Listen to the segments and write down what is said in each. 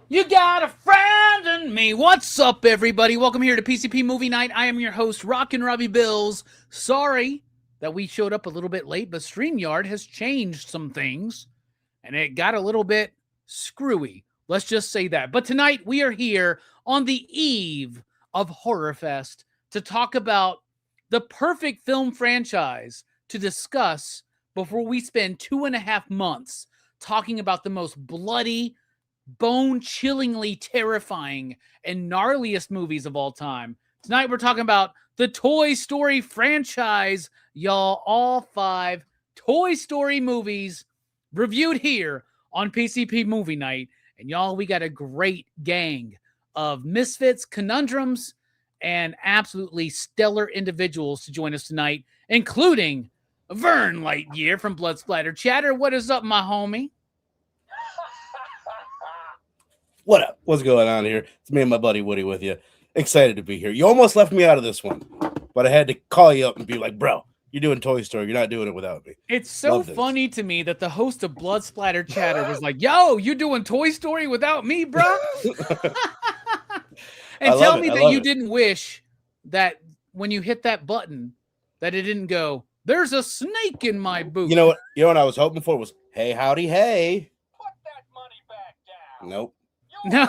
You got a friend in me. What's up, everybody? Welcome here to PCP Movie Night. I am your host, Rockin' Robbie Bills. Sorry that we showed up a little bit late, but StreamYard has changed some things, and it got a little bit screwy. Let's just say that. But tonight, we are here on the eve of Horror Fest to talk about the perfect film franchise to discuss before we spend 2.5 months talking about the most bloody, bone-chillingly terrifying, and gnarliest movies of all time. Tonight we're talking about the Toy Story franchise, y'all. All 5 Toy Story movies reviewed here on PCP Movie Night. And y'all, we got a great gang of misfits, conundrums, and absolutely stellar individuals to join us tonight, including Vern Lightyear from Blood Splatter Chatter. What is up, my homie? What up? What's going on here? It's me and my buddy Woody with you. Excited to be here. You almost left me out of this one, but I had to call you up and be like, bro, you're doing Toy Story. You're not doing it without me. It's so funny to me that the host of Blood Splatter Chatter was like, yo, you doing Toy Story without me, bro? And tell me that you didn't wish that when you hit that button that it didn't go, there's a snake in my boot. You know what I was hoping for was, hey, howdy, hey. Put that money back down. Nope. No.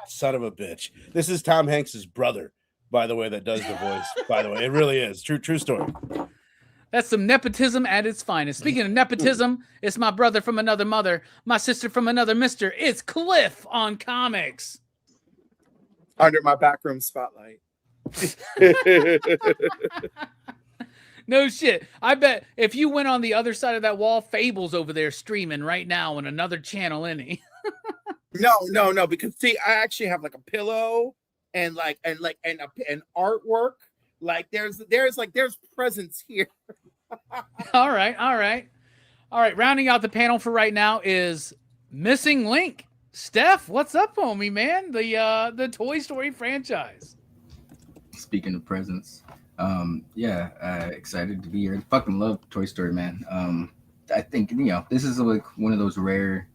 Son of a bitch. This is Tom Hanks's brother, by the way, that does the voice. By the way, it really is. True story. That's some nepotism at its finest. Speaking of nepotism, it's my brother from another mother, my sister from another mister. It's Cliff on comics. Under my backroom spotlight. No shit. I bet if you went on the other side of that wall, Fable's over there streaming right now on another channel, any. No, because see, I actually have like a pillow and artwork. Like there's presence here. All right. Rounding out the panel for right now is Missing Link. Steph, what's up, homie, man? The Toy Story franchise. Speaking of presents, excited to be here. I fucking love Toy Story, man. I think this is like one of those rare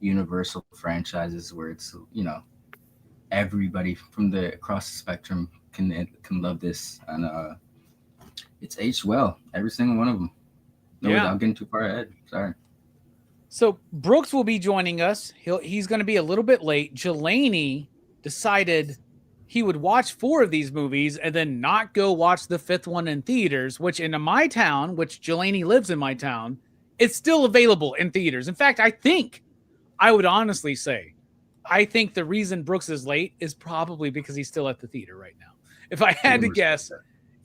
universal franchises where it's everybody from across the spectrum can love this, and it's aged well, every single one of them. Without getting too far ahead. Sorry. So Brooks will be joining us. He's going to be a little bit late. Jelani decided he would watch 4 of these movies and then not go watch the 5th one in theaters, which in my town, which Jelani lives in my town, it's still available in theaters. In fact, I would honestly say, I think the reason Brooks is late is probably because he's still at the theater right now. If I had to guess,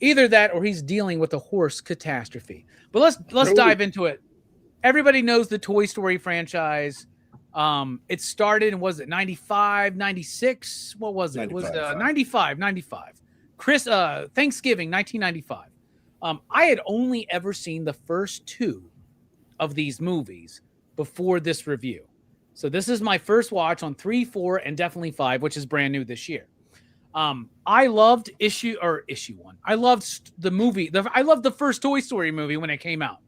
either that or he's dealing with a horse catastrophe. But let's dive into it. Everybody knows the Toy Story franchise. It started in, was it 95, 96? What was it? 95. It was 95. Thanksgiving, 1995. I had only ever seen the first 2 of these movies before this review. So this is my first watch on 3, 4, and definitely 5, which is brand new this year. I loved issue 1. I loved the movie. I loved the first Toy Story movie when it came out.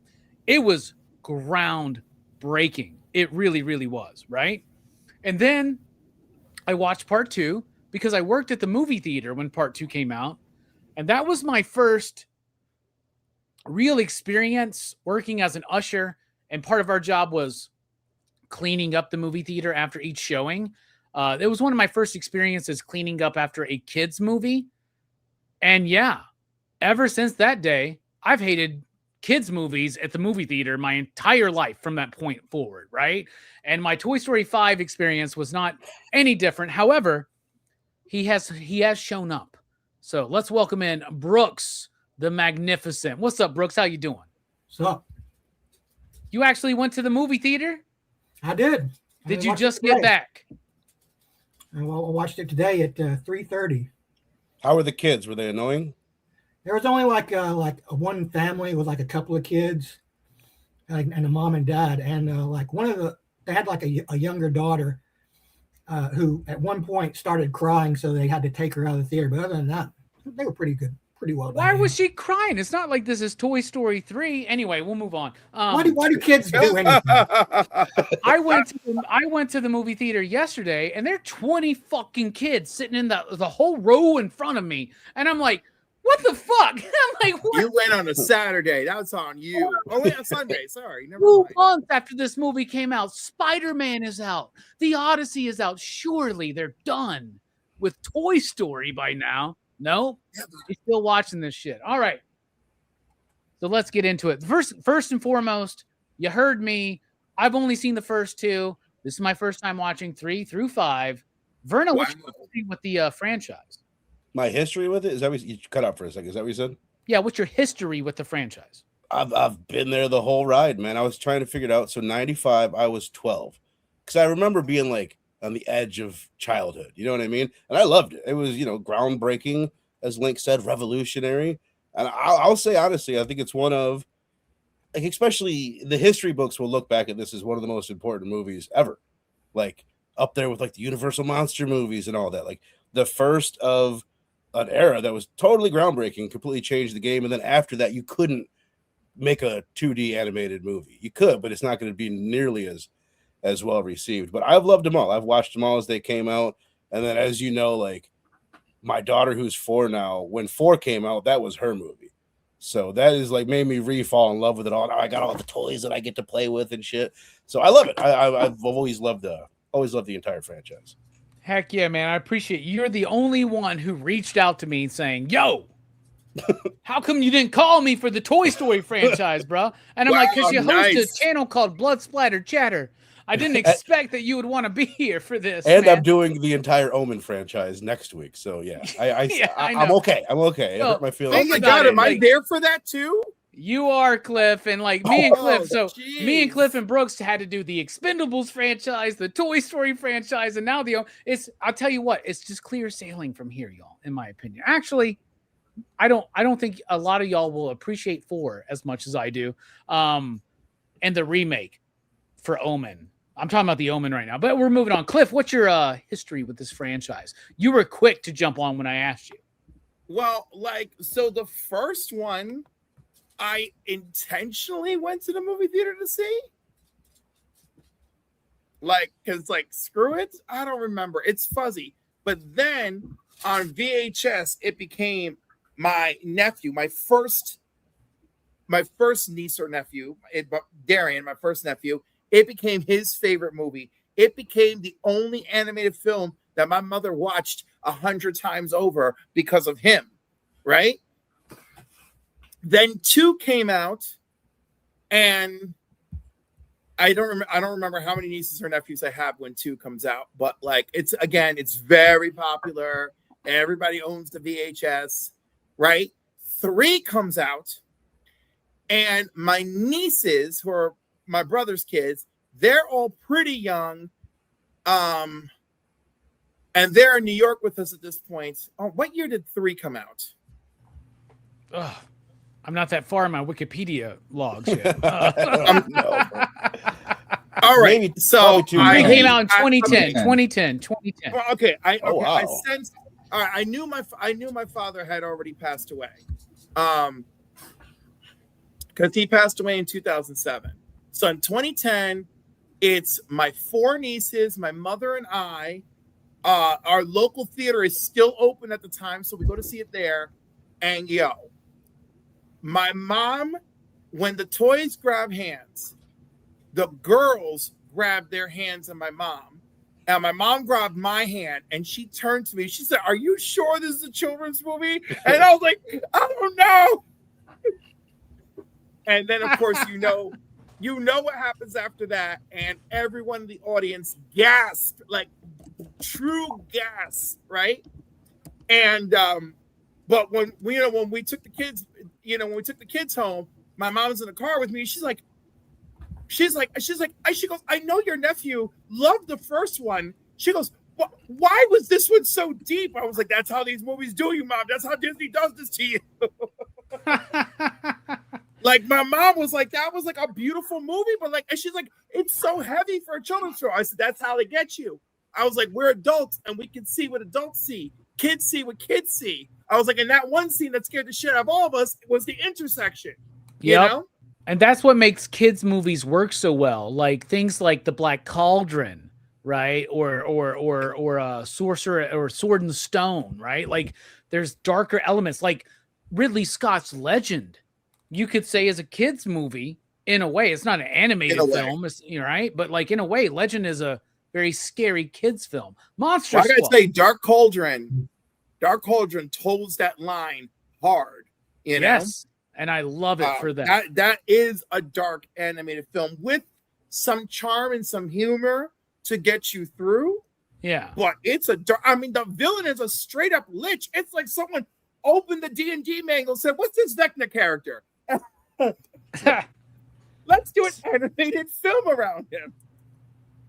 It was groundbreaking. It really, really was, right? And then I watched part 2 because I worked at the movie theater when part 2 came out. And that was my first real experience working as an usher. And part of our job was cleaning up the movie theater after each showing. It was one of my first experiences cleaning up after a kids movie. And yeah, ever since that day, I've hated kids movies at the movie theater my entire life from that point forward, right? And my Toy Story 5 experience was not any different. However, he has shown up. So let's welcome in Brooks the Magnificent. What's up, Brooks? How you doing? What's up? You actually went to the movie theater? I did. Did you just get back? I watched it today at 3:30. How were the kids? Were they annoying? There was only like one family with like a couple of kids, and a mom and dad, and they had like a younger daughter who at one point started crying, so they had to take her out of the theater. But other than that, they were pretty good pretty well done. Why yeah. was she crying? It's not like this is Toy Story 3. Anyway, we'll move on. Why do kids do anything? I went to the movie theater yesterday, and there are 20 fucking kids sitting in the whole row in front of me, and I'm like, what the fuck? I'm like, what? You went on a Saturday. That was on you. Oh, wait, on Sunday. Sorry. Never 2 mind. months after this movie came out, Spider-Man is out. The Odyssey is out. Surely they're done with Toy Story by now. No, you're still watching this shit. All right. So let's get into it. First and foremost, you heard me. I've only seen the first 2. This is my first time watching 3 through 5. Verna, what's your history with the franchise? My history with it? Is that what you cut out for a second? Is that what you said? Yeah, what's your history with the franchise? I've been there the whole ride, man. I was trying to figure it out. So 95, I was 12. Because I remember being like on the edge of childhood. You know what I mean? And I loved it. It was, groundbreaking, as Link said, revolutionary. And I'll say honestly, I think it's one of, like, especially the history books will look back at this as one of the most important movies ever. Like, up there with like the Universal Monster movies and all that. Like, the first of an era that was totally groundbreaking, completely changed the game. And then after that, you couldn't make a 2D animated movie. You could, but it's not going to be nearly as well received. But I've loved them all. I've watched them all as they came out. And then, as you know, like, my daughter, who's 4 now, when 4 came out, that was her movie. So that is like made me re-fall in love with it all. Now I got all the toys that I get to play with and shit. So I love it. I've always loved the entire franchise. Heck yeah, man. I appreciate it. You're the only one who reached out to me saying, yo, how come you didn't call me for the Toy Story franchise, bro? And I'm like, because you host a channel called Blood Splatter Chatter. I didn't expect that you would want to be here for this. And man. I'm doing the entire Omen franchise next week. So yeah, I'm okay. I'm okay. It hurt my feelings. Oh my God, am I there for that too? You are, Cliff, and like me and Cliff. So geez. me and Cliff and Brooks had to do the Expendables franchise, the Toy Story franchise, and now I'll tell you what, it's just clear sailing from here, y'all, in my opinion. Actually, I don't think a lot of y'all will appreciate 4 as much as I do. And the remake for Omen. I'm talking about the Omen right now, but we're moving on. Cliff, what's your history with this franchise? You were quick to jump on when I asked you. Well, so the first one, I intentionally went to the movie theater to see. Because screw it. I don't remember. It's fuzzy. But then on VHS, it became my nephew, my first niece or nephew, Darian, my first nephew. It became his favorite movie. It became the only animated film that my mother watched 100 times over because of him, right? Then 2 came out, and I don't remember how many nieces or nephews I have when 2 comes out, but it's very popular. Everybody owns the VHS, right? 3 comes out, and my nieces, who are my brother's kids, they're all pretty young, and they're in New York with us at this point. Oh, what year did 3 come out? Ugh, I'm not that far in my Wikipedia logs yet. All right, Maybe so it came out in 2010. Well, okay, I wow. sensed. All right, I knew my father had already passed away, because he passed away in 2007. So in 2010, it's my 4 nieces, my mother, and I. Our local theater is still open at the time, so we go to see it there. And my mom, when the toys grab hands, the girls grabbed their hands and my mom. And my mom grabbed my hand, and she turned to me. She said, "Are you sure this is a children's movie?" And I was like, "I don't know." And then, of course, you know what happens after that, and everyone in the audience gasped, like true gasp, right? And but when we took the kids home, my mom was in the car with me. She goes, "I know your nephew loved the first one." She goes, "Why was this one so deep?" I was like, "That's how these movies do you, Mom. That's how Disney does this to you." My mom was like, "That was like a beautiful movie," but and she's like, "It's so heavy for a children's show." I said, "That's how they get you." I was like, "We're adults and we can see what adults see. Kids see what kids see." I was like, and that one scene that scared the shit out of all of us was the intersection. You Yep. know? And that's what makes kids movies work so well. Like things like The Black Cauldron, right? Or Sorcerer or Sword and Stone, right? Like there's darker elements like Ridley Scott's Legend. You could say is a kids movie in a way. It's not an animated film, it's, you know, right? But like in a way, Legend is a very scary kids film. Monster Well, I gotta Squad. say, Dark Cauldron toes that line hard. You know? Yes. And I love it for that. That is a dark animated film with some charm and some humor to get you through. Yeah. But it's a dark. I mean, the villain is a straight up lich. It's like someone opened the D&D manual and said, "What's this Vecna character? Let's do an animated film around him."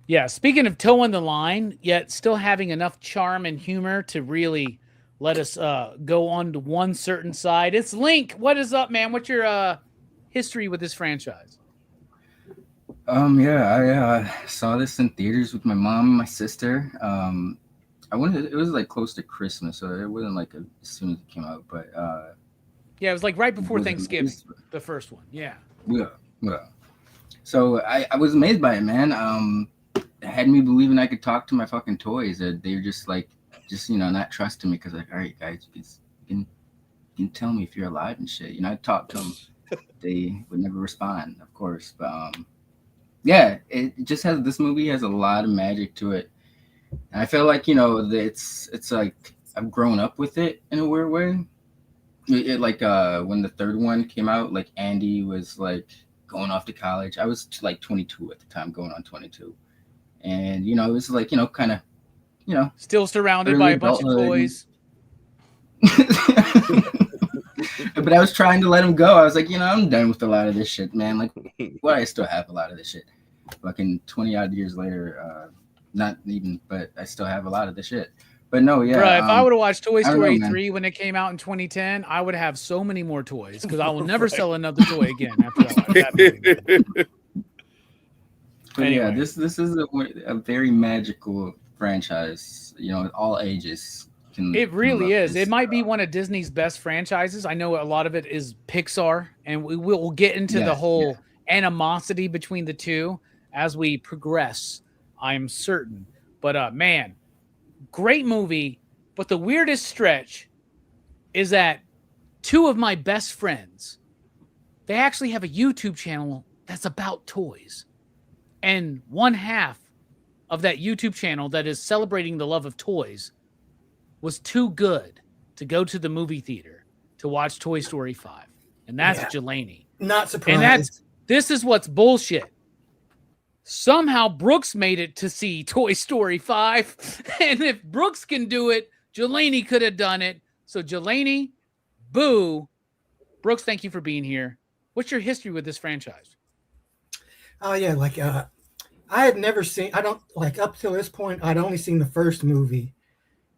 Yeah. Speaking of toeing the line, yet still having enough charm and humor to really let us go on to one certain side. It's Link. What is up, man? What's your history with this franchise? I saw this in theaters with my mom and my sister. It was like close to Christmas, so it wasn't like as soon as it came out, but Yeah, it was like right before was Thanksgiving, amazed. the first one. Yeah. Yeah. So I was amazed by it, man. It had me believing I could talk to my fucking toys. They're just not trusting me because like, all right, guys, you can tell me if you're alive and shit. I talk to them. They would never respond, of course. But yeah, it just has, this movie has a lot of magic to it. And I feel like, it's like I've grown up with it in a weird way. It like when the third one came out, like Andy was like going off to college. I was like 22 at the time, going on 22. And, it was like, kind of, Still surrounded by a bunch of toys. But I was trying to let him go. I was like, I'm done with a lot of this shit, man. Like, I still have a lot of this shit. Fucking 20 odd years later, not even, but I still have a lot of the shit. But no, yeah. Bruh, if I would have watched Toy Story know, 3 when it came out in 2010, I would have so many more toys because I will never sell another toy again after that movie. But Anyway. yeah, this is a very magical franchise. All ages can. It really love is. this. It might be one of Disney's best franchises. I know a lot of it is Pixar, and we'll get into the whole animosity between the two as we progress, I'm certain. But man, great movie. But the weirdest stretch is that two of my best friends, they actually have a YouTube channel that's about toys. And one half of that YouTube channel that is celebrating the love of toys was too good to go to the movie theater to watch Toy Story 5. And that's Jelani. Not surprised. And this is what's bullshit. Somehow Brooks made it to see Toy Story 5. And if Brooks can do it, Jelani could have done it. So Jelani, boo. Brooks, thank you for being here. What's your history with this franchise? Oh yeah, like I had never seen. I don't like up till this point. I'd only seen the first movie,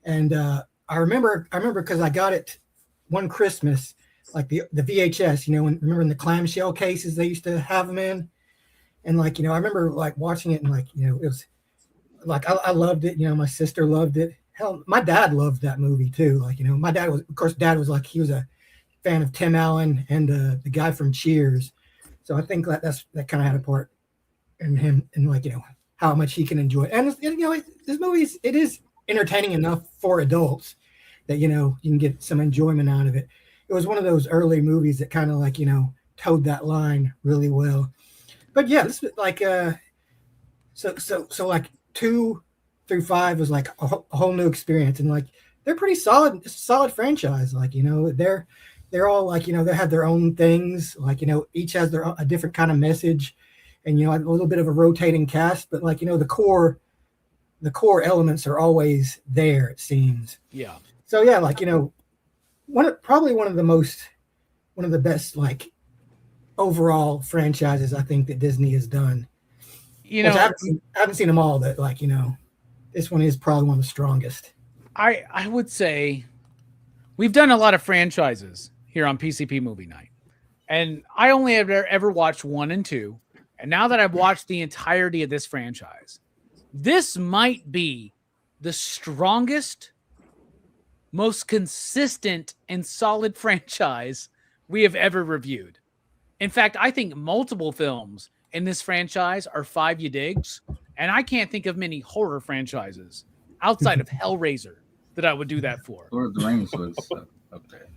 and I remember because I got it one Christmas, like the VHS. Remember in the clamshell cases they used to have them in, and like I remember like watching it and like it was like I loved it. My sister loved it. Hell, my dad loved that movie too. Like my dad was, of course, dad was like he was a fan of Tim Allen and the guy from Cheers. So I think that kind of had a part in him and like, how much he can enjoy it. And, this movie is entertaining enough for adults that, you can get some enjoyment out of it. It was one of those early movies that kind of like, towed that line really well. But yeah, this was like, so like 2 through 5 was like a whole new experience. And like, they're pretty solid. It's a solid franchise. Like, they're all like, they have their own things, like, each has a different kind of message and, a little bit of a rotating cast, but like, the core elements are always there, it seems. Yeah. So yeah, like, probably one of the best, like overall franchises I think that Disney has done. I haven't seen them all, but like, this one is probably one of the strongest. I would say we've done a lot of franchises here on PCP Movie Night. And I only have ever watched 1 and 2. And now that I've watched the entirety of this franchise, this might be the strongest most consistent and solid franchise we have ever reviewed. In fact, I think multiple films in this franchise are 5 you digs, and I can't think of many horror franchises outside of Hellraiser that I would do that for. Lord of the Rings was up there.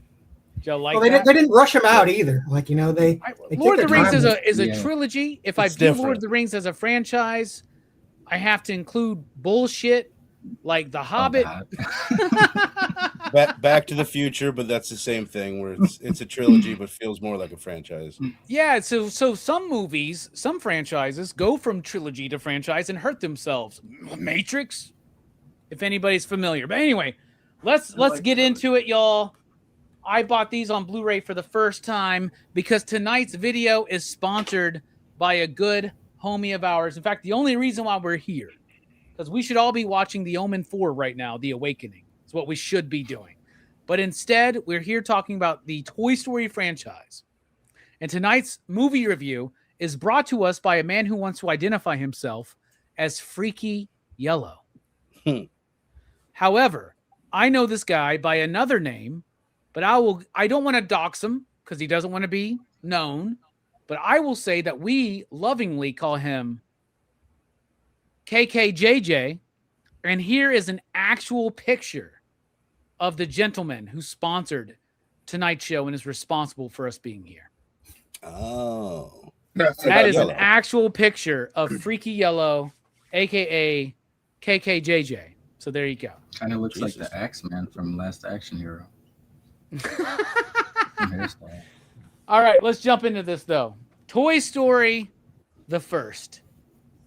Joe, like Well, they that? didn't rush them out either. Like, you know, they Lord took of the their Rings time. is a Yeah. trilogy. If It's I do Lord different. of the Rings as a franchise, I have to include bullshit like The Hobbit. Back to the Future, but that's the same thing where it's a trilogy but feels more like a franchise. Yeah, so some movies, some franchises go from trilogy to franchise and hurt themselves. Matrix, if anybody's familiar. But anyway, let's get into it, y'all. I bought these on Blu-ray for the first time because tonight's video is sponsored by a good homie of ours. In fact, the only reason why we're here, because we should all be watching The Omen 4 right now, The Awakening. It's what we should be doing. But instead, we're here talking about the Toy Story franchise. And tonight's movie review is brought to us by a man who wants to identify himself as Freaky Yellow. However, I know this guy by another name, but I don't want to dox him because he doesn't want to be known. But I will say that we lovingly call him KKJJ. And here is an actual picture of the gentleman who sponsored tonight's show and is responsible for us being here. Oh. That is an Yellow. actual picture of Freaky Yellow, aka KKJJ. So there you go. Kind of looks like Jesus. the Axeman from Last Action Hero. Hairstyle. All right, let's jump into this though. Toy Story, the first.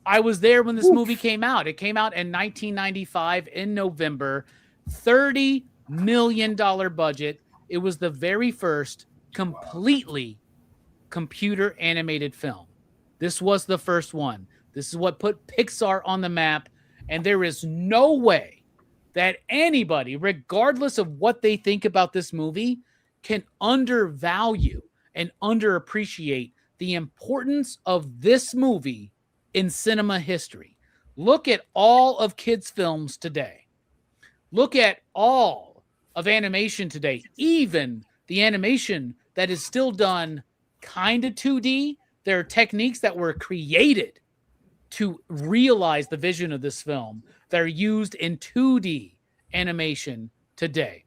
I was there when this movie came out. It came out in 1995 in November. $30 million budget. It was the very first completely computer animated film. This was the first one. This is what put Pixar on the map. And there is no way that anybody, regardless of what they think about this movie, can undervalue and underappreciate the importance of this movie in cinema history. Look at all of kids' films today. Look at all of animation today. Even the animation that is still done kind of 2D. There are techniques that were created to realize the vision of this film that are used in 2D animation today.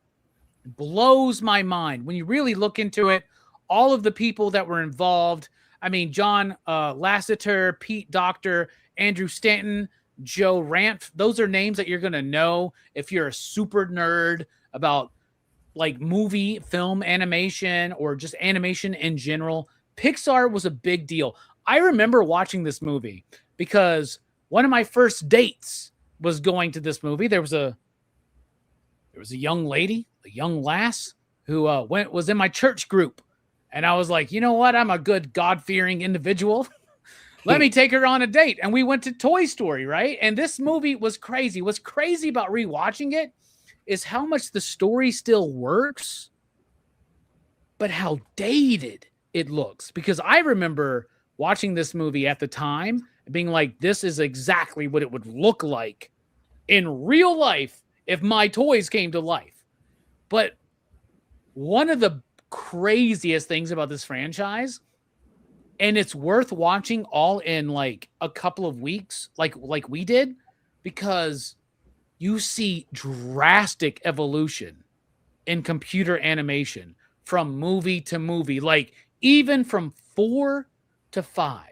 It blows my mind when you really look into it. All of the people that were involved. I mean, John Lasseter, Pete Docter, Andrew Stanton, Joe Ranft. Those are names that you're going to know if you're a super nerd about like movie, film animation, or just animation in general. Pixar was a big deal. I remember watching this movie because one of my first dates was going to this movie. There was a young lady, a young lass who was in my church group. And I was like, you know what? I'm a good God-fearing individual. Let me take her on a date. And we went to Toy Story, right? And this movie was crazy. What's crazy about rewatching it is how much the story still works, but how dated it looks. Because I remember watching this movie at the time and being like, this is exactly what it would look like in real life if my toys came to life. But one of the craziest things about this franchise, and it's worth watching all in like a couple of weeks, like we did, because you see drastic evolution in computer animation from movie to movie, like even from 4 to 5.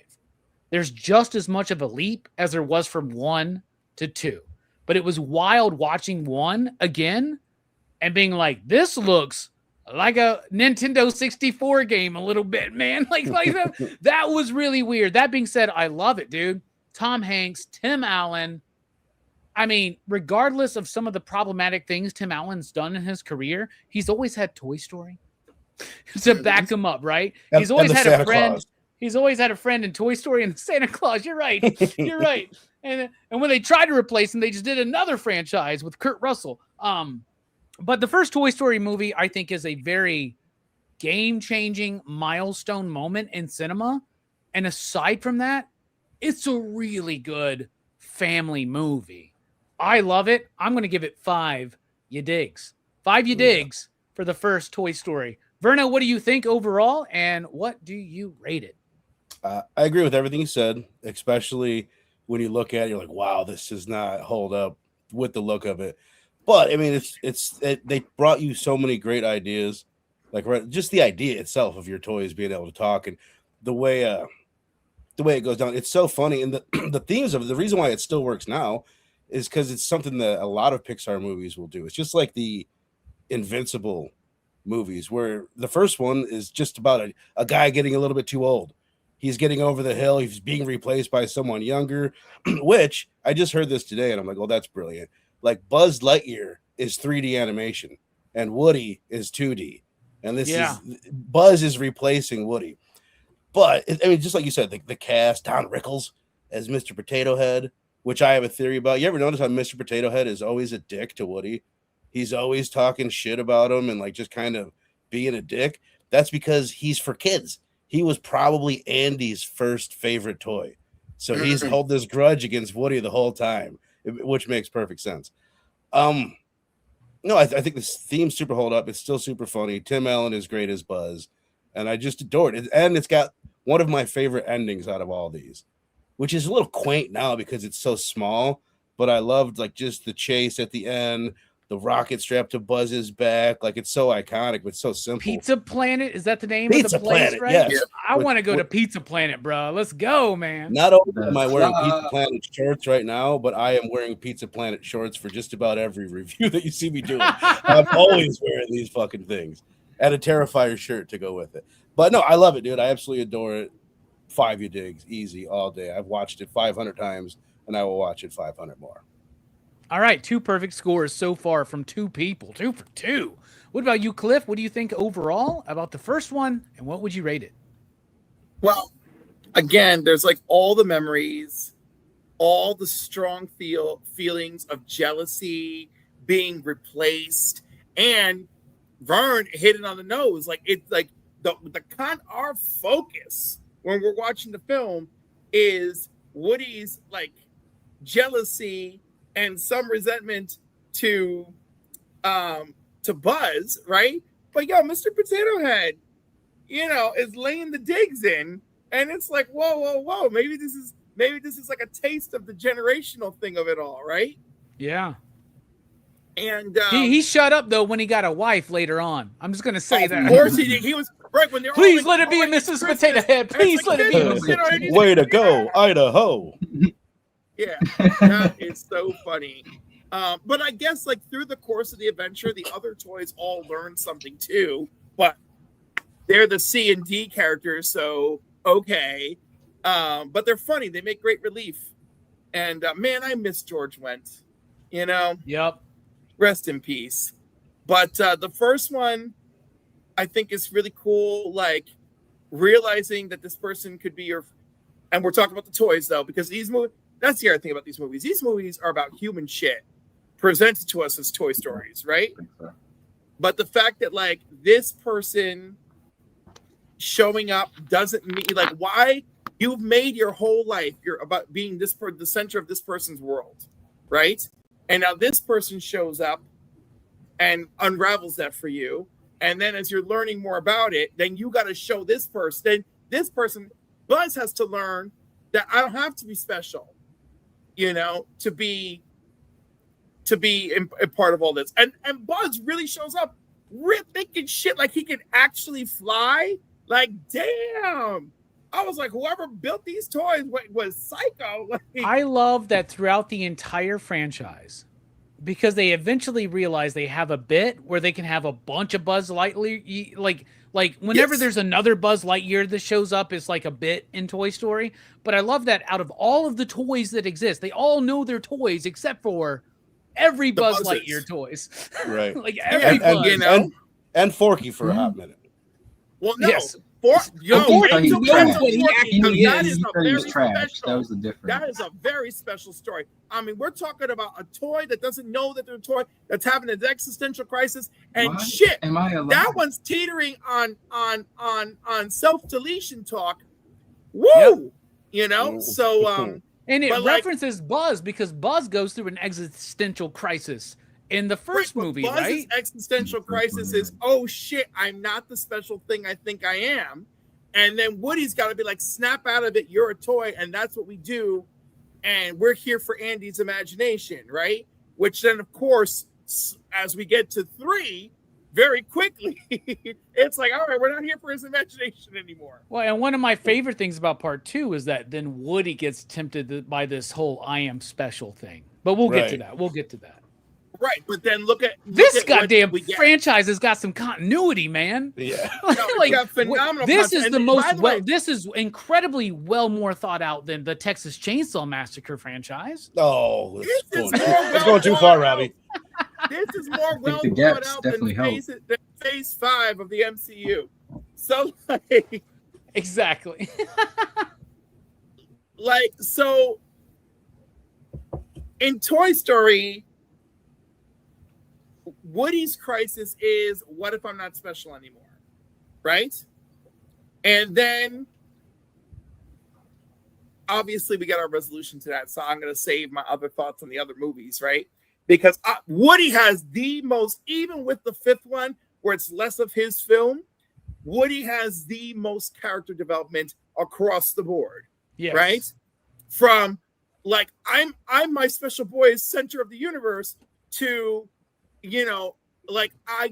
There's just as much of a leap as there was from 1 to 2. But it was wild watching 1 again and being like, this looks like a Nintendo 64 game a little bit, man. Like that was really weird. That being said, I love it, dude. Tom Hanks, Tim Allen. I mean, regardless of some of the problematic things Tim Allen's done in his career, he's always had Toy Story to back him up, right? He's always had a friend. He's always had a friend in Toy Story and Santa Claus. You're right. You're right. And when they tried to replace him, they just did another franchise with Kurt Russell. But the first Toy Story movie, I think, is a very game-changing milestone moment in cinema. And aside from that, it's a really good family movie. I love it. I'm going to give it 5 you digs. 5 you digs for the first Toy Story. Verno, what do you think overall, and what do you rate it? I agree with everything you said, especially when you look at it, you're like, wow, this does not hold up with the look of it. But I mean, they brought you so many great ideas, like just the idea itself of your toys being able to talk and the way it goes down. It's so funny, and the themes of it, the reason why it still works now is because it's something that a lot of Pixar movies will do. It's just like the Invincible movies, where the first one is just about a guy getting a little bit too old. He's getting over the hill. He's being replaced by someone younger, which I just heard this today, and I'm like, oh, that's brilliant. Like Buzz Lightyear is 3D animation, and Woody is 2D, and Buzz is replacing Woody. But I mean, just like you said, the cast, Don Rickles as Mr. Potato Head, which I have a theory about. You ever notice how Mr. Potato Head is always a dick to Woody? He's always talking shit about him and like just kind of being a dick. That's because he's for kids. He was probably Andy's first favorite toy. So he's held this grudge against Woody the whole time, which makes perfect sense. No, I think this theme super hold up. It's still super funny. Tim Allen is great as Buzz, and I just adored it. And it's got one of my favorite endings out of all these, which is a little quaint now because it's so small, but I loved like just the chase at the end, the rocket strapped to Buzz's back. Like it's so iconic, but so simple. Pizza Planet, is that the name Pizza of the place, Planet, right? yes. I want to go to Pizza Planet, bro. Let's go, man. Not only am I wearing Pizza Planet shorts right now, but I am wearing Pizza Planet shorts for just about every review that you see me doing. I'm always wearing these fucking things and a Terrifier shirt to go with it. But no, I love it, dude. I absolutely adore it. 5 you digs, easy all day. I've watched it 500 times, and I will watch it 500 more. All right, 2 perfect scores so far from 2 people. 2 for 2. What about you, Cliff? What do you think overall about the first one, and what would you rate it? Well, again, there's like all the memories, all the strong feelings of jealousy, being replaced, and Vern hit it on the nose. Like it's like our focus when we're watching the film is Woody's like jealousy and some resentment to Buzz, right? But yo, Mr. Potato Head, is laying the digs in, and it's like, whoa, maybe this is like a taste of the generational thing of it all, right? Yeah. And he shut up though when he got a wife later on. I'm just gonna say that. Of course he did. He was right when they're Please all like, let it be Mrs. Potato Head. Please let it be. Way to go, Idaho. Yeah, that is so funny. But I guess like through the course of the adventure, the other toys all learn something too. But they're the C and D characters, so okay. But they're funny. They make great relief. And man, I miss George Wendt. Yep. Rest in peace. But the first one, I think is really cool. Like realizing that this person could be and we're talking about the toys though, because these movies. That's the other thing about these movies. These movies are about human shit presented to us as Toy Stories, right? But the fact that like this person showing up doesn't mean like why you've made your whole life you're about being the center of this person's world, right? And now this person shows up and unravels that for you. And then as you're learning more about it, then you got to show this person. Then this person, Buzz has to learn that I don't have to be special. To be a part of all this. And Buzz really shows up thinking shit like he can actually fly. Like, damn. I was like, whoever built these toys was psycho. I love that throughout the entire franchise, because they eventually realize they have a bit where they can have a bunch of Buzz Lightyear, like whenever there's another Buzz Lightyear that shows up, it's like a bit in Toy Story. But I love that out of all of the toys that exist, they all know their toys except for every Buzz Lightyear toys. Right. Like every Buzz. And Forky for a hot minute. Well, no. Yes. That was the difference. That is a very special story. I mean, we're talking about a toy that doesn't know that they're a toy, that's having an existential crisis, and shit. That one's teetering on self-deletion talk. Woo! Yep. So and it references Buzz because Buzz goes through an existential crisis in the first but movie, Buzz's right? existential The first crisis one, is, oh shit, I'm not the special thing I think I am. And then Woody's got to be like, snap out of it, you're a toy, and that's what we do. And we're here for Andy's imagination, right? Which then, of course, as we get to 3, very quickly, it's like, all right, we're not here for his imagination anymore. Well, and one of my favorite things about part 2 is that then Woody gets tempted by this whole "I am special" thing. But we'll get to Right. that. We'll get to that. Right, but then look at This what goddamn we get. franchise has got some continuity, man. Yeah. It's got phenomenal this content. is the And most by the well. way- This is incredibly well more thought out than the Texas Chainsaw Massacre franchise. Oh, This is it's more going, going too far, Robbie. This is more well the thought gaps out than definitely phase 5 of the MCU. So Exactly. so in Toy Story, Woody's crisis is, what if I'm not special anymore? Right? And then obviously we got our resolution to that. So I'm going to save my other thoughts on the other movies, right? Because Woody has the most, even with the 5th one, where it's less of his film, Woody has the most character development across the board. Yes. Right? From like, I'm my special boy, center of the universe, to, like, I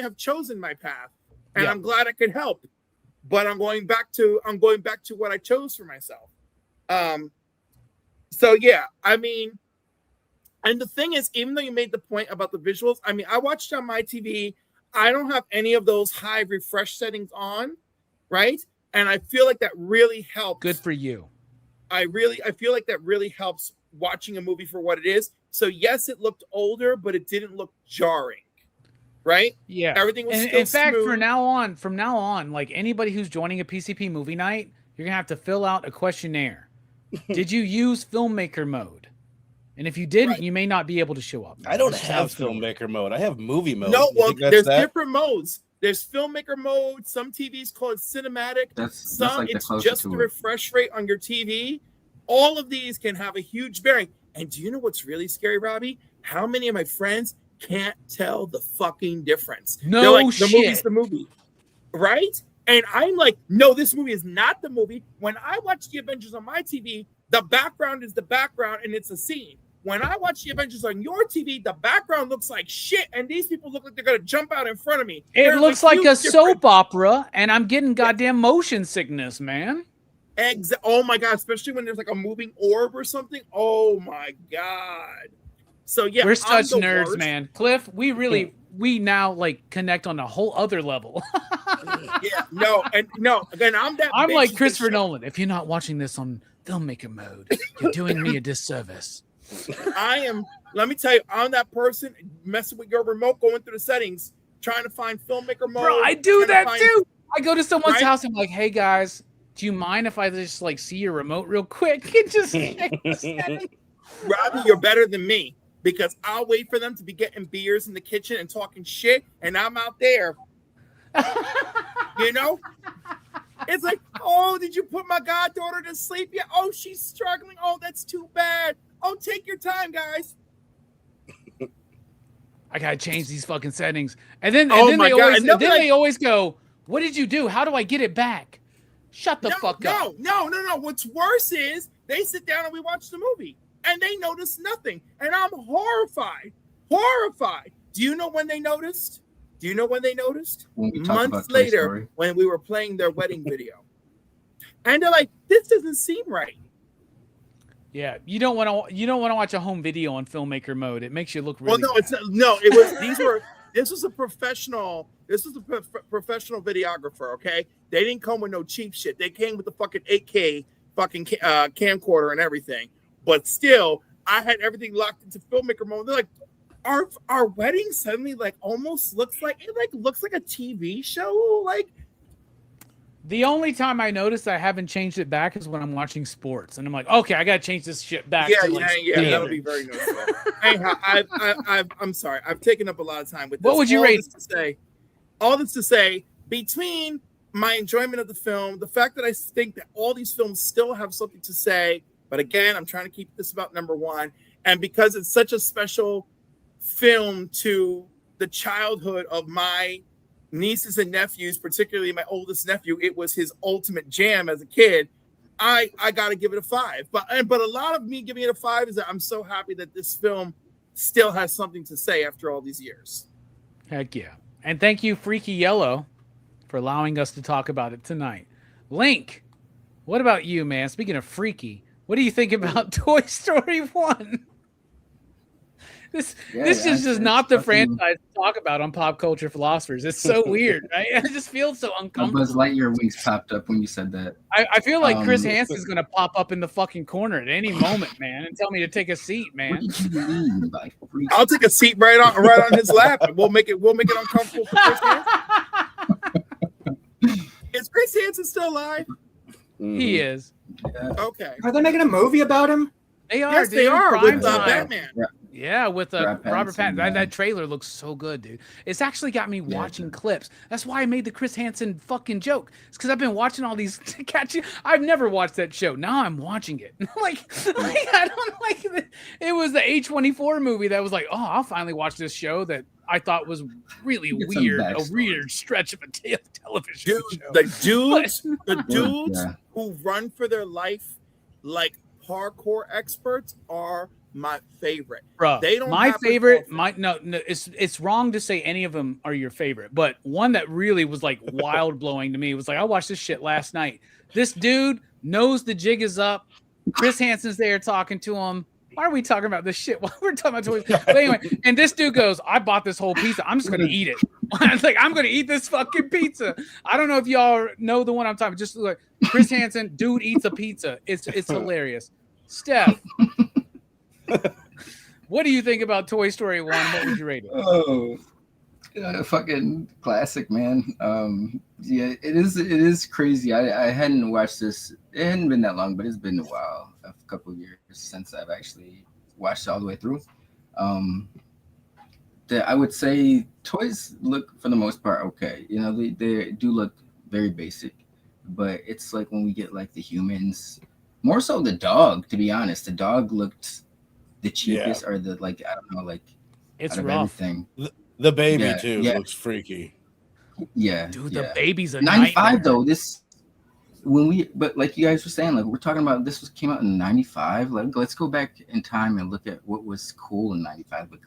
have chosen my path, and Yeah. I'm glad I could help, but I'm going back to what I chose for myself. So yeah, I mean, and the thing is, even though you made the point about the visuals, I mean, I watched on my TV, I don't have any of those high refresh settings on, right? And I feel like that really helps. Good for you. I feel like that really helps watching a movie for what it is. So yes, it looked older, but it didn't look jarring, right? Yeah. Everything was And still in fact, smooth. from now on, like anybody who's joining a PCP movie night, you're gonna have to fill out a questionnaire. Did you use filmmaker mode? And if you didn't, Right. you may not be able to show up. I don't That's how have it's gonna work. filmmaker mode. I have movie mode. No, You well, think that's there's that? different modes. There's filmmaker mode. Some TVs call it cinematic. That's Some like the it's closer just to the it. refresh rate on your TV. All of these can have a huge bearing. And do you know what's really scary, Robbie? How many of my friends can't tell the fucking difference? No They're like, the shit. movie's the movie, right? And I'm like, no, this movie is not the movie. When I watch the Avengers on my TV, the background is the background and it's a scene. When I watch the Avengers on your TV, the background looks like shit, and these people look like they're gonna jump out in front of me. It There's looks like huge a difference. soap opera, and I'm getting goddamn motion sickness, man. Oh my god, especially when there's like a moving orb or something. Oh my god. So yeah, We're I'm such the nerds, worst. man. Cliff, we now like connect on a whole other level. Yeah, no, again, I'm that. I'm bitch like that Christopher shit- Nolan. If you're not watching this on filmmaker mode, you're doing me a disservice. I am. Let me tell you, I'm that person messing with your remote, going through the settings, trying to find filmmaker mode. Bro, I do trying to that find- too. I go to someone's Right? house. I'm like, hey guys, do you mind if I just like see your remote real quick and just check the settings? Robbie, you're better than me because I'll wait for them to be getting beers in the kitchen and talking shit, and I'm out there. You know, it's like, oh, did you put my goddaughter to sleep yet? Oh, she's struggling. Oh, that's too bad. Oh, take your time, guys. I gotta change these fucking settings. And then, Oh and then my they God, always, and they'll be like- they always go, "What did you do? How do I get it back?" Shut the fuck up. No. What's worse is they sit down and we watch the movie and they notice nothing. And I'm horrified. Do you know when they noticed? When we talk about Months Toy later, Story. when we were playing their wedding video. And they're like, this doesn't seem right. Yeah, you don't want to watch a home video on filmmaker mode. It makes you look really. Well, no, bad. it's not, no. It was this was a professional. This was a professional videographer. Okay, they didn't come with no cheap shit. They came with the fucking 8K fucking camcorder and everything. But still, I had everything locked into filmmaker mode. They're like, our wedding suddenly like almost looks like a TV show. Like, The only time I notice I haven't changed it back is when I'm watching sports, and I'm like, okay, I gotta change this shit back. yeah, to, like, that'll standard. be very noticeable. Anyhow, I'm sorry. I've taken up a lot of time with this. What would you rate? All this to say, between my enjoyment of the film, the fact that I think that all these films still have something to say, but again, I'm trying to keep this about number one, And because it's such a special film to the childhood of my nieces and nephews, particularly my oldest nephew, it was his ultimate jam as a kid. I got to give it a 5. But a lot of me giving it a 5 is that I'm so happy that this film still has something to say after all these years. Heck yeah. And thank you, Freaky Yellow, for allowing us to talk about it tonight. Link, what about you, man? Speaking of freaky, what do you think about Toy Story 1? This is just not the franchise to talk about on Pop Culture Philosophers. It's so weird, right? I just feel so uncomfortable. Buzz Lightyear wings popped up when you said that. I feel like Chris Hansen's going to pop up in the fucking corner at any moment, man, and tell me to take a seat, man. What did you mean by freaky? I'll take a seat right on his lap, and we'll make it uncomfortable for Chris Hansen. Is Chris Hansen still alive? He is. Yeah. Okay. Are they making a movie about him? They are. Yes, dude. they are Prime with time. Batman. Yeah, with Robert Robert Pattinson. Pattinson, That trailer looks so good, dude. It's actually got me watching clips. That's why I made the Chris Hansen fucking joke. It's because I've been watching all these catching. I've never watched that show. Now I'm watching it. like I don't like it. It was the A24 movie that was like, oh, I'll finally watch this show that I thought was really Get some weird, a backstory. weird stretch of a television Dude, show. the dudes Yeah. who run for their life like parkour experts are my favorite. Bruh, They don't my happen favorite, often. no, it's wrong to say any of them are your favorite, but one that really was like wild blowing to me was like, I watched this shit last night. This dude knows the jig is up. Chris Hansen's there talking to him. Why are we talking about this shit? Why we're talking about toys? But anyway, and this dude goes, I bought this whole pizza. I'm just gonna eat it. I was like, I'm gonna eat this fucking pizza. I don't know if y'all know the one I'm talking about. Just like Chris Hansen, dude eats a pizza. It's hilarious. Steph, what do you think about Toy Story 1? What would you rate it? Oh, fucking classic, man. Yeah, it is crazy. I hadn't watched this. It hadn't been that long, but it's been a while, a couple of years since I've actually watched it all the way through. I would say toys look for the most part okay. You know, they do look very basic, but it's like when we get like the humans, more so the dog. To be honest, the dog looked the cheapest, or the like. I don't know, like It's out of rough. everything. The baby Yeah, too yeah. looks freaky. Yeah, Dude, yeah. the baby's a 95 nightmare. though. But like you guys were saying, like we're talking about came out in 95. Like let's go back in time and look at what was cool in 95. But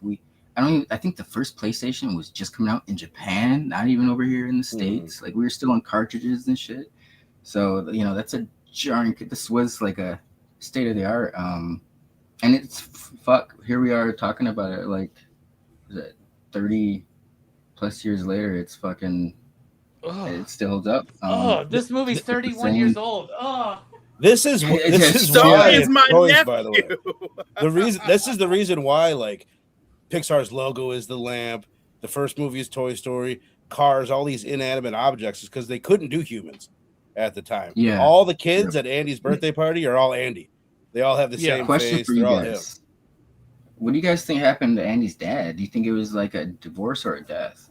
I think the first PlayStation was just coming out in Japan, not even over here in the States. Like we were still on cartridges and shit. So, you know, that's a jarring. This was like a state of the art. And it's here we are talking about it like 30 plus years later. It's fucking, it still holds up. This movie's 31 years old. This is So why is my toys, nephew. by the way. This is the reason why like Pixar's logo is the lamp. The first movie is Toy Story. Cars, all these inanimate objects, is because they couldn't do humans at the time. Yeah. All the kids at Andy's birthday party are all Andy. They all have the same Question face. for you They're all him. guys. What do you guys think happened to Andy's dad? Do you think it was like a divorce or a death?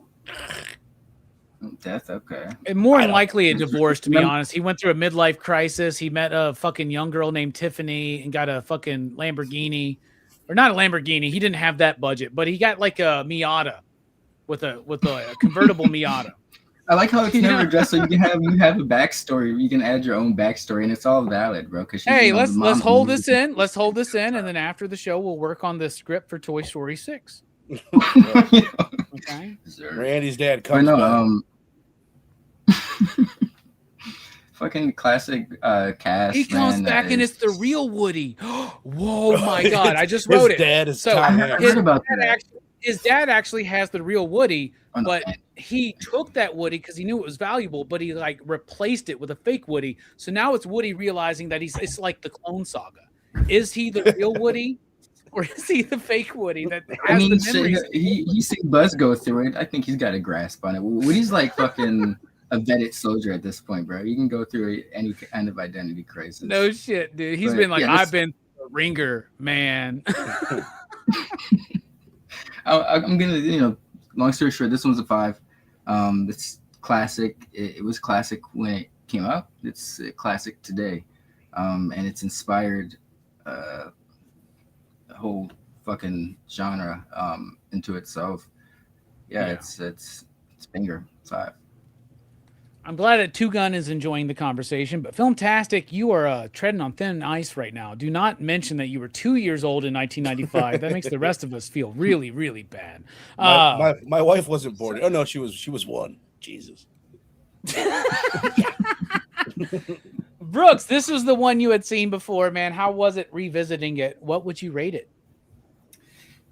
Death, okay. And more than likely a know. divorce, to be honest. He went through a midlife crisis. He met a fucking young girl named Tiffany and got a fucking Lamborghini. Or not a Lamborghini. He didn't have that budget, but he got like a Miata with a convertible Miata. I like how it's never addressed, so you have a backstory. You can add your own backstory, and it's all valid, bro. Because Hey, let's hold this in. Let's hold this in, and then after the show, we'll work on the script for Toy Story 6. Okay. Where Andy's dad I comes know. back. Fucking classic cast. He comes man, back and is- it's the real Woody. Whoa, my God. I just wrote His it. dad is So Tom I Hanks. heard about that. his dad actually has the real Woody, Oh, no, but man. he took that Woody because he knew it was valuable, but he like replaced it with a fake Woody. So now it's Woody realizing that it's like the Clone Saga. Is he the real Woody, or is he the fake Woody that I has mean, the memories? he seen Buzz go through it. I think he's got a grasp on it. Woody's like fucking a vetted soldier at this point, bro. He can go through any kind of identity crisis. No shit, dude. He's But, been like, yeah, I've been a ringer, man. I'm gonna, long story short, this one's a 5. It's classic. It was classic when it came out. It's classic today, and it's inspired a whole fucking genre into itself. Yeah, Yeah. it's banger 5. I'm glad that Two Gun is enjoying the conversation, but Filmtastic, you are treading on thin ice right now. Do not mention that you were 2 years old in 1995. That makes the rest of us feel really, really bad. My wife wasn't born. Oh no, she was 1. Jesus. Brooks, this was the one you had seen before, man. How was it revisiting it? What would you rate it?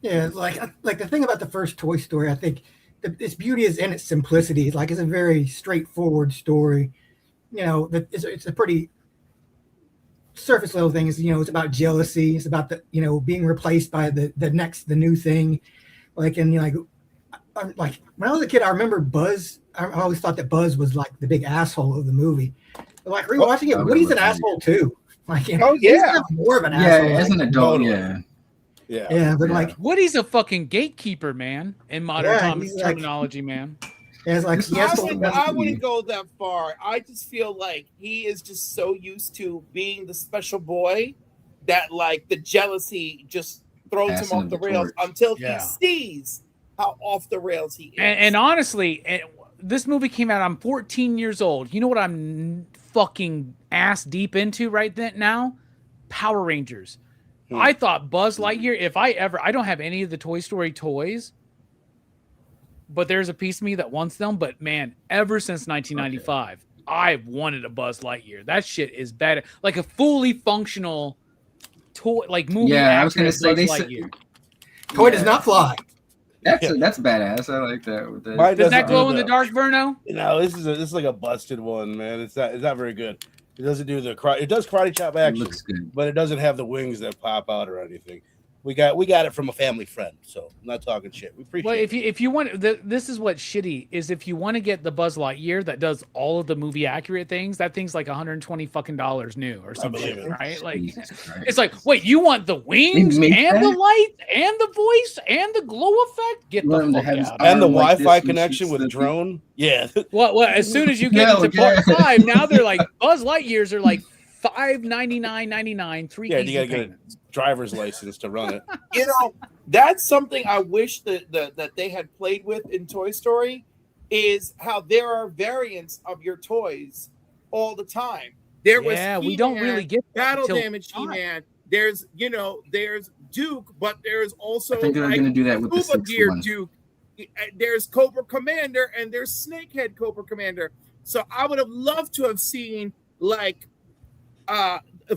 Yeah, like the thing about the first Toy Story, I think its beauty is in its simplicity. Like it's a very straightforward story. You know, it's a pretty surface level thing. Is it's about jealousy. It's about being replaced by the new thing. Like and like when I was a kid, I remember Buzz. I always thought that Buzz was like the big asshole of the movie. But like rewatching it, Woody's an asshole too. Like he's more of an asshole. Yeah, as an adult, Yeah, but like Woody's a fucking gatekeeper, man, in modern terminology, man. Yeah, it's like I wouldn't go that far. I just feel like he is just so used to being the special boy that like the jealousy just throws him off the rails until he sees how off the rails he is. And honestly, this movie came out. I'm 14 years old. You know what I'm fucking ass deep into right now? Power Rangers. I thought Buzz Lightyear, I don't have any of the Toy Story toys, but there's a piece of me that wants them. But man, ever since 1995, I've wanted a Buzz Lightyear. That shit is bad. Like a fully functional toy, like movie. Yeah, I was going to say, toy does not fly. That's badass. I like that. Does that glow in the dark, Verno? No, this is like a busted one, man. It's not very good. It doesn't do the karate. It does karate chop action, but it doesn't have the wings that pop out or anything. We got it from a family friend, so I'm not talking shit. We appreciate. Well, if you want, this is what's shitty is if you want to get the Buzz Lightyear that does all of the movie accurate things, that thing's like $120 fucking new or something, right? Like it's like, wait, you want the wings and the light and the voice and the glow effect? Get the fuck out! And the Wi-Fi connection with a drone. Yeah. Well, as soon as you get into part 5, now they're like Buzz Lightyears are like $599.99, 3 you gotta get a driver's license to run it. That's something I wish that they had played with in Toy Story, is how there are variants of your toys all the time. There was we don't really get battle damage He-Man. There's Duke, but there's also I think they're going to do that with the Scuba Gear Duke. There's Cobra Commander and there's Snakehead Cobra Commander. So I would have loved to have seen like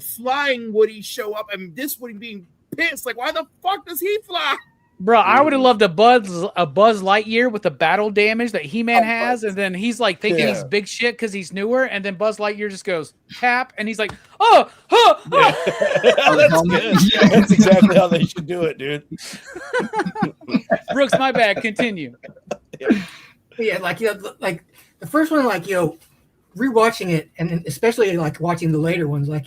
flying Woody show up and this Woody being pissed. Like, why the fuck does he fly? Bro, I would have loved a Buzz Lightyear with the battle damage that He-Man has, and then he's like thinking he's big shit because he's newer, and then Buzz Lightyear just goes tap, and he's like, oh, that's good. That's exactly how they should do it, dude. Brooks, my bad. Continue. Yeah, like like the first one, like rewatching it, and especially like watching the later ones, like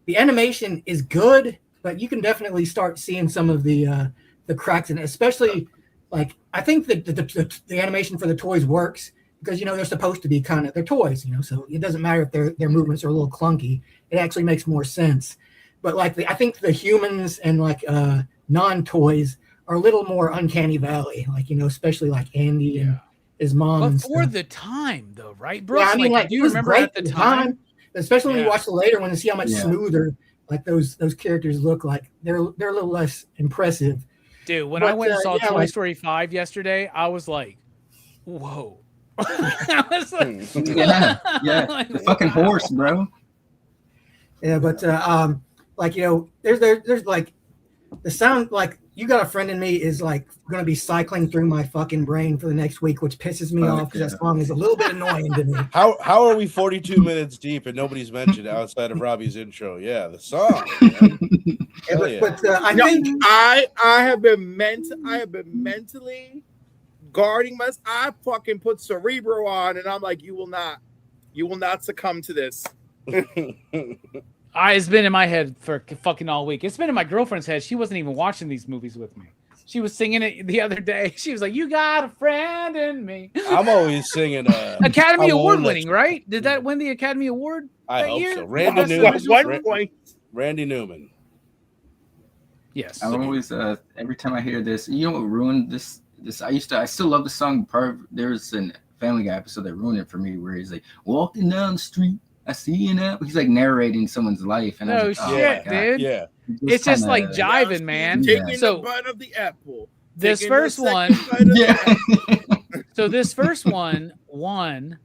the animation is good, but you can definitely start seeing some of the cracks in it, especially like I think that the animation for the toys works because they're supposed to be they're toys, so it doesn't matter if their movements are a little clunky. It actually makes more sense. But like I think the humans and like non-toys are a little more uncanny valley, like especially like Andy and his mom. But for the time though, right, bro? Yeah, I mean, like do you remember at the time? Especially when you watch the later one and see how much smoother like those characters look like. They're a little less impressive. Dude, when I went and saw Toy Story 5 yesterday, I was like, whoa. I was like, like, the fucking horse, bro. Yeah, but like there's like the sound, like You Got a Friend in Me is like going to be cycling through my fucking brain for the next week, which pisses me off because that song is a little bit annoying to me. How are we 42 minutes deep and nobody's mentioned outside of Robbie's intro? Yeah, the song. But I think I have been mentally guarding myself. I fucking put Cerebro on, and I'm like, you will not succumb to this. It's been in my head for fucking all week. It's been in my girlfriend's head. She wasn't even watching these movies with me. She was singing it the other day. She was like, "You got a friend in me." I'm always singing. Academy Award winning, right? Did that win the Academy Award? I hope year? so. Randy Newman. Yes. I'm always every time I hear this, you know what ruined this? I still love the song. There's a Family Guy episode that ruined it for me, where he's like walking down the street, I see you now. He's like narrating someone's life, and I No was like, shit, oh my God. dude. Yeah. It's just like kinda- jiving, man. Taking So the bite of the apple. this Taking the first second one, bite of the Yeah. apple. so this first one won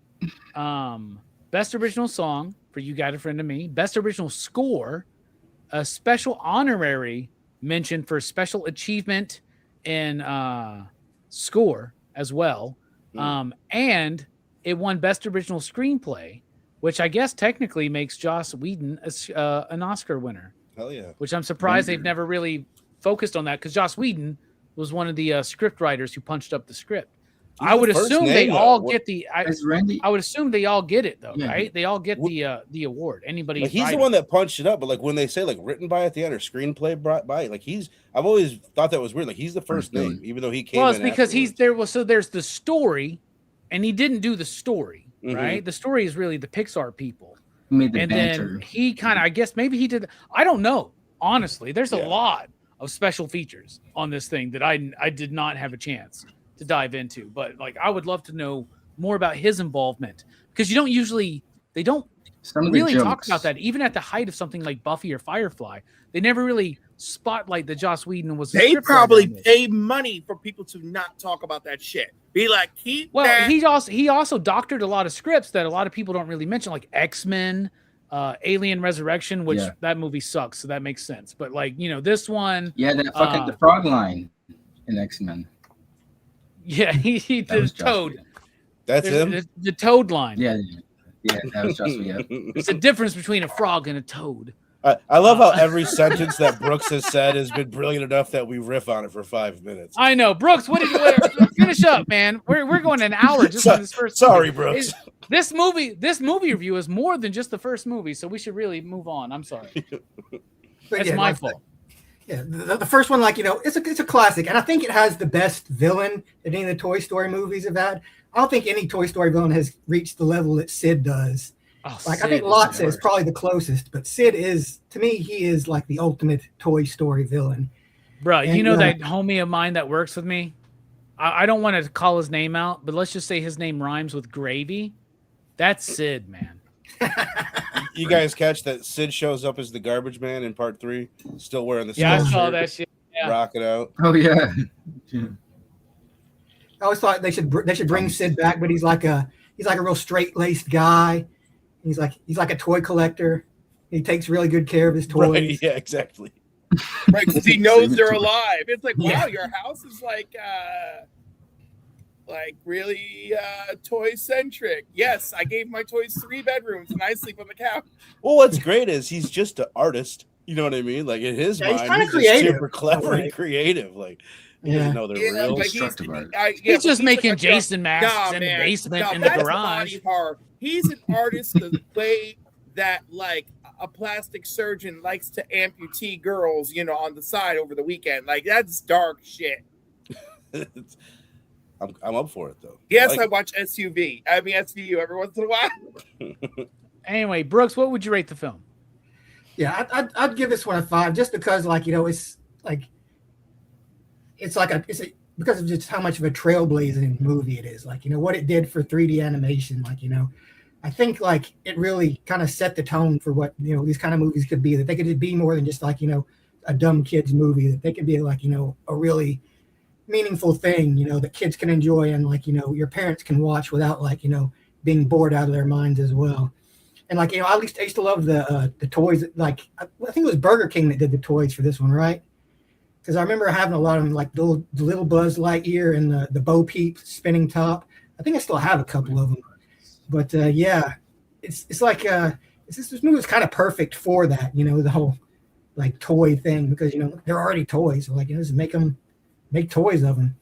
best original song for You Got a Friend of Me, best original score, a special honorary mention for special achievement in score as well. And it won best original screenplay, which I guess technically makes Joss Whedon an Oscar winner, Hell yeah. which I'm surprised they've Wonder. never really focused on that, because Joss Whedon was one of the script writers who punched up the script. He's I the would first assume name, they though. all What- get the. Is Randy? I would assume they all get it though, Yeah. right? They all get the award. Anybody? Like, he's the writing. one that punched it up, but like when they say like written by at the end or screenplay brought by, like I've always thought that was weird. Like he's the first First name, even though he came. Well, it's in because he's afterwards. there. Well, so there's the story, and he didn't do the story, Mhm. right? The story is really the Pixar people, He made the and banter. then he kind of, I guess maybe he did. I don't know. Honestly, there's Yeah. a lot of special features on this thing that I did not have a chance to dive into, but like I would love to know more about his involvement, because they don't Some of the really talk jokes. about that even at the height of something like Buffy or Firefly. They never really spotlight that Joss Whedon was. They scriptwriter probably on this. pay money for people to not talk about that shit. Be like, keep Well, that. he also doctored a lot of scripts that a lot of people don't really mention, like X-Men, Alien Resurrection, which Yeah. that movie sucks, so that makes sense. But like, this one, Yeah, that fucking the frog line in X-Men. yeah, he That did was Joss Toad. Whedon. That's him. The Toad line. Yeah, that was Joss Whedon. It's a difference between a frog and a toad. I love how every sentence that Brooks has said has been brilliant enough that we riff on it for 5 minutes. I know, Brooks. What did you finish up, man? We're going an hour just on this first. Sorry, movie. Brooks. This movie review is more than just the first movie, so we should really move on. I'm sorry. But That's yeah, my like, fault. Yeah, the first one, like, it's a classic, and I think it has the best villain that any of the Toy Story movies have had. I don't think any Toy Story villain has reached the level that Sid does. Oh, Like, Sid I think is Lotsa the is worst. probably the closest, but Sid is, to me, he is like the ultimate Toy Story villain. Bro, you And, know that homie of mine that works with me? I don't want to call his name out, but let's just say his name rhymes with gravy. That's Sid, man. You guys catch that Sid shows up as the garbage man in part 3, still wearing the Yeah, I skull saw shirt, that shit. Yeah. rocking out. Oh yeah. I always thought they should bring Sid back, but he's like a real straight laced guy. He's like a toy collector. He takes really good care of his toys. Right? Yeah, exactly. Right, because he knows they're alive. It's like, wow, Yeah. your house is like really toy centric. Yes, I gave my toys 3 bedrooms and I sleep on the couch. Well, what's great is he's just an artist. You know what I mean? Like in his Yeah, he's mind, kinda he's just creative. super clever and Right. creative. Like he Yeah. doesn't know they're real. but Destructive art. He's just but making like a- Jason masks in the man. basement, No, in the that's garage. body horror. He's an artist the way that like a plastic surgeon likes to amputee girls, on the side over the weekend. Like that's dark shit. I'm up for it though. Yes, like I watch SUV. I mean SVU every once in a while. Anyway, Brooks, what would you rate the film? Yeah, I'd give this one a 5 just because, like, it's because of just how much of a trailblazing movie it is. Like, what it did for 3D animation. Like, I think like it really kind of set the tone for what these kind of movies could be. That they could be more than just like a dumb kids movie. That they could be like a really meaningful thing. That kids can enjoy and like your parents can watch without like being bored out of their minds as well. And like I used to love the toys. Like I think it was Burger King that did the toys for this one, right? Because I remember having a lot of them, like the little Buzz Lightyear and the Bo Peep spinning top. I think I still have a couple of them. But yeah, it's like this movie was kind of perfect for that. The whole like toy thing because they're already toys. So like just make toys of them.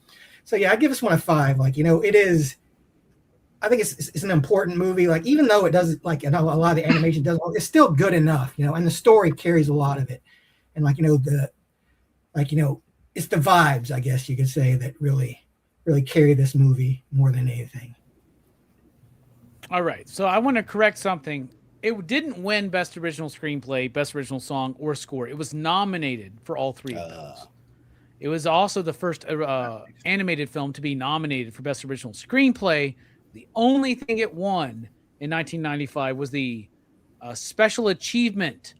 So yeah, I give this one a 5. Like it is. I think it's an important movie. Like even though it doesn't like a lot of the animation doesn't, it's still good enough, and the story carries a lot of it. And like it's the vibes, I guess you could say, that really carry this movie more than anything. All right, so I want to correct something It didn't win Best Original Screenplay, Best Original Song, or Score. It was nominated for all three of those. It was also the first animated film to be nominated for Best Original Screenplay. The only thing it won in 1995 was the Special Achievement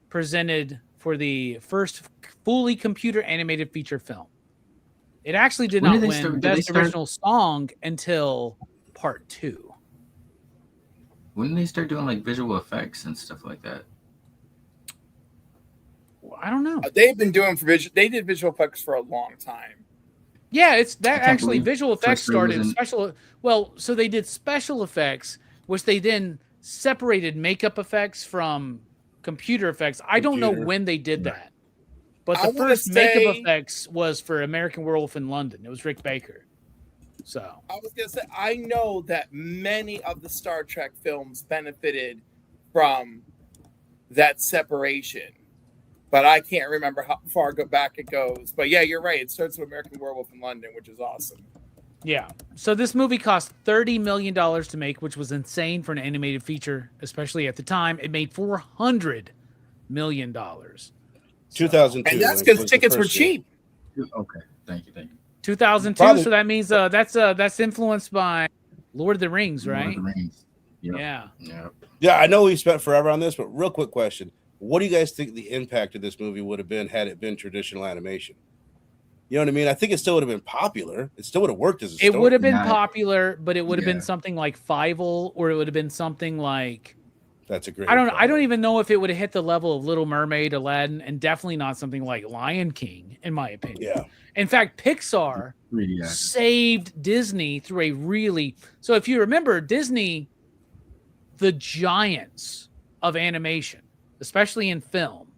presented for the first fully computer animated feature film. It actually did not win Best Original Song until Part 2. When did they start doing like visual effects and stuff like that? Well, I don't know. They've been doing they did visual effects for a long time. Yeah, it's that actually visual effects started special. Well, so they did special effects, which they then separated makeup effects from computer effects. I don't know when they did that, but the first makeup effects was for American Werewolf in London. It was Rick Baker. So I was gonna say, I know that many of the Star Trek films benefited from that separation, but I can't remember how far back it goes. But yeah, you're right. It starts with American Werewolf in London, which is awesome. Yeah. So this movie cost $30 million to make, which was insane for an animated feature, especially at the time. It made $400 million. 2002. And that's because tickets were cheap. Okay. Thank you. 2002. Probably. So that means that's influenced by Lord of the Rings, right? Lord of the Rings. Yep. Yeah. Yeah, I know we spent forever on this, but real quick question. What do you guys think the impact of this movie would have been had it been traditional animation? You know what I mean? I think it still would have been popular. It still would have worked as a story. It would have been popular, but it would have been something like Fievel, or it would have been something like... That's a great... I don't even know if it would have hit the level of Little Mermaid, Aladdin, and definitely not something like Lion King, in my opinion. Yeah. In fact, Pixar saved Disney through a really... So if you remember, Disney, the giants of animation, especially in film,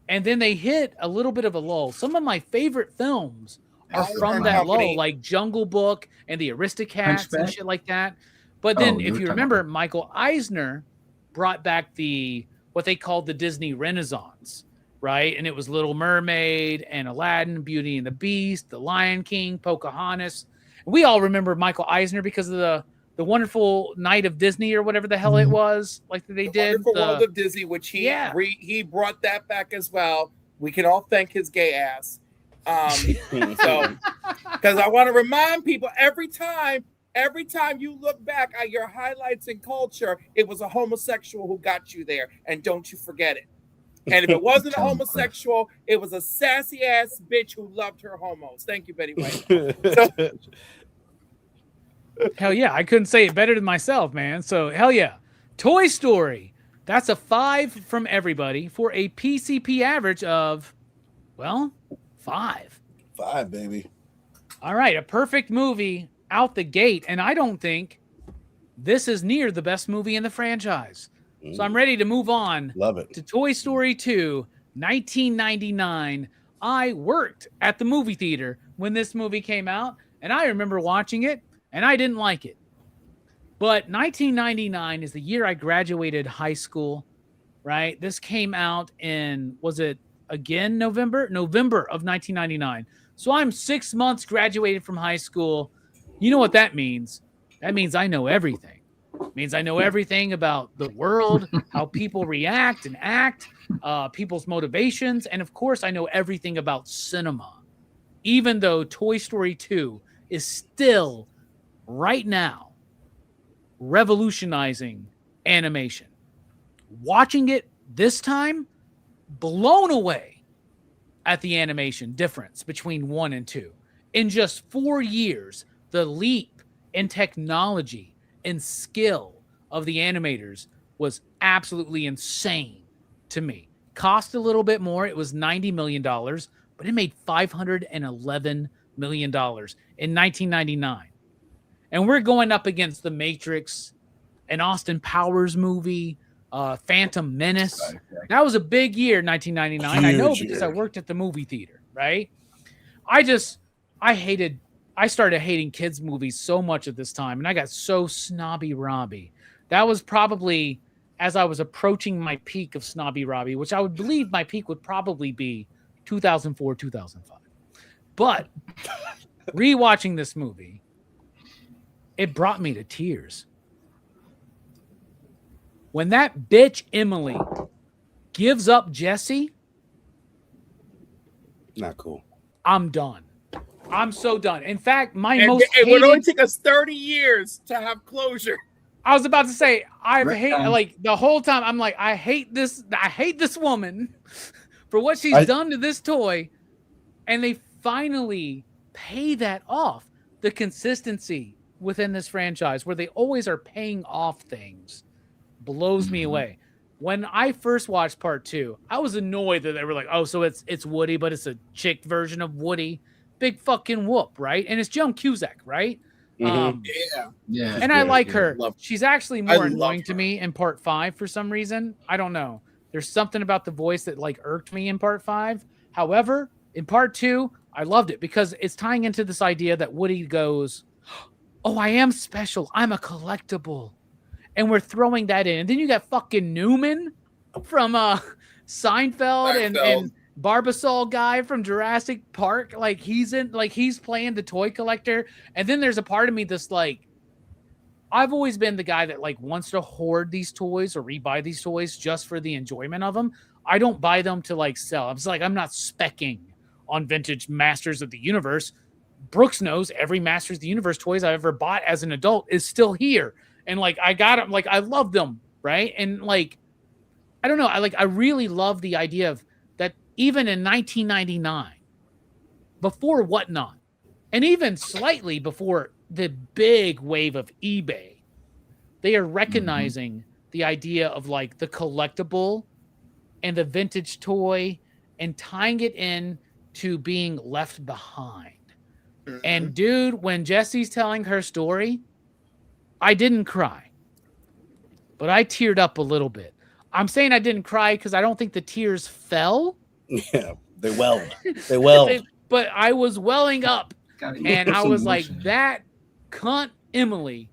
and then they hit a little bit of a lull. Some of my favorite films are from that lull, like Jungle Book and the Aristocats and shit like that. But then, if you remember, Michael Eisner brought back what they called the Disney Renaissance, right? And it was Little Mermaid and Aladdin, Beauty and the Beast, The Lion King, Pocahontas. We all remember Michael Eisner because of the Wonderful Night of Disney, or whatever the hell it was, like they did. Wonderful World of Disney, which he brought that back as well. We can all thank his gay ass. So, because I want to remind people every time you look back at your highlights in culture, it was a homosexual who got you there, and don't you forget it. And if it wasn't a homosexual, it was a sassy ass bitch who loved her homos. Thank you, Betty White. Hell yeah, I couldn't say it better than myself, man. So hell yeah. Toy Story. That's a 5 from everybody for a PCP average of, well, 5. 5, baby. All right, a perfect movie out the gate, and I don't think this is near the best movie in the franchise. So I'm ready to move on. Love it. To Toy Story 2, 1999. I worked at the movie theater when this movie came out, and I remember watching it, and I didn't like it. But 1999 is the year I graduated high school, right? This came out in, was it again November? November of 1999. So I'm 6 months graduated from high school. You know what that means? That means I know everything. It means I know everything about the world, how people react and act, people's motivations, and of course, I know everything about cinema. Even though Toy Story 2 is still, right now, revolutionizing animation. Watching it this time, blown away at the animation difference between 1 and 2. In just 4 years, the leap in technology and skill of the animators was absolutely insane to me. Cost a little bit more. It was $90 million, but it made $511 million in 1999. And we're going up against The Matrix, an Austin Powers movie, Phantom Menace. That was a big year, 1999. I know because I worked at the movie theater, right? I started hating kids' movies so much at this time, and I got so snobby Robbie. That was probably as I was approaching my peak of snobby Robbie, which I would believe my peak would probably be 2004, 2005. But rewatching this movie, it brought me to tears. When that bitch Emily gives up Jesse, Not cool. I'm done. I'm so done. In fact, my And most it would only hated. take us 30 years to have closure. I was about to say, I hate Retcon. like the whole time. I'm like, I hate this woman for what she's done to this toy, and they finally pay that off. The consistency within this franchise, where they always are paying off things, blows me away. When I first watched part 2, I was annoyed that they were like, "Oh, so it's Woody, but it's a chick version of Woody." Big fucking whoop, right? And it's Joan Cusack, right? Mhm. Yeah. And I great. like her. Love her. She's actually I more love annoying to her. me in part 5 for some reason. I don't know. There's something about the voice that like irked me in part 5. However, in part 2, I loved it because it's tying into this idea that Woody goes, "Oh, I am special. I'm a collectible." And we're throwing that in. And then you got fucking Newman from Seinfeld and Barbasol guy from Jurassic Park. Like he's playing the toy collector. And then there's a part of me that's like, I've always been the guy that like wants to hoard these toys or rebuy these toys just for the enjoyment of them. I don't buy them to like sell. It's like I'm not specking on vintage Masters of the Universe. Brooks knows every Masters of the Universe toys I ever bought as an adult is still here. And like I got them, like I love them, right? And like I don't know, I really love the idea of that even in 1999, before Whatnot, and even slightly before the big wave of eBay, they are recognizing the idea of like the collectible and the vintage toy and tying it in to being left behind. And dude, when Jesse's telling her story, I didn't cry, but I teared up a little bit. I'm saying I didn't cry because I don't think the tears fell. Yeah, they welled. They welled. But I was welling up, Gotta and get I some was like, emotion. that cunt Emily.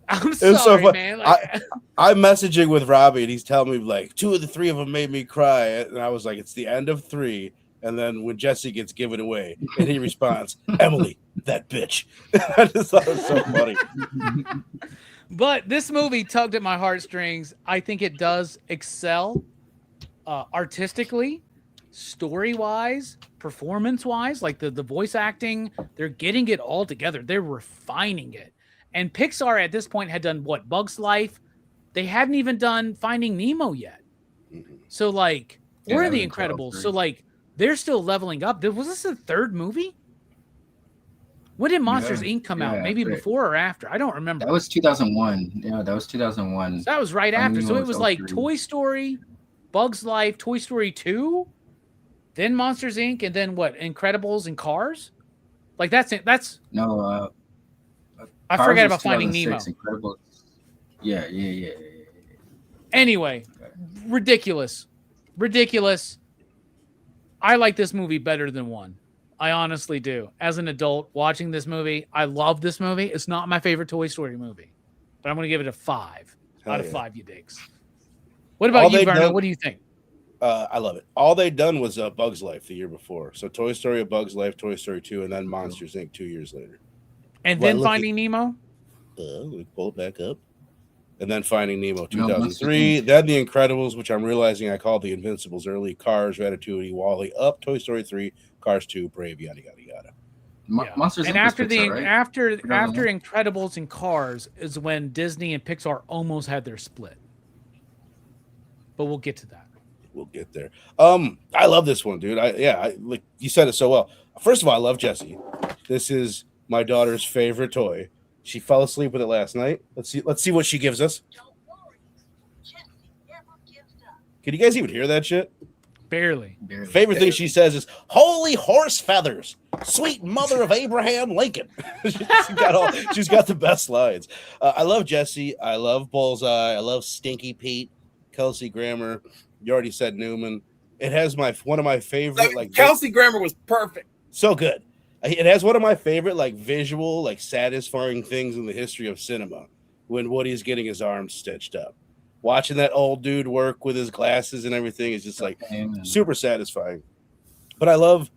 I'm was so sorry, fun. man. Like, I'm messaging with Robbie, and he's telling me like 2 of the 3 of them made me cry, and I was like, it's the end of 3. And then when Jesse gets given away, and he responds, "Emily, that bitch." I just thought it was so funny. but this movie tugged at my heartstrings. I think it does excel artistically, story-wise, performance-wise, like the voice acting. They're getting it all together. They're refining it. And Pixar at this point had done what? Bug's Life. They hadn't even done Finding Nemo yet. So like, Yeah, or that The was in Incredibles. 12, So like, they're still leveling up. Was this the 3rd movie? When did Monsters Inc. come out? Maybe right. before or after? I don't remember. That was 2001. Yeah, that was 2001. So that was right Finding after. So Nemo it was was like 03. Toy Story, Bug's Life, Toy Story 2, then Monsters Inc., and then what? Incredibles and Cars? Like that's it. That's No, I Cars forget was about Finding Nemo. 2006, Incredibles. Yeah. Anyway, ridiculous. I like this movie better than 1. I honestly do. As an adult watching this movie, I love this movie. It's not my favorite Toy Story movie, but I'm going to give it a 5 out of 5 you digs. What about All you, they've Verno? done- What do you think? I love it. All they'd done was Bug's Life the year before. So Toy Story, A Bug's Life, Toy Story 2, and then Monsters Inc. 2 years later. And Well, then look at- Finding Nemo? We pull it back up. And then Finding Nemo No, 2003. Then The Incredibles, which I'm realizing I called The Invincibles early. Cars, Ratatouille, Wall-E, Up, Toy Story 3, Cars 2, Brave, yada, yada, yada. Yeah. Monsters And Inc. was after Pixar, right? after 2001? Incredibles and Cars is when Disney and Pixar almost had their split. But we'll get to that. We'll get there. I love this one, dude. Like you said it so well. First of all, I love Jessie. This is my daughter's favorite toy. She fell asleep with it last night. Let's see what she gives us. Don't worry. Jesse never gives up. Can you guys even hear that shit? Barely. Favorite thing she says is "Holy horse feathers, sweet mother of Abraham Lincoln." she's got the best lines. I love Jessie. I love Bullseye. I love Stinky Pete, Kelsey Grammer. You already said Newman. It has one of my favorite like Kelsey Grammer was perfect. so good. It has one of my favorite like visual like satisfying things in the history of cinema. When Woody's getting his arms stitched up, watching that old dude work with his glasses and everything is just like super satisfying. But I love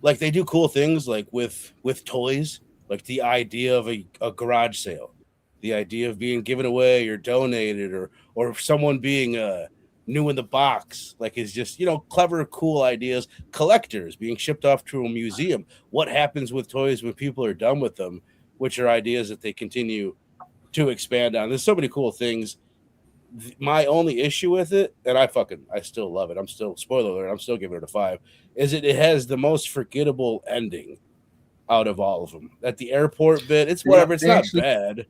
like they do cool things like with toys, like the idea of a garage sale. the idea of being given away or donated, or someone being new in the box, like, is just, you know, clever, cool ideas. Collectors being shipped off to a museum. What happens with toys when people are done with them, which are ideas that they continue to expand on. There's so many cool things. My only issue with it, and I still love it. I'm still, spoiler alert, I'm still giving it a 5, is it has the most forgettable ending out of all of them. At the airport bit, it's whatever. It's not bad.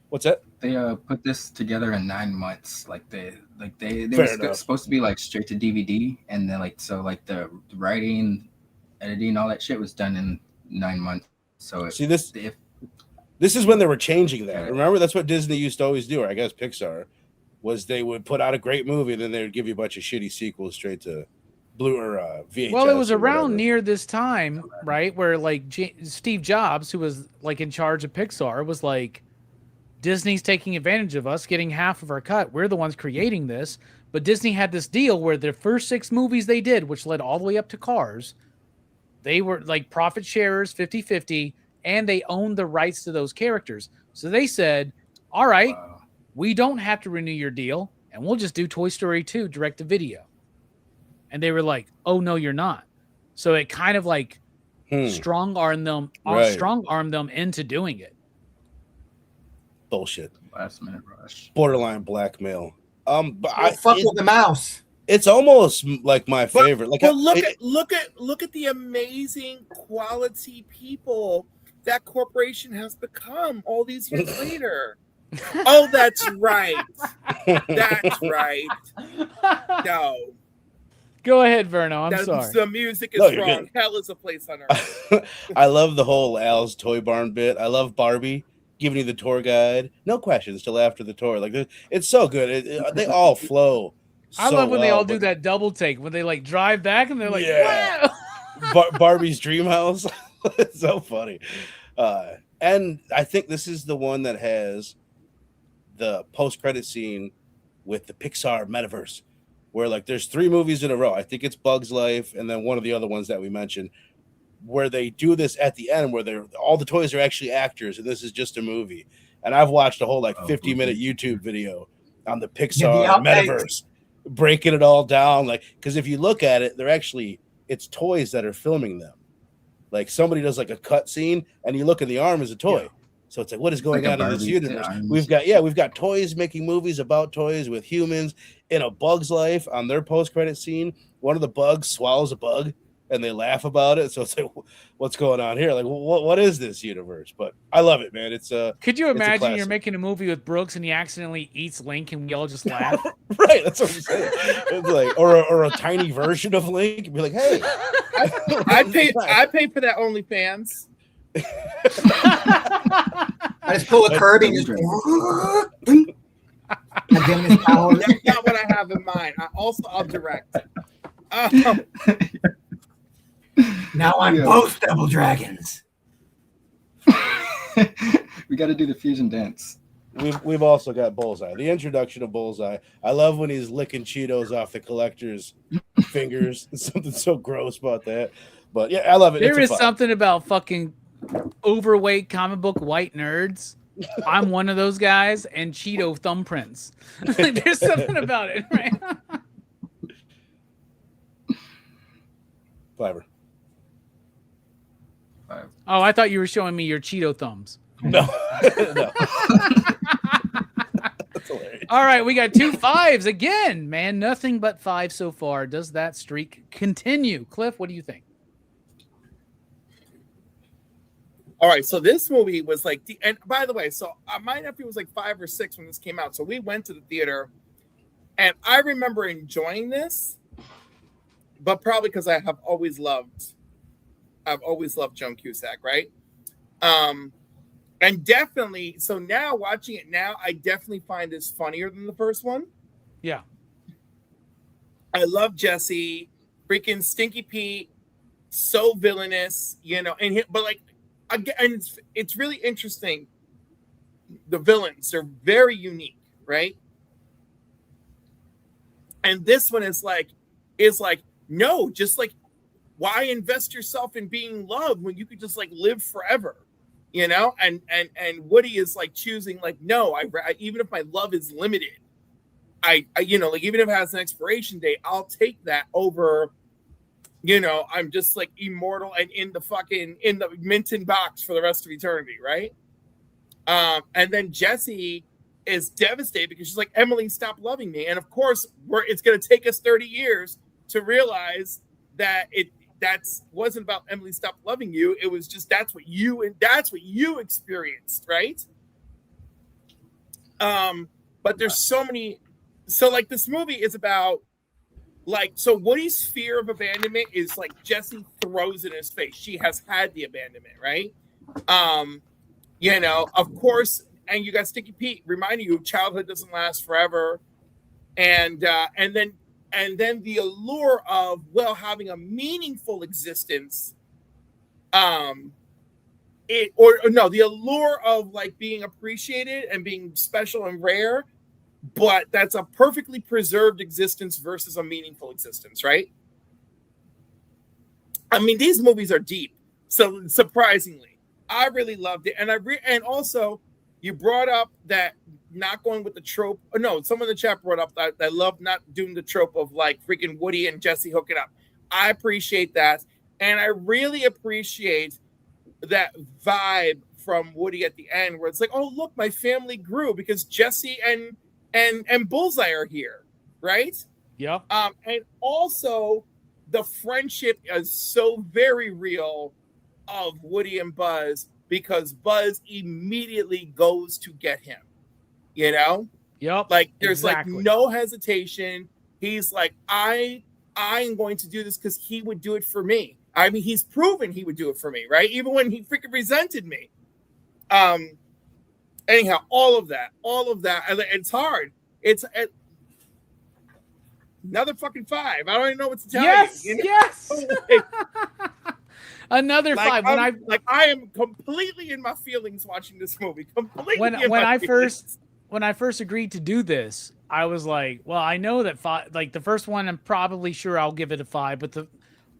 What's that? They put this together in 9 months. They were supposed to be like straight to DVD, and then the writing, editing, all that shit was done in 9 months. So this is when they were changing that. Remember, that's what Disney used to always do, or I guess Pixar, was they would put out a great movie, and then they would give you a bunch of shitty sequels straight to Blue or VHS. Well, it was around near this time, right, where like Steve Jobs, who was like in charge of Pixar, was like, Disney's taking advantage of us, getting half of our cut. We're the ones creating this. But Disney had this deal where the first 6 movies they did, which led all the way up to Cars, they were like profit sharers, 50-50, and they owned the rights to those characters. So they said, all right, we don't have to renew your deal, and we'll just do Toy Story 2 direct to video. And they were like, oh, no, you're not. So it kind of like strong-armed them into doing it. Bullshit. Last minute rush. Borderline blackmail. But fuck with the mouse. It's almost like my favorite. Like, but look at the amazing quality people that corporation has become all these years later. Oh, that's right. That's right. No. Go ahead, Verno. I'm sorry. The music is wrong. Good. Hell is a place on earth. I love the whole Al's Toy Barn bit. I love Barbie giving you the tour guide. No questions till after the tour. Like, it's so good. They all flow. I love when they all do that double take when they like drive back and they're like, wow. Barbie's dream house. It's so funny. And I think this is the one that has the post-credit scene with the Pixar metaverse, where like there's 3 movies in a row. I think it's Bug's Life and then one of the other ones that we mentioned, where they do this at the end where all the toys are actually actors and this is just a movie. And I've watched a whole 50-minute YouTube video on the Pixar metaverse, breaking it all down. Like, because if you look at it, it's toys that are filming them. Like, somebody does like a cut scene and you look in the arm as a toy. Yeah. So it's like, what is going on in this universe? We've got toys making movies about toys with humans. In A Bug's Life, on their post-credit scene, one of the bugs swallows a bug and they laugh about it. So it's like, what's going on here? Like, what is this universe? But I love it, man. Could you imagine you're making a movie with Brooks and he accidentally eats Link and we all just laugh? Right, that's what I'm saying. It's like, or a tiny version of Link and be like, hey, I pay for that OnlyFans. I just pull a curb and just That's not what I have in mind. I'll direct. Now I'm both Double Dragons. We got to do the fusion dance. We've also got Bullseye. The introduction of Bullseye. I love when he's licking Cheetos off the collector's fingers. There's something so gross about that. But yeah, I love it. There is something about fucking overweight comic book white nerds. I'm one of those guys, and Cheeto thumbprints. There's something about it, right? Fiverr. Oh, I thought you were showing me your Cheeto thumbs. No. No. All right, we got 2 5s again, man. Nothing but 5 so far. Does that streak continue? Cliff, what do you think? All right, so this movie was like, and by the way, so my nephew was like 5 or 6 when this came out. So we went to the theater, and I remember enjoying this, but probably because I've always loved Joan Cusack, right? And definitely, so now watching it now, I definitely find this funnier than the first one. Yeah. I love Jesse, freaking Stinky Pete, so villainous, but like, again, it's really interesting. The villains are very unique, right? And this one is like, no, just like, why invest yourself in being loved when you could just like live forever? you know, and Woody is like choosing like, no, even if my love is limited, I you know, like even if it has an expiration date, I'll take that over, you know, I'm just like immortal and in the Minton box for the rest of eternity, right? And then Jessie is devastated because she's like, Emily, stop loving me. And of course, it's going to take us 30 years to realize that that's wasn't about Emily stop loving you. It was just that's what you experienced, right? But there's so many. So like this movie is about like, so Woody's fear of abandonment is like Jessie throws in his face. She has had the abandonment, right? You know, of course, and you got Sticky Pete reminding you childhood doesn't last forever. And then the allure of, well, having a meaningful existence, the allure of like being appreciated and being special and rare, but that's a perfectly preserved existence versus a meaningful existence, right? I mean, these movies are deep. So surprisingly, I really loved it. And also you brought up that not going with the trope. No, someone in the chat brought up that I love not doing the trope of like freaking Woody and Jessie hooking up. I appreciate that. And I really appreciate that vibe from Woody at the end where it's like, oh, look, my family grew because Jessie and Bullseye are here, right? Yeah. And also the friendship is so very real of Woody and Buzz because Buzz immediately goes to get him, you know? Yep. Like there's exactly. like no hesitation. He's like, I'm going to do this because he would do it for me. I mean, he's proven he would do it for me, right? Even when he freaking resented me. Anyhow, all of that, it's hard. It's another fucking 5. I don't even know what to tell you. Yes. Another like, 5. I am completely in my feelings watching this movie. Completely. When I first agreed to do this, I was like, well, I know that 5, like the first one, I'm probably sure I'll give it a 5, but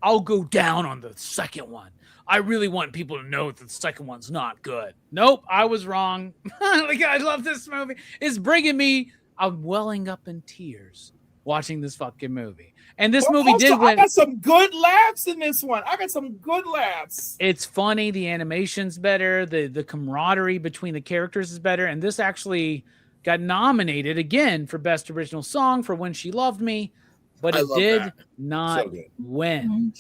I'll go down on the second one. I really want people to know that the second one's not good. Nope, I was wrong. Like, I love this movie. It's bringing me, I'm welling up in tears watching this fucking movie. And this movie also, did win. I got some good laughs in this one. It's funny. The animation's better. The camaraderie between the characters is better. And this actually got nominated again for Best Original Song for When She Loved Me. But it did not win.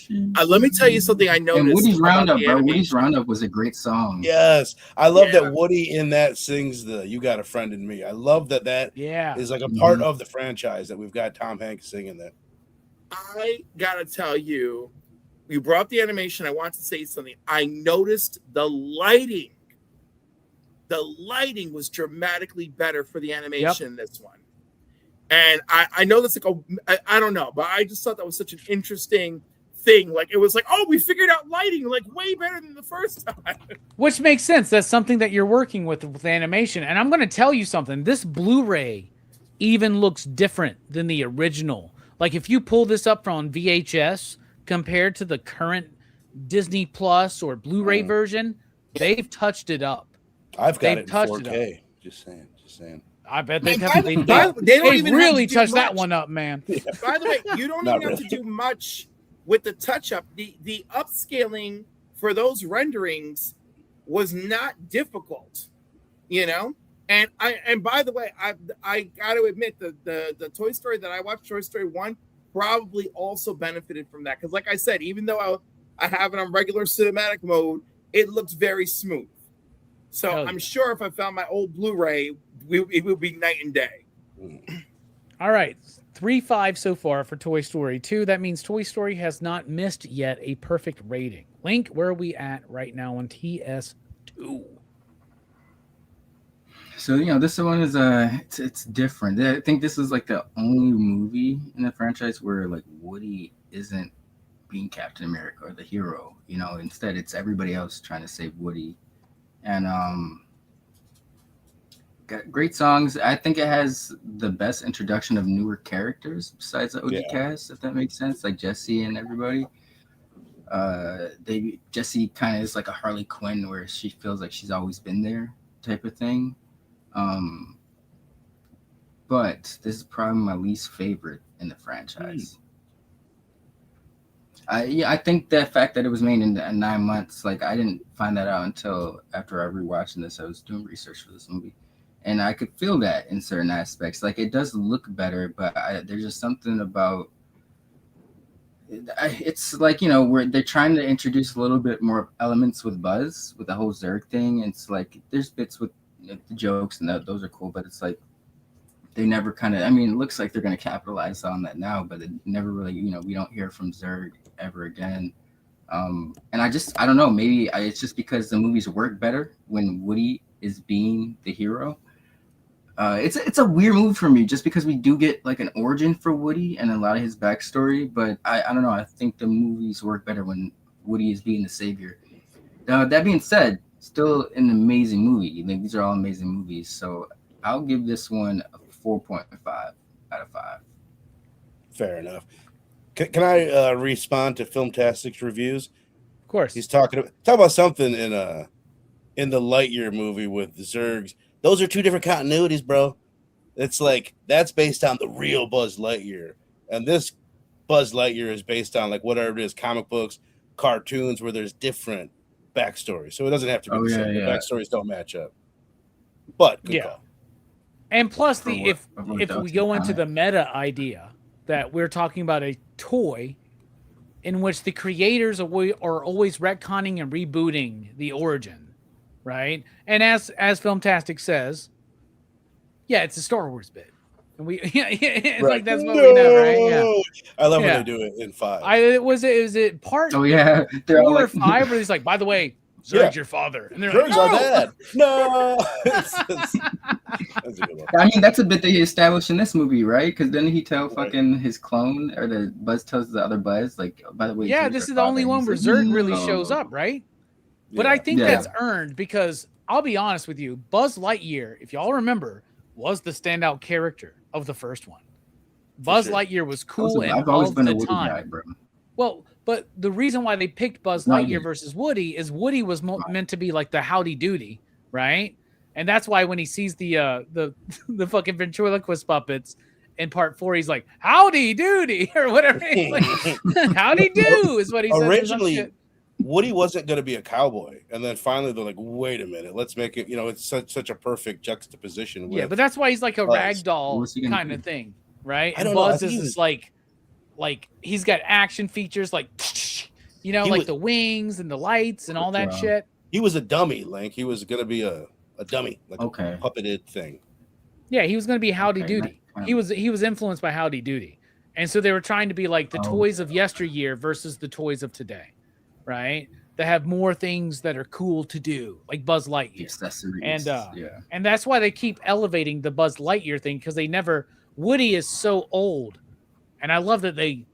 Let me tell you something I noticed. And Woody's Roundup, bro. Woody's Roundup was a great song. Yes. I love that Woody in that sings the You Got a Friend in Me. I love that is like a part of the franchise that we've got Tom Hanks singing that. I gotta tell you, you brought up the animation. I want to say something. I noticed the lighting. The lighting was dramatically better for the animation in this one. And I know that's like I don't know, but I just thought that was such an interesting thing. Like it was like, oh, we figured out lighting like way better than the first time. Which makes sense. That's something that you're working with animation. And I'm going to tell you something. This Blu-ray even looks different than the original. Like if you pull this up from VHS compared to the current Disney Plus or Blu-ray version, they've touched it up. I've got it in 4K. Just saying. I bet they don't really touched that one up, man. Yeah. By the way, you don't even have to do much with the touch-up. The upscaling for those renderings was not difficult, you know? And by the way, I got to admit the Toy Story that I watched, Toy Story 1, probably also benefited from that. Because like I said, even though I have it on regular cinematic mode, it looks very smooth. So I'm sure if I found my old Blu-ray, it would be night and day. All right. 3-5 so far for Toy Story 2. That means Toy Story has not missed yet a perfect rating. Link, where are we at right now on TS2? So, this one is it's different. I think this is like the only movie in the franchise where like Woody isn't being Captain America or the hero. Instead it's everybody else trying to save Woody. And got great songs. I think it has the best introduction of newer characters besides the OG cast, if that makes sense, like Jessie and everybody. Jessie kind of is like a Harley Quinn where she feels like she's always been there type of thing. But this is probably my least favorite in the franchise. I think the fact that it was made in 9 months, like I didn't find that out until after I rewatching this. I was doing research for this movie, and I could feel that in certain aspects. Like it does look better, but there's just something about it's like, you know, where they're trying to introduce a little bit more elements with Buzz with the whole Zurg thing. And it's like there's bits with the jokes and those are cool, but it's like they never kind of, I mean, it looks like they're going to capitalize on that now, but it never really, you know, we don't hear from Zurg ever again. And I don't know, maybe it's just because the movies work better when Woody is being the hero. It's a weird move for me just because we do get like an origin for Woody and a lot of his backstory, but I don't know. I think the movies work better when Woody is being the savior. That being said, still an amazing movie. Like, these are all amazing movies. So I'll give this one a 4.5 out of 5. Fair enough. Can I respond to Filmtastic's reviews? Of course. He's talking about something in the Lightyear movie with the Zurgs. Those are two different continuities, bro. It's like that's based on the real Buzz Lightyear, and this Buzz Lightyear is based on like whatever it is, comic books, cartoons, where there's different backstories. So it doesn't have to be the same. The backstories don't match up. But good call. And plus, if we go into the meta idea that we're talking about a toy in which the creators are always retconning and rebooting the origin. Right, and as Filmtastic says, yeah, it's a Star Wars bit, and it's like that's what we know, right? Yeah, I love when they do it in 5. Was it part? Oh yeah, 4 or 5 where he's like, by the way, Zurg's your father, and they're Zurg's like, our dad. No, that's a good one. I mean, that's a bit that he established in this movie, right? Because didn't he tell fucking his clone, or the Buzz tells the other Buzz, like, by the way, yeah, this is the only one where Zurg really shows up, right? But I think that's earned because I'll be honest with you, Buzz Lightyear, if y'all remember, was the standout character of the first one. Buzz Lightyear was cool and I've always been a Woody guy, bro. Well, but the reason why they picked Buzz Lightyear versus Woody is Woody was meant to be like the howdy doody, right? And that's why when he sees the fucking ventriloquist puppets in part 4, he's like, howdy doody, or whatever. Like, howdy do is what he said. Originally, Woody wasn't going to be a cowboy, and then finally they're like, "Wait a minute, let's make it." You know, it's such a perfect juxtaposition. With but that's why he's like a ragdoll kind of thing, right? And Buzz is like he's got action features, like you know, like the wings and the lights and all that shit. He was a dummy, Link. He was going to be a dummy, like a puppeted thing. Yeah, he was going to be Howdy Doody. He was influenced by Howdy Doody, and so they were trying to be like the toys of yesteryear versus the toys of today. Right, that have more things that are cool to do, like Buzz Lightyear, accessories, and that's why they keep elevating the Buzz Lightyear thing because Woody is so old, and I love that they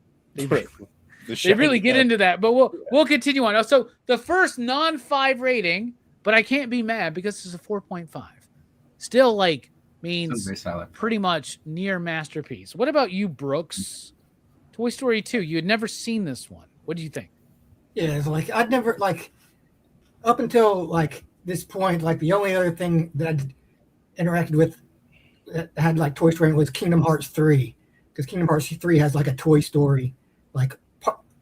really get into that. But we'll continue on. So the first non-5 rating, but I can't be mad because it's a 4.5. Still, like means pretty much near masterpiece. What about you, Brooks? Toy Story 2. You had never seen this one. What do you think? Yeah, it's like I'd never up until like this point, like the only other thing that I'd interacted with that had like Toy Story was Kingdom Hearts 3, because Kingdom Hearts 3 has like a Toy Story like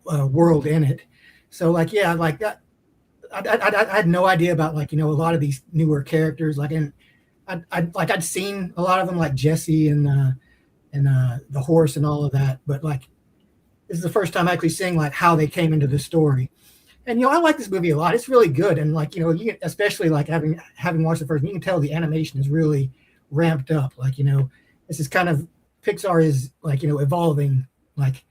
world in it. So like like that, I had no idea about like, you know, a lot of these newer characters, like, and I'd seen a lot of them, like Jessie and the horse and all of that, but like this is the first time actually seeing like how they came into the story. And you know, I like this movie a lot. It's really good, and like, you know, you especially like having watched the first, you can tell the animation is really ramped up. Like, you know, this is kind of Pixar is like, you know, evolving like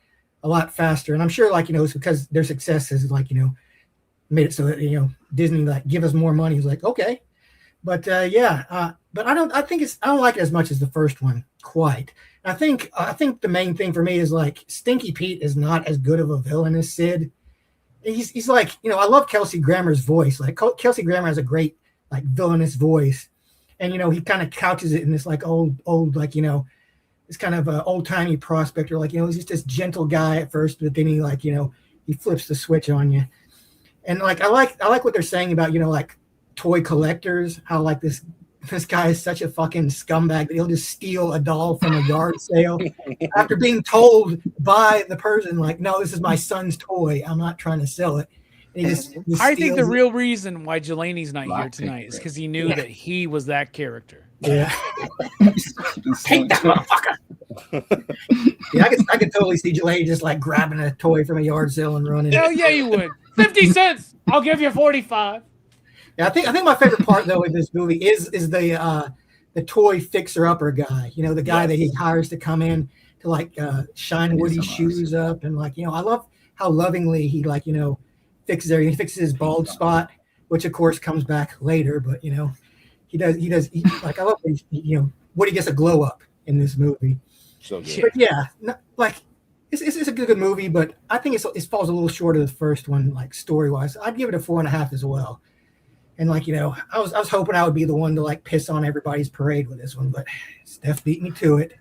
a lot faster, and I'm sure like, you know, it's because their success is like, you know, made it so that, you know, Disney like give us more money. It's like, okay, but but I don't like it as much as the first one quite. I think the main thing for me is like Stinky Pete is not as good of a villain as Sid. He's like, you know, I love Kelsey Grammer's voice. Like Kelsey Grammer has a great like villainous voice, and you know, he kind of couches it in this like old like, you know, this kind of old timey prospector. Like, you know, he's just this gentle guy at first, but then he like, you know, he flips the switch on you. And like I like what they're saying about, you know, like toy collectors, how like this guy is such a fucking scumbag that he'll just steal a doll from a yard sale after being told by the person, like, no, this is my son's toy, I'm not trying to sell it. And he just I think the steals it. real reason why Delaney's not here Lock tonight pick, is right. because he knew that he was that character. Yeah. Take that motherfucker. Yeah, I could totally see Delaney just like grabbing a toy from a yard sale and running. Hell yeah, you would. 50 cents. I'll give you 45. Yeah, I think my favorite part though in this movie is the toy fixer upper guy. You know, the guy that he hires to come in to like shine Woody's shoes up, and like, you know, I love how lovingly he like, you know, fixes his bald spot, which of course comes back later, but you know, he like, I love you know, Woody gets a glow up in this movie. So good. But yeah, like it's a good movie, but I think it falls a little short of the first one, like story wise. I'd give it a 4.5 as well. And like, you know, I was hoping I would be the one to like piss on everybody's parade with this one, but Steph beat me to it.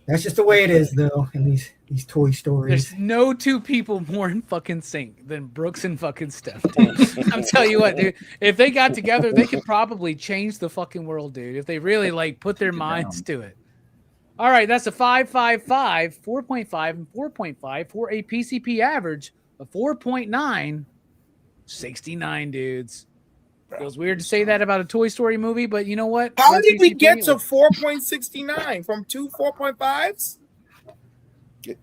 That's just the way it is, though, in these toy stories. There's no two people more in fucking sync than Brooks and fucking Steph, dude. I'm telling you what, dude. If they got together, they could probably change the fucking world, dude. If they really like put their minds to it. All right, that's a 5.55, 4.5, and 4.5 for a PCP average of 4.9. 69 dudes. Feels weird to say that about a Toy Story movie, but you know what? How For did we PCP, get to 4.69 from two 4.5s?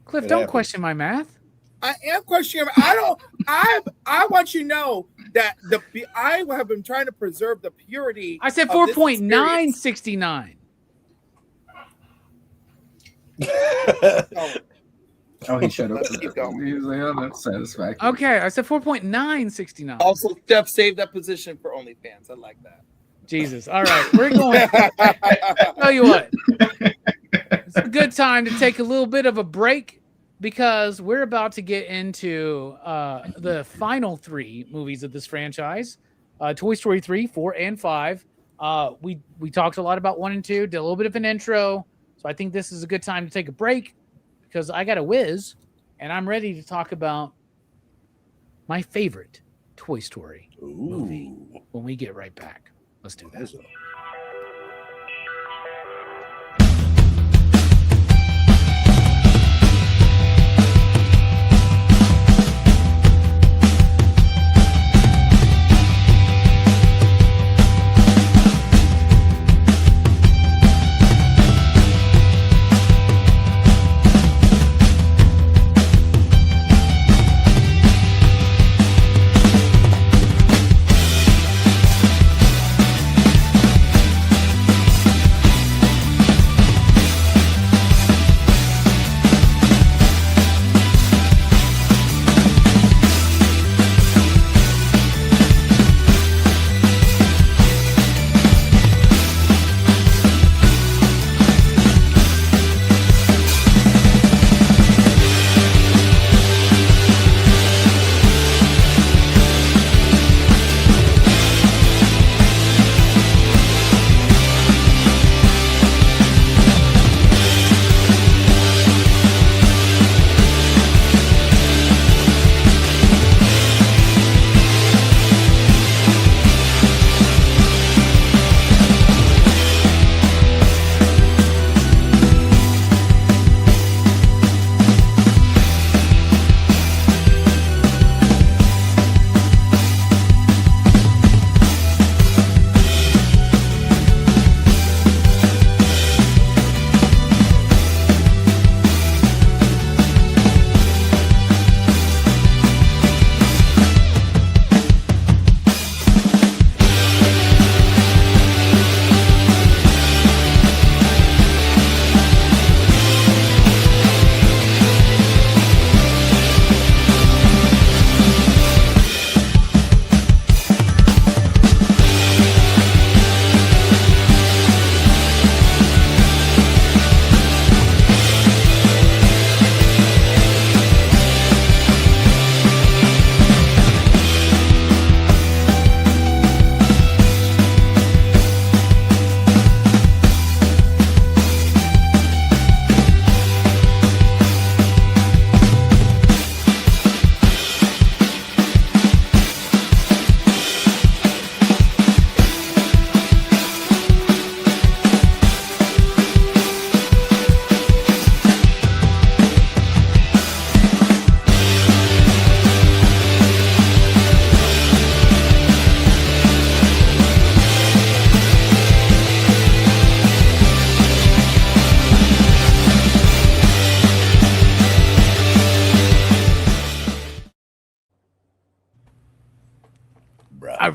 Cliff, don't question my math. I am questioning. I want you to know that I have been trying to preserve the purity. I said of this experience. 4.969. Oh, he shut up. Keep going. He was like, oh, that's satisfactory. Okay, I said 4.969. Also, Steph saved that position for OnlyFans. I like that. Jesus. All right, we're going. Tell you what, it's a good time to take a little bit of a break because we're about to get into the final three movies of this franchise: Toy Story 3, 4, and 5. We talked a lot about 1 and 2, did a little bit of an intro, so I think this is a good time to take a break because I got a whiz and I'm ready to talk about my favorite Toy Story movie when we get right back. Let's do that.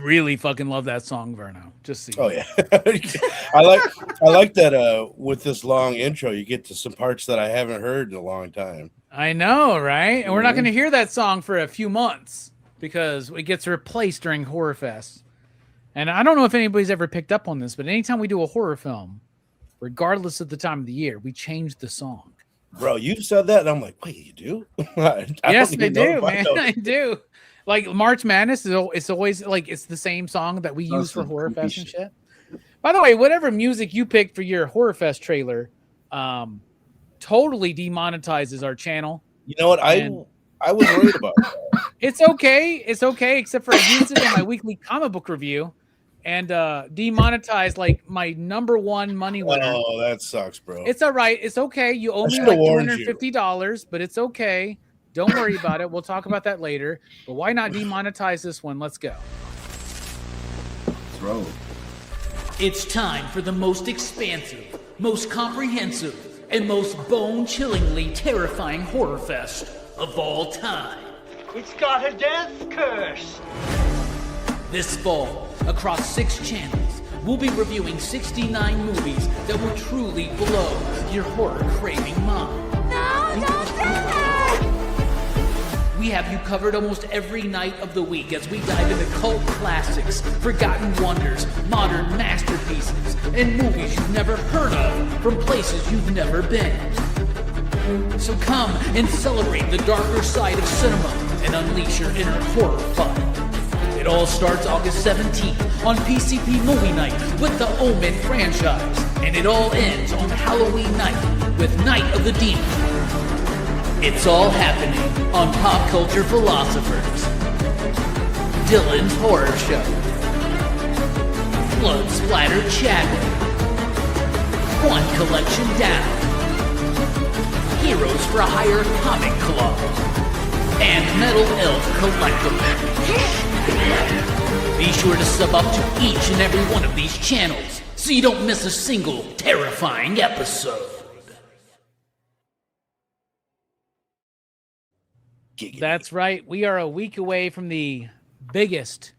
really fucking love that song, Verno. Just see. Oh yeah, I like that. With this long intro, you get to some parts that I haven't heard in a long time. I know, right? And we're not Mhm. going to hear that song for a few months because it gets replaced during Horror Fest. And I don't know if anybody's ever picked up on this, but anytime we do a horror film, regardless of the time of the year, we change the song. Bro, you said that, and I'm like, wait, you do? I Yes, don't they even know do, if I man. know. I do. Like March Madness it's always like it's the same song that we use for some Horror creepy Fest and shit. shit. By the way, whatever music you picked for your Horror Fest trailer, totally demonetizes our channel. You know what? And- I was worried about that. It's okay. It's okay, except for I used it in my weekly comic book review and demonetized like my number one money winner. Oh, that sucks, bro. It's all right. It's okay. You owe I me should've like warned you. $250, but it's okay. Don't worry about it. We'll talk about that later. But why not demonetize this one? Let's go. Let's roll. It's time for the most expansive, most comprehensive, and most bone-chillingly terrifying horror fest of all time. It's got a death curse. This fall, across 6 channels, we'll be reviewing 69 movies that will truly blow your horror-craving mind. No, don't do that! We have you covered almost every night of the week as we dive into cult classics, forgotten wonders, modern masterpieces, and movies you've never heard of from places you've never been. So come and celebrate the darker side of cinema and unleash your inner horror fun. It all starts August 17th on PCP Movie Night with the Omen franchise, and it all ends on Halloween night with Night of the Demon. It's all happening on Pop Culture Philosophers, Dylan's Horror Show, Blood Splatter Chadwick, One Collection Down, Heroes for Hire Comic Club, and Metal Elf Collectible. Be sure to sub up to each and every one of these channels so you don't miss a single terrifying episode. That's right. We are a week away from the biggest,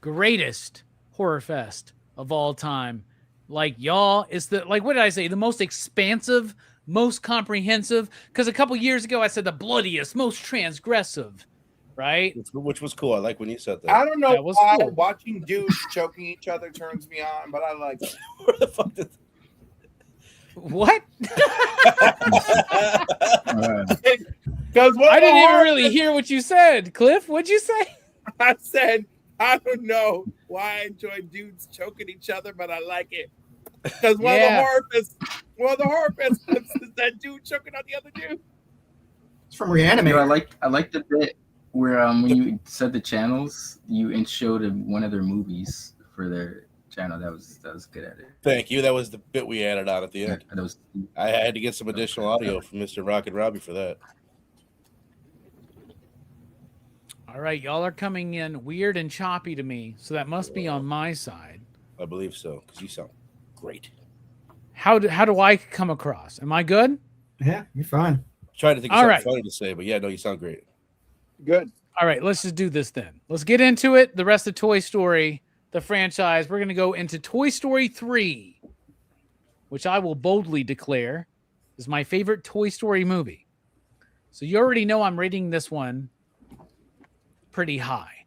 greatest horror fest of all time. Like y'all, it's the what did I say? The most expansive, most comprehensive. Because a couple years ago I said the bloodiest, most transgressive, right? Which was cool. I like when you said that. I don't know That was why cool. watching dudes choking each other turns me on, but I like it. Where the fuck did What? Because I didn't even really hear what you said, Cliff. What'd you say? I said, I don't know why I enjoy dudes choking each other, but I like it. Because one of the horror fest is that dude choking on the other dude. It's from Reanimator. I like the bit where when you said the channels, you showed one of their movies for their channel. That was good at it. Thank you. That was the bit we added on at the end. That was I had to get some additional audio from Mr. Rockin' Robbie for that. All right, y'all are coming in weird and choppy to me, so that must be on my side. I believe so, because you sound great. How do I come across? Am I good? Yeah, you're fine. Trying to think of All something right. funny to say, but yeah, no, you sound great. Good. All right, let's just do this then. Let's get into it. The rest of Toy Story, the franchise, we're going to go into Toy Story 3, which I will boldly declare is my favorite Toy Story movie. So you already know I'm rating this one pretty high.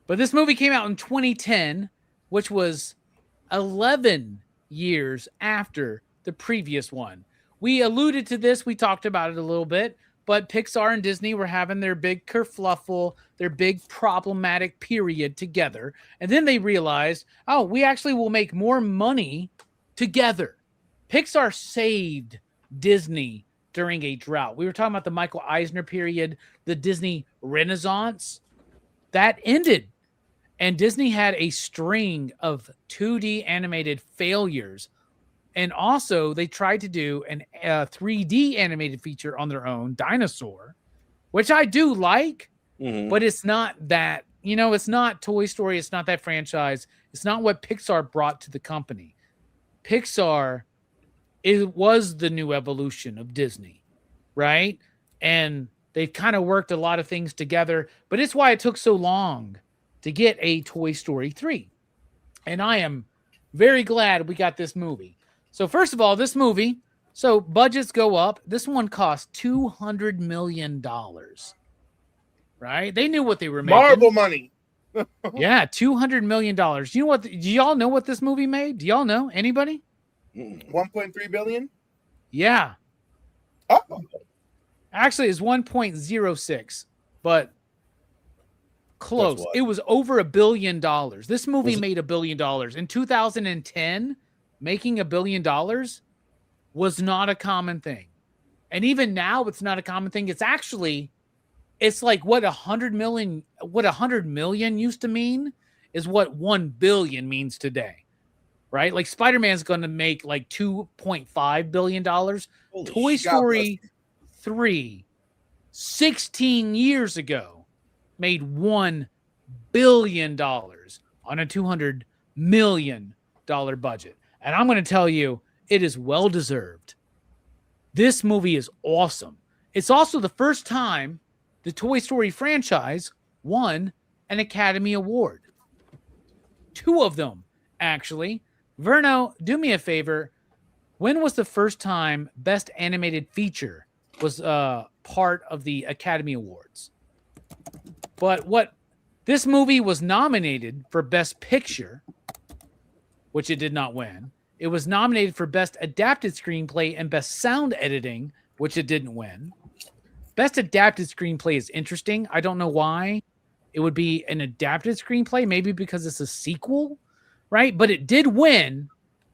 But this movie came out in 2010, which was 11 years after the previous one. We alluded to this. We talked about it a little bit. But Pixar and Disney were having their big kerfluffle, their big problematic period together. And then they realized, oh, we actually will make more money together. Pixar saved Disney during a drought. We were talking about the Michael Eisner period, the Disney Renaissance. That ended. And Disney had a string of 2D animated failures. And also, they tried to do a 3D animated feature on their own, Dinosaur, which I do like, but it's not that, it's not Toy Story. It's not that franchise. It's not what Pixar brought to the company. Pixar, it was the new evolution of Disney, right? And they've kind of worked a lot of things together, but it's why it took so long to get a Toy Story 3. And I am very glad we got this movie. So first of all, this movie, so budgets go up. This one cost $200 million. Right? They knew what they were making. Marvel money. Yeah, $200 million. You know what? Do y'all know what this movie made? Do y'all know? Anybody? 1.3 billion? Yeah. Oh. Actually, it's 1.06, but close. It was over $1 billion. This movie made $1 billion. In 2010, making $1 billion was not a common thing. And even now, it's not a common thing. It's like what 100 million used to mean is what 1 billion means today, right? Like Spider-Man's going to make like $2.5 billion. Toy Story 3, 16 years ago, made $1 billion on a $200 million budget. And I'm going to tell you, it is well-deserved. This movie is awesome. It's also the first time the Toy Story franchise won an Academy Award. 2 of them, actually. Verno, do me a favor. When was the first time Best Animated Feature was part of the Academy Awards? But this movie was nominated for Best Picture, which it did not win. It was nominated for Best Adapted Screenplay and Best Sound Editing, which it didn't win. Best Adapted Screenplay is interesting. I don't know why it would be an adapted screenplay. Maybe because it's a sequel, right? But it did win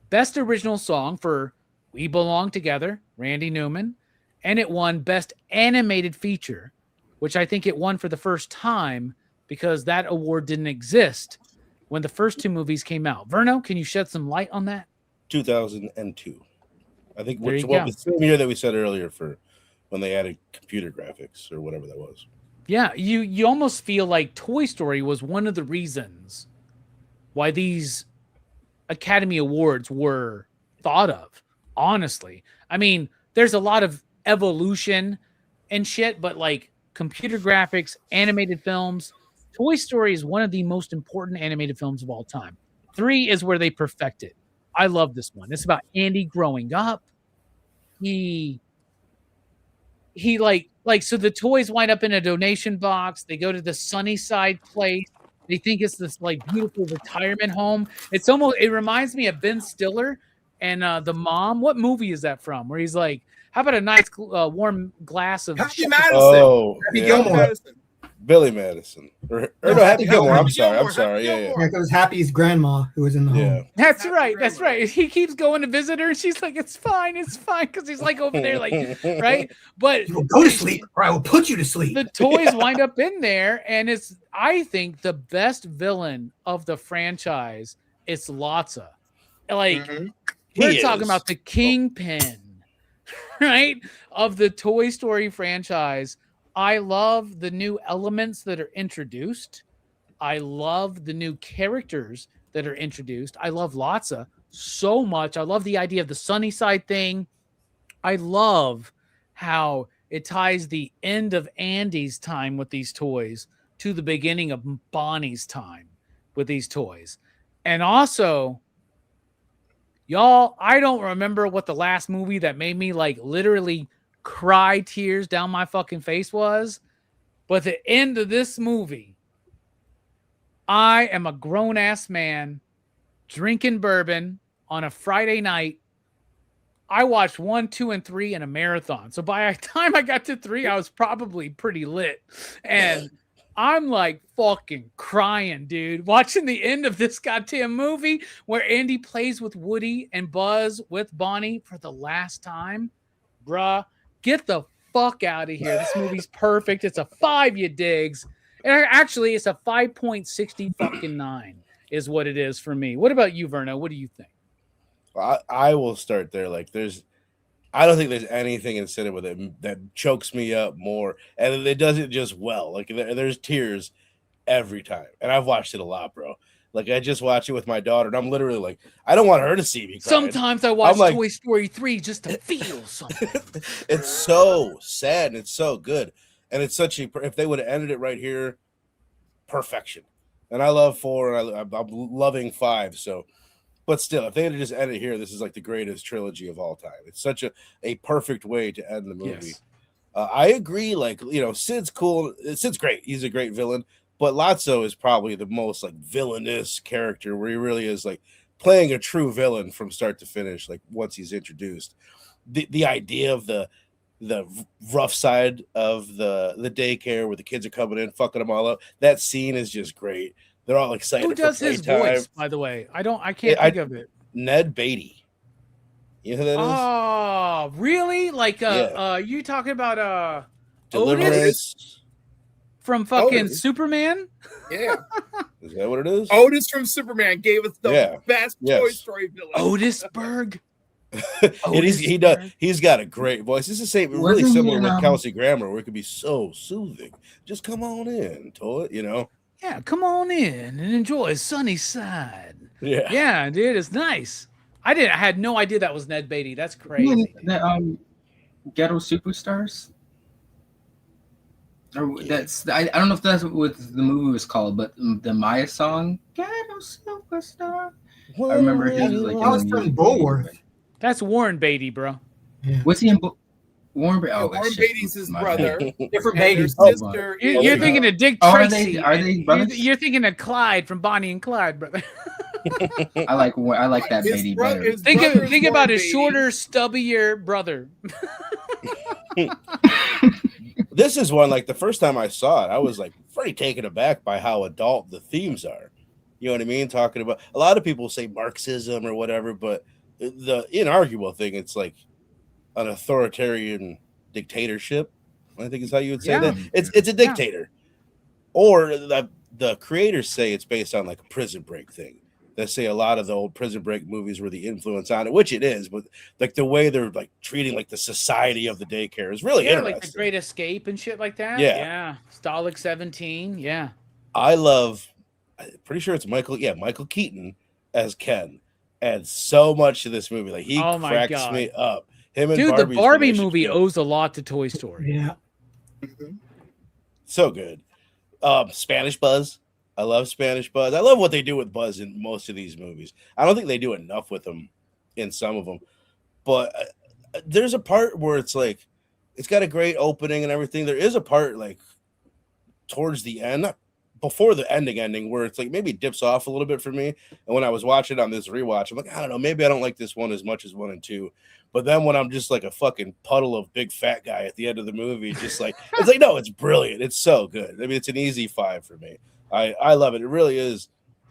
Best Original Song for We Belong Together, Randy Newman. And it won Best Animated Feature, which I think it won for the first time because that award didn't exist when the first 2 movies came out. Verno, can you shed some light on that? 2002. I think There which you was go. the same year that we said earlier for when they added computer graphics or whatever that was. Yeah, you almost feel like Toy Story was one of the reasons why these Academy Awards were thought of, honestly. I mean, there's a lot of evolution and shit, but like computer graphics, animated films, Toy Story is one of the most important animated films of all time. 3 is where they perfect it. I love this one. It's about Andy growing up. He so the toys wind up in a donation box. They go to the Sunnyside place. They think it's this like beautiful retirement home. It reminds me of Ben Stiller and the mom. What movie is that from? Where he's like, how about a nice warm glass of Happy Madison. Oh, Happy yeah. Gilmore. Madison. Billy Madison. Or no, Happy Gilmore. I'm sorry. Yeah. Yeah, it was Happy's grandma who was in the Yeah. home. That's right. He keeps going to visit her, and she's like, it's fine, because he's like over there, like, right? But You will go to sleep, or I will put you to sleep. the toys wind up in there, and it's, I think, the best villain of the franchise. It's Lotsa. Like, we're He talking is. about the kingpin, right, of the Toy Story franchise. I love the new elements that are introduced. I love the new characters that are introduced. I love Lotsa so much. I love the idea of the Sunnyside thing. I love how it ties the end of Andy's time with these toys to the beginning of Bonnie's time with these toys. And also, y'all, I don't remember what the last movie that made me like literally cry tears down my fucking face was, but the end of this movie, I am a grown-ass man drinking bourbon on a Friday night. I watched 1, 2, and 3 in a marathon. So by the time I got to 3, I was probably pretty lit. And I'm like fucking crying, dude, watching the end of this goddamn movie where Andy plays with Woody and Buzz with Bonnie for the last time. Bruh, get the fuck out of here. This movie's perfect. It's a 5, you digs. And actually, it's a 5.60 fucking 9 is what it is for me. What about you, Verno? What do you think? I will start there. Like, I don't think there's anything in cinema that chokes me up more, and it does it just well. Like, there's tears every time, and I've watched it a lot, bro. Like, I just watch it with my daughter, and I'm literally like, I don't want her to see me cry. Sometimes I watch like, Toy Story 3 just to feel something. It's so sad, and it's so good, and it's such a. If they would have ended it right here, perfection. And I love 4, and I'm loving 5. So, but still, if they had just ended here, this is like the greatest trilogy of all time. It's such a perfect way to end the movie. Yes. I agree. Like, you know, Sid's cool. Sid's great. He's a great villain. But Lotso is probably the most like villainous character, where he really is like playing a true villain from start to finish. Like once he's introduced, the idea of the rough side of the daycare where the kids are coming in, fucking them all up. That scene is just great. They're all excited. Who does his voice, by the way? I can't think of it. Ned Beatty. You know who that is? Oh, really? Like you talking about Deliverance Otis from fucking Otis. Superman? Yeah. Is that what it is? Otis from Superman gave us the best Toy Story villain. Otisburg. He's got a great voice. It's the same, really similar with Kelsey Grammer, where it could be so soothing. Just come on in, Toy, you know. Yeah, come on in and enjoy Sunnyside. Yeah, dude, it's nice. I had no idea that was Ned Beatty. That's crazy. Ghetto Superstars. Or that's I don't know if that's what the movie was called, but the Maya song, Ghetto Superstar. I remember he was like. That was from Bulworth. That's Warren Beatty, bro. Yeah. Was he in Warren Beatty? Oh, Warren Beatty's his brother. Different Beatty's. Sister. You're thinking of Dick Oh, Tracy. are they brothers? You're thinking of Clyde from Bonnie and Clyde, brother. I like that Beatty better. Think about his shorter, stubbier brother. This is one, like the first time I saw it, I was like pretty taken aback by how adult the themes are. You know what I mean? Talking about, a lot of people say Marxism or whatever, but the inarguable thing, it's like an authoritarian dictatorship. I think is how you would say that. It's a dictator. Or the creators say it's based on like a Prison Break thing. They say a lot of the old Prison Break movies were the influence on it, which it is, but like the way they're like treating like the society of the daycare is really interesting. Like the Great Escape and shit like that. Yeah. Stalag 17. Yeah. I'm pretty sure it's Michael Keaton as Ken. And so much of this movie, like he cracks me up. Him and the Barbie movie owes a lot to Toy Story. Yeah. So good. Spanish Buzz. I love Spanish Buzz. I love what they do with Buzz in most of these movies. I don't think they do enough with him in some of them. But there's a part where it's like, it's got a great opening and everything. There is a part like towards the end, not before the ending, where it's like maybe it dips off a little bit for me. And when I was watching on this rewatch, I'm like, I don't know, maybe I don't like this one as much as 1 and 2. But then when I'm just like a fucking puddle of big fat guy at the end of the movie, just like, it's like, no, it's brilliant. It's so good. I mean, it's an easy 5 for me. I love it. It really is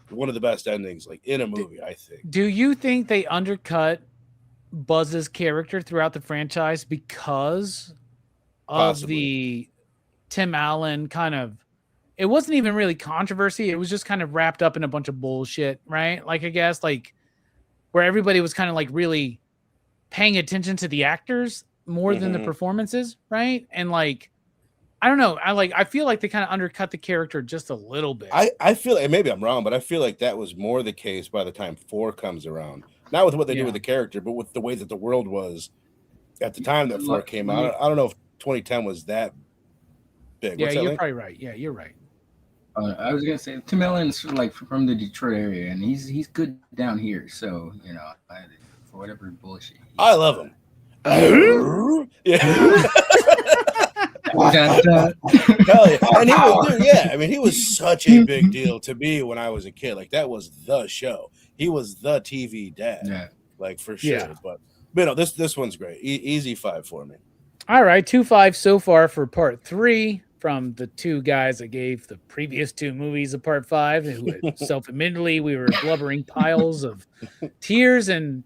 one of the best endings like in a movie, I think. Do you think they undercut Buzz's character throughout the franchise because of the Tim Allen kind of, it wasn't even really controversy. It was just kind of wrapped up in a bunch of bullshit, right? Like, I guess like where everybody was kind of like really paying attention to the actors more than the performances, right? And like, I don't know. I feel like they kind of undercut the character just a little bit. I feel like, maybe I'm wrong, but I feel like that was more the case by the time 4 comes around. Not with what they do with the character, but with the way that the world was at the time that 4 came out. I don't know if 2010 was that big. Yeah, you're probably right. Yeah, you're right. I was gonna say Tim Allen's like from the Detroit area, and he's good down here. So you know, for whatever bullshit, I love him. Yeah. Hell yeah. And he was, dude, yeah, I mean, he was such a big deal to me when I was a kid. Like, that was the show. He was the TV dad, like for sure. Yeah. But you know, this one's great. Easy 5 for me. All right, 2-5 so far for part 3 from the 2 guys that gave the previous 2 movies of part 5. Who self-admittedly we were blubbering piles of tears and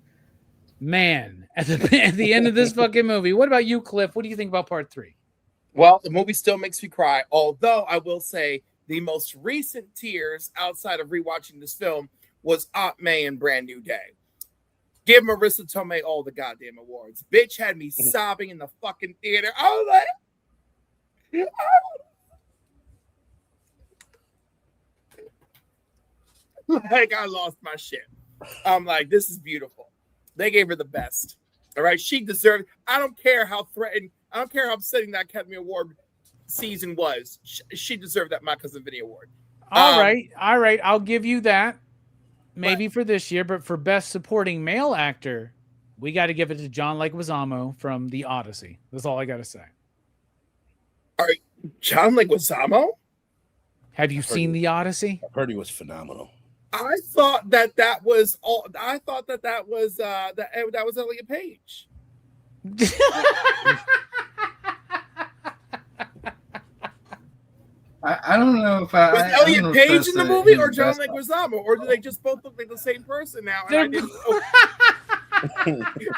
man at the end of this fucking movie. What about you, Cliff? What do you think about part 3? Well, the movie still makes me cry. Although I will say the most recent tears outside of rewatching this film was Aunt May and Brand New Day. Give Marissa Tomei all the goddamn awards. Bitch had me sobbing in the fucking theater. I was like, I lost my shit. I'm like, this is beautiful. They gave her the best. All right, she deserved. I don't care how threatened. I don't care how upsetting that Academy Award season was. She deserved that My Cousin Vinny award. All right. I'll give you that. Maybe for this year, but for best supporting male actor, we got to give it to John Leguizamo from The Odyssey. That's all I got to say. All right, John Leguizamo. Have you seen The Odyssey? I've heard he was phenomenal. I thought that was all. I thought that was that was Elliot Page. I don't know if I Was I don't know Elliot if Page that's in the a- movie his or John best- Leguizamo, or do they just both look like the same person now? And I They're- didn't know.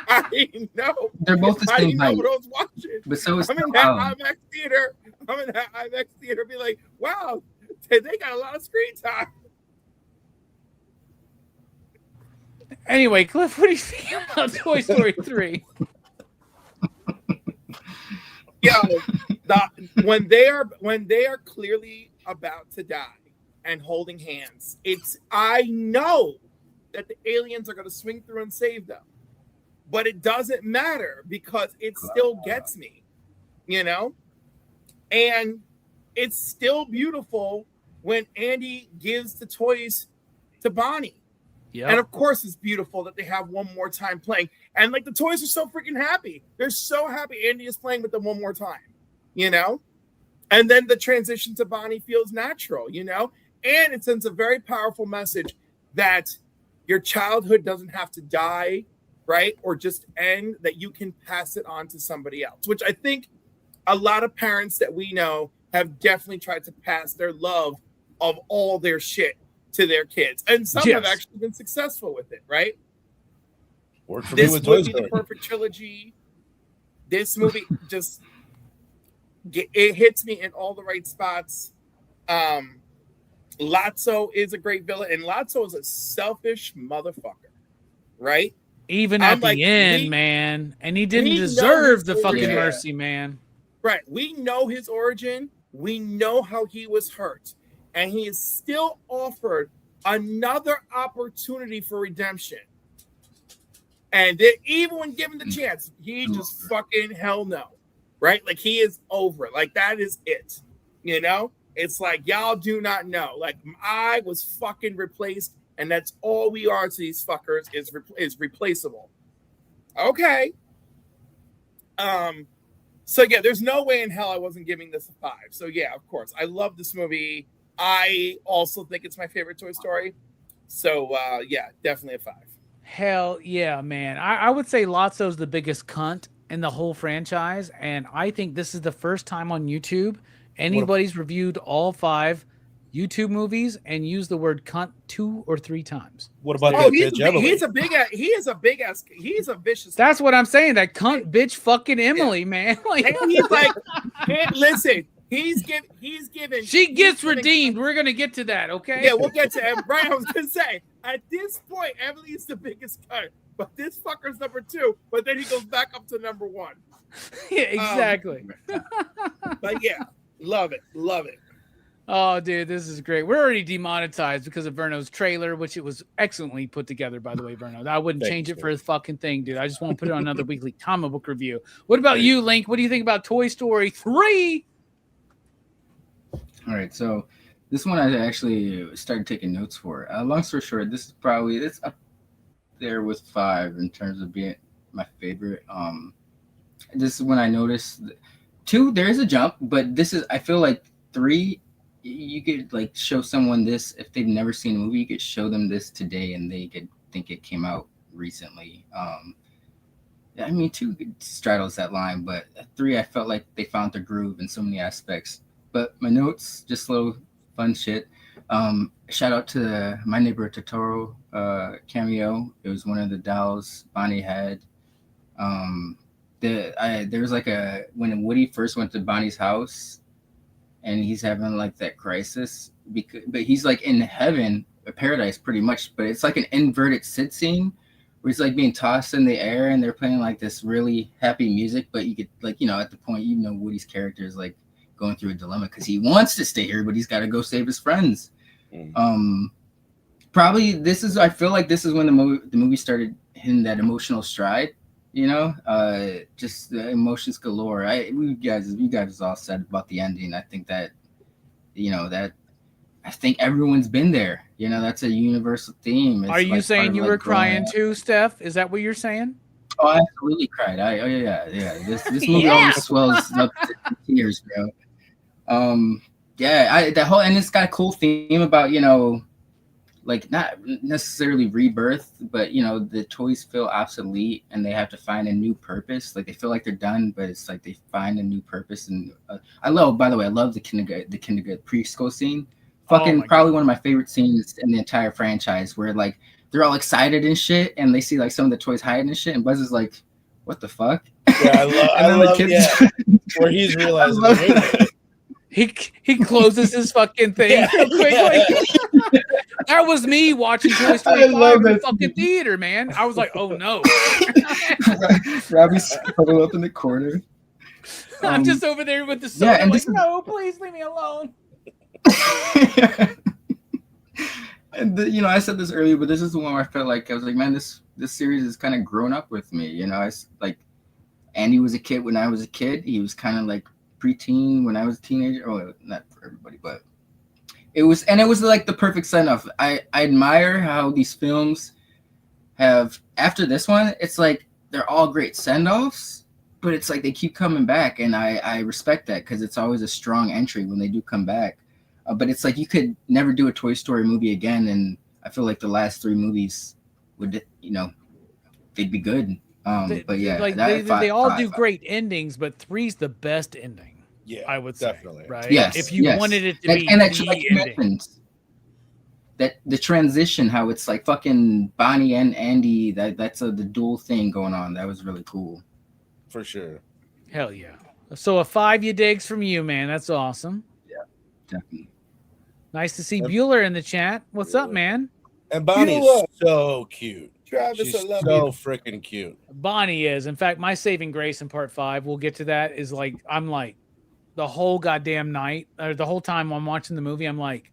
I didn't know. They're both the I same didn't know height, what I was watching. but so is I'm in Tom that Holland. IMAX theater. I'm in that IMAX theater. Be like, wow, they got a lot of screen time. Anyway, Cliff, what do you think about Toy Story 3? Yo, when they are clearly about to die and holding hands, I know that the aliens are going to swing through and save them, but it doesn't matter because it still gets me, and it's still beautiful when Andy gives the toys to Bonnie. Yeah. And of course, it's beautiful that they have one more time playing. And like the toys are so freaking happy. They're so happy Andy is playing with them one more time, And then the transition to Bonnie feels natural, And it sends a very powerful message that your childhood doesn't have to die, right? Or just end, that you can pass it on to somebody else, which I think a lot of parents that we know have definitely tried to pass their love of all their shit to their kids, and some have actually been successful with it, right? Worked for me This with Toy would be the Story. perfect trilogy. This movie just it hits me in all the right spots. Lotso is a great villain, and Lotso is a selfish motherfucker, right? Even I'm at like, the end, man. And he didn't we know deserve his the fucking origin. mercy, man. Right. We know his origin. We know how he was hurt. And he is still offered another opportunity for redemption. And even when given the chance, he just fucking hell no. Right? Like, he is over it. Like, that is it. It's like, y'all do not know. Like, I was fucking replaced, and that's all we are to these fuckers is replaceable. Okay. So yeah, there's no way in hell I wasn't giving this a 5. So yeah, of course, I love this movie. I also think it's my favorite Toy Story. So yeah, definitely a 5. Hell yeah, man. I would say Lotso's the biggest cunt in the whole franchise. And I think this is the first time on YouTube anybody's reviewed all 5 YouTube movies and used the word cunt 2 or 3 times. What about that he's bitch Emily? He's a big ass. He's a vicious. That's what I'm saying. That cunt bitch fucking Emily, man. Like, And he's like, hey, listen, he's given. she gets redeemed. We're gonna get to that, okay? Yeah, we'll get to him. Right, I was gonna say, at this point, Emily is the biggest cunt, but this fucker's number 2. But then he goes back up to number 1. Yeah, exactly. But yeah, love it. Oh, dude, this is great. We're already demonetized because of Verno's trailer, which it was excellently put together, by the way, Verno. I wouldn't change it for his fucking thing, dude. I just want to put it on another weekly comic book review. What about you, Link? What do you think about Toy Story 3? All right, so this one I actually started taking notes for. Long story short, this is probably it's up there with 5 in terms of being my favorite. This is when I noticed 2. There is a jump, but I feel like 3. You could like show someone this if they've never seen a movie. You could show them this today, and they could think it came out recently. I mean, 2 straddles that line, but 3, I felt like they found their groove in so many aspects. But my notes, just little fun shit. Shout out to My Neighbor Totoro cameo. It was one of the dolls Bonnie had. There was like when Woody first went to Bonnie's house, and he's having like that crisis, but he's like in heaven, paradise pretty much, but it's like an inverted sit scene where he's like being tossed in the air and they're playing like this really happy music, but you could like, at the point, Woody's character is like going through a dilemma because he wants to stay here, but he's got to go save his friends. Probably I feel like this is when the movie started hitting that emotional stride. Just the emotions galore. You guys all said about the ending. I think that, that I think everyone's been there. You know, that's a universal theme. It's Are you like saying part of, you like, were growing crying up. too, Steph? Is that what you're saying? Oh, I absolutely cried. Yeah. This movie Yeah. always swells up to tears, bro. That whole, and it's got a cool theme about, you know, like not necessarily rebirth, but you know, the toys feel obsolete and they have to find a new purpose. Like they feel like they're done, but it's like they find a new purpose. And by the way, I love the kindergarten preschool scene. Fucking probably one of my favorite scenes in the entire franchise, where like they're all excited and shit, and they see like some of the toys hiding and shit, and Buzz is like, "What the fuck?" Yeah, I love where he's realizing. Wait a minute. He closes his fucking thing real quickly. That was me watching Toy Story 5 in the fucking theater, man. I was like, oh no. Robbie's huddled up in the corner. I'm just over there with the soda. Yeah, and like, no, please leave me alone. And you know, I said this earlier, but this is the one where I felt like I was like, man, this series has kind of grown up with me. You know, it's like Andy was a kid when I was a kid. He was kind of like preteen when I was a teenager. Oh, not for everybody, but it was like the perfect send off. I admire how these films have, after this one, it's like they're all great send offs, but it's like they keep coming back, and I respect that because it's always a strong entry when they do come back. But it's like you could never do a Toy Story movie again, and I feel like the last 3 movies would, you know, they'd be good. But yeah, like they all do great endings, but 3's the best ending. Yeah, I would definitely. say, right? Yes, if you wanted it to be and that, the like you ending. mentioned, that the transition, how it's like fucking Bonnie and Andy, that's the dual thing going on. That was really cool. For sure. Hell yeah. So a 5 you digs from you, man. That's awesome. Yeah, definitely. Nice to see Bueller in the chat. What's up, man? And Bonnie's so cute. Travis, She's I love so you. freaking cute. Bonnie is. In fact, my saving grace in part 5, we'll get to that, is like, I'm like, the whole goddamn night, or the whole time I'm watching the movie, I'm like,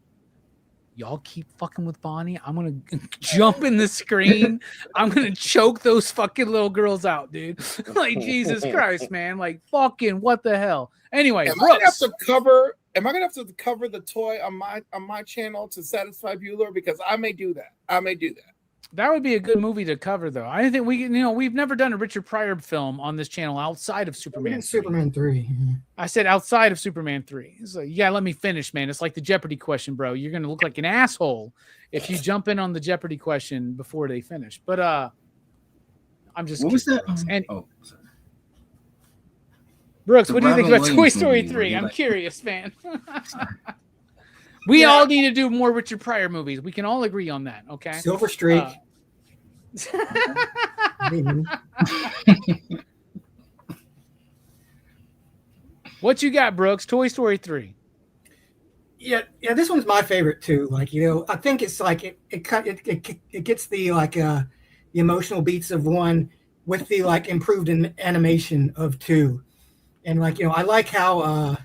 y'all keep fucking with Bonnie. I'm going to jump in the screen. I'm going to choke those fucking little girls out, dude. Like, Jesus Christ, man. Like, fucking what the hell? Anyway, Am I gonna have to cover the toy on my channel to satisfy Bueller? Because I may do that. That would be a good movie to cover, though. I think we've never done a Richard Pryor film on this channel outside of Superman. Superman 3. I said outside of Superman 3. So you gotta let me finish, man. It's like the Jeopardy question, bro. You're gonna look like an asshole if you jump in on the Jeopardy question before they finish. But I'm just. What was that? And sorry. Brooks, The what do you think Robin about Toy Williams Story movie, 3? I'm like- curious, man. We all need to do more Richard Pryor movies. We can all agree on that, okay? Silver Streak. What you got, Brooks? Toy Story 3. Yeah, this one's my favorite too. Like, you know, I think it's like it gets the like the emotional beats of 1 with the like improved animation of 2. And like, you know, I like how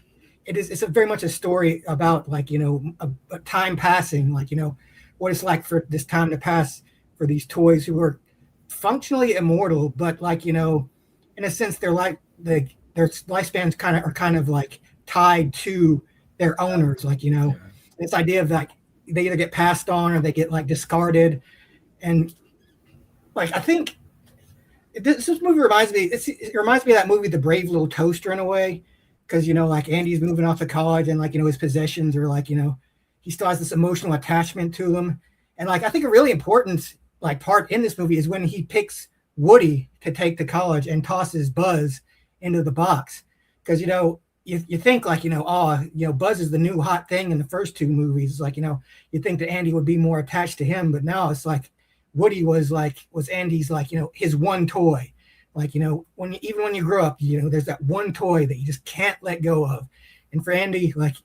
it's a very much a story about like, you know, a time passing, like, you know, what it's like for this time to pass for these toys who are functionally immortal, but like, you know, in a sense they're like their lifespans are kind of like tied to their owners. Like, you know, this idea of like they either get passed on or they get like discarded. And like, I think this movie reminds me of that movie The Brave Little Toaster in a way, because, you know, like Andy's moving off to college and like, you know, his possessions are like, you know, he still has this emotional attachment to them. And like, I think a really important like part in this movie is when he picks Woody to take to college and tosses Buzz into the box. Because, you know, you think like, you know, Buzz is the new hot thing in the first 2 movies. Like, you know, you think that Andy would be more attached to him, but now it's like Woody was Andy's like, you know, his one toy. Like, you know, even when you grow up, you know, there's that one toy that you just can't let go of. And for Andy, like,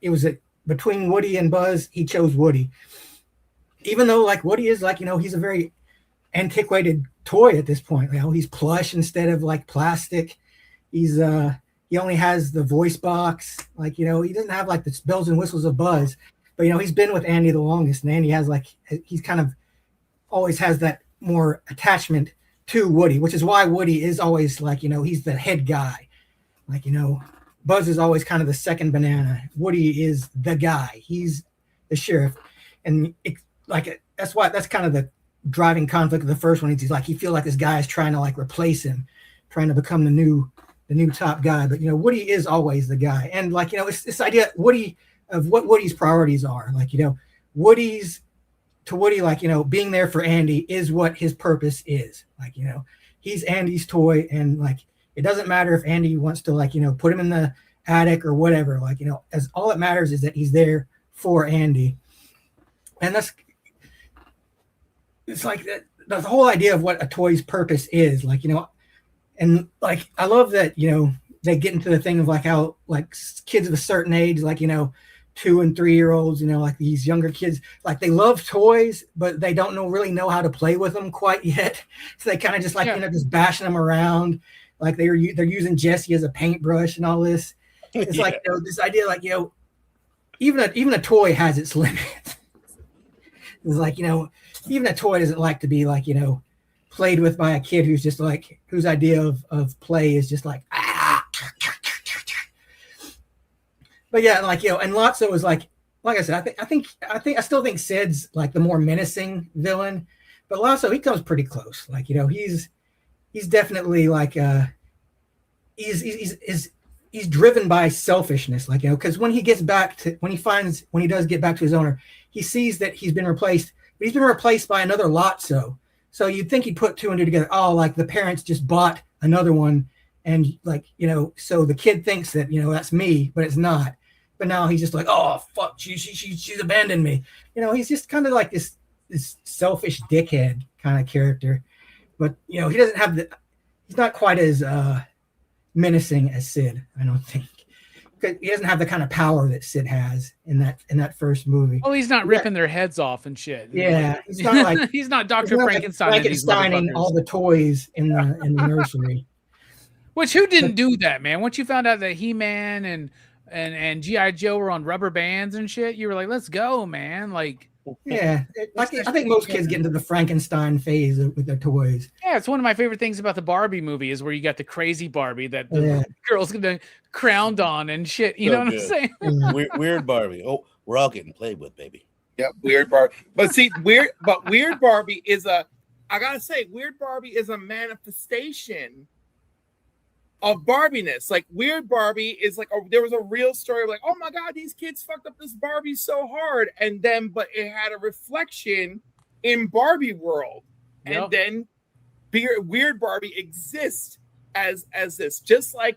it was between Woody and Buzz, he chose Woody. Even though like Woody is like, you know, he's a very antiquated toy at this point. You know, he's plush instead of like plastic. He's he only has the voice box. Like, you know, he doesn't have like the bells and whistles of Buzz. But, you know, he's been with Andy the longest, and Andy has like, he's kind of always has that more attachment to Woody, which is why Woody is always like, you know, he's the head guy. Like, you know, Buzz is always kind of the second banana. Woody is the guy. He's the sheriff, and that's kind of the driving conflict of the first one. He's like, he feels like this guy is trying to like replace him, trying to become the new top guy. But Woody is always the guy, and like it's this idea what Woody's priorities are. Like Woody, like being there for Andy is what his purpose is. Like he's Andy's toy, and like it doesn't matter if Andy wants to like put him in the attic or whatever. Like as all that matters is that he's there for Andy, and it's like the whole idea of what a toy's purpose is. Like and like I love that they get into the thing of like how like kids of a certain age, like 2 and 3 year olds, like these younger kids, like they love toys, but they don't really know how to play with them quite yet. So they kind of just like just bashing them around, like they're using Jesse as a paintbrush and all this. It's like this idea, like even a toy has its limits. It's like even a toy doesn't like to be like played with by a kid who's just like whose idea of play is just like But yeah, like and Lotso is like I said, I still think Sid's like the more menacing villain, but Lotso, he comes pretty close. Like he's definitely like he's driven by selfishness, like because when he does get back to his owner, he sees that he's been replaced, but he's been replaced by another Lotso. So you'd think he'd put 2 and 2 together. Oh, like the parents just bought another one, and like so the kid thinks that that's me, but it's not. But now he's just like, oh fuck, she's abandoned me. He's just kind of like this selfish dickhead kind of character. But he doesn't have he's not quite as menacing as Sid, I don't think. Because he doesn't have the kind of power that Sid has in that first movie. Oh, he's not ripping their heads off and shit. Yeah, he's not like he's not Dr. Frankenstein. Frankensteining all the toys in the nursery. Which who didn't do that, man? Once you found out that He-Man and G.I. Joe were on rubber bands and shit, you were like, let's go, man. Like, yeah, I think most kids get into the Frankenstein phase with their toys. Yeah, it's one of my favorite things about the Barbie movie is where you got the crazy Barbie that the girl's gonna crowned on and shit. You know what I'm saying? Weird Barbie. Oh, we're all getting played with, baby. Yep, weird Barbie. But see, weird Barbie is I gotta say, Weird Barbie is a manifestation of Barbiness. Like Weird Barbie is like there was a real story of like, oh my god, these kids fucked up this Barbie so hard, and then but it had a reflection in Barbie world, and then Weird Barbie exists as this, just like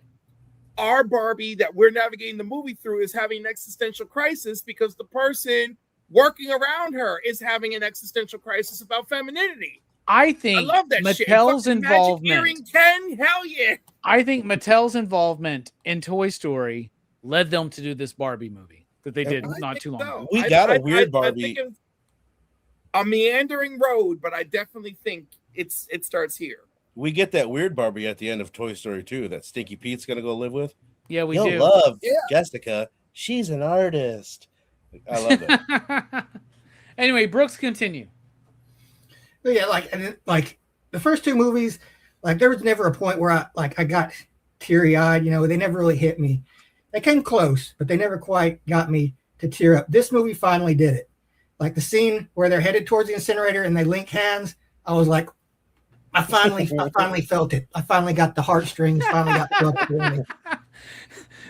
our Barbie that we're navigating the movie through is having an existential crisis because the person working around her is having an existential crisis about femininity. I think I love that Mattel's shit. involvement. Hell yeah. I think Mattel's involvement in Toy Story led them to do this Barbie movie that they did not too long ago. We got a Weird Barbie. A meandering road, but I definitely think it starts here. We get that Weird Barbie at the end of Toy Story 2 that Stinky Pete's gonna go live with. Yeah, we You'll do. love Jessica. She's an artist. I love that. Anyway, Brooks, continue. But yeah, like the first 2 movies, like there was never a point where I got teary-eyed. They never really hit me. They came close, but they never quite got me to tear up. This movie finally did it. Like the scene where they're headed towards the incinerator and they link hands, I was like, I finally felt it. I finally got the heartstrings. Finally got the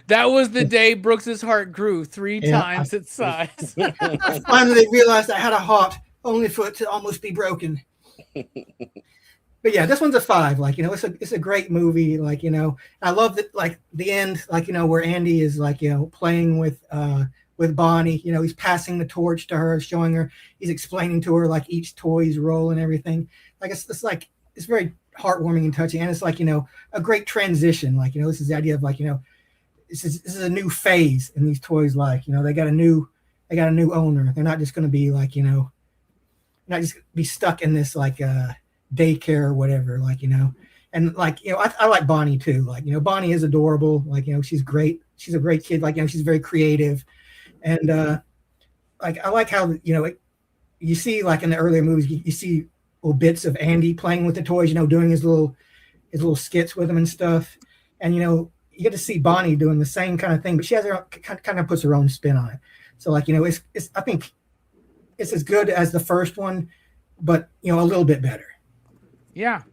That was the day Brooks's heart grew 3 times its size. I finally realized I had a heart, only for it to almost be broken. But yeah, this one's a 5. Like it's a great movie. Like I love that. Like the end. Like where Andy is like playing with Bonnie. He's passing the torch to her, showing her. He's explaining to her like each toy's role and everything. Like it's very heartwarming and touching, and it's like a great transition. Like this is the idea of like this is a new phase in these toys' life. They got a new owner. They're not just going to be like not just be stuck in this like daycare or whatever. Like and like I like Bonnie too. Like Bonnie is adorable. Like she's great. She's a great kid. Like she's very creative, and like I like how you see like in the earlier movies you see little bits of Andy playing with the toys, doing his little skits with them and stuff. And, you get to see Bonnie doing the same kind of thing, but she has her own, kind of puts her own spin on it. So like, it's I think it's as good as the first one, but a little bit better. Yeah.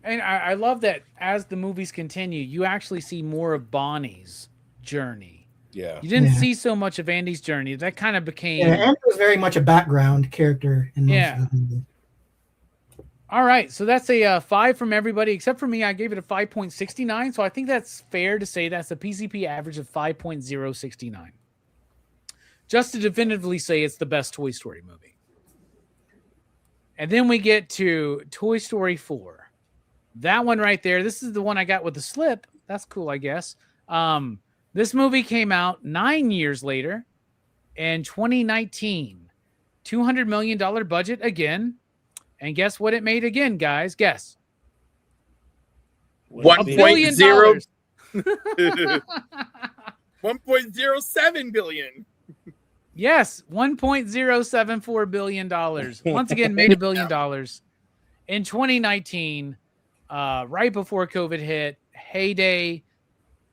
And I love that as the movies continue, you actually see more of Bonnie's journey. Yeah. You didn't see so much of Andy's journey. That kind of became... Yeah, Andy was very much a background character in most of the movies. All right, so that's a 5 from everybody except for me. I gave it a 5.69, so I think that's fair to say that's a PCP average of 5.069. Just to definitively say it's the best Toy Story movie. And then we get to Toy Story 4. That one right there, this is the one I got with the slip. That's cool, I guess. This movie came out 9 years later in 2019. $200 million budget again. And guess what it made again, guys? Guess. $1.0 billion. 1.07 billion. Yes, $1.074 billion. Once again, made $1 billion in 2019, right before COVID hit. Heyday.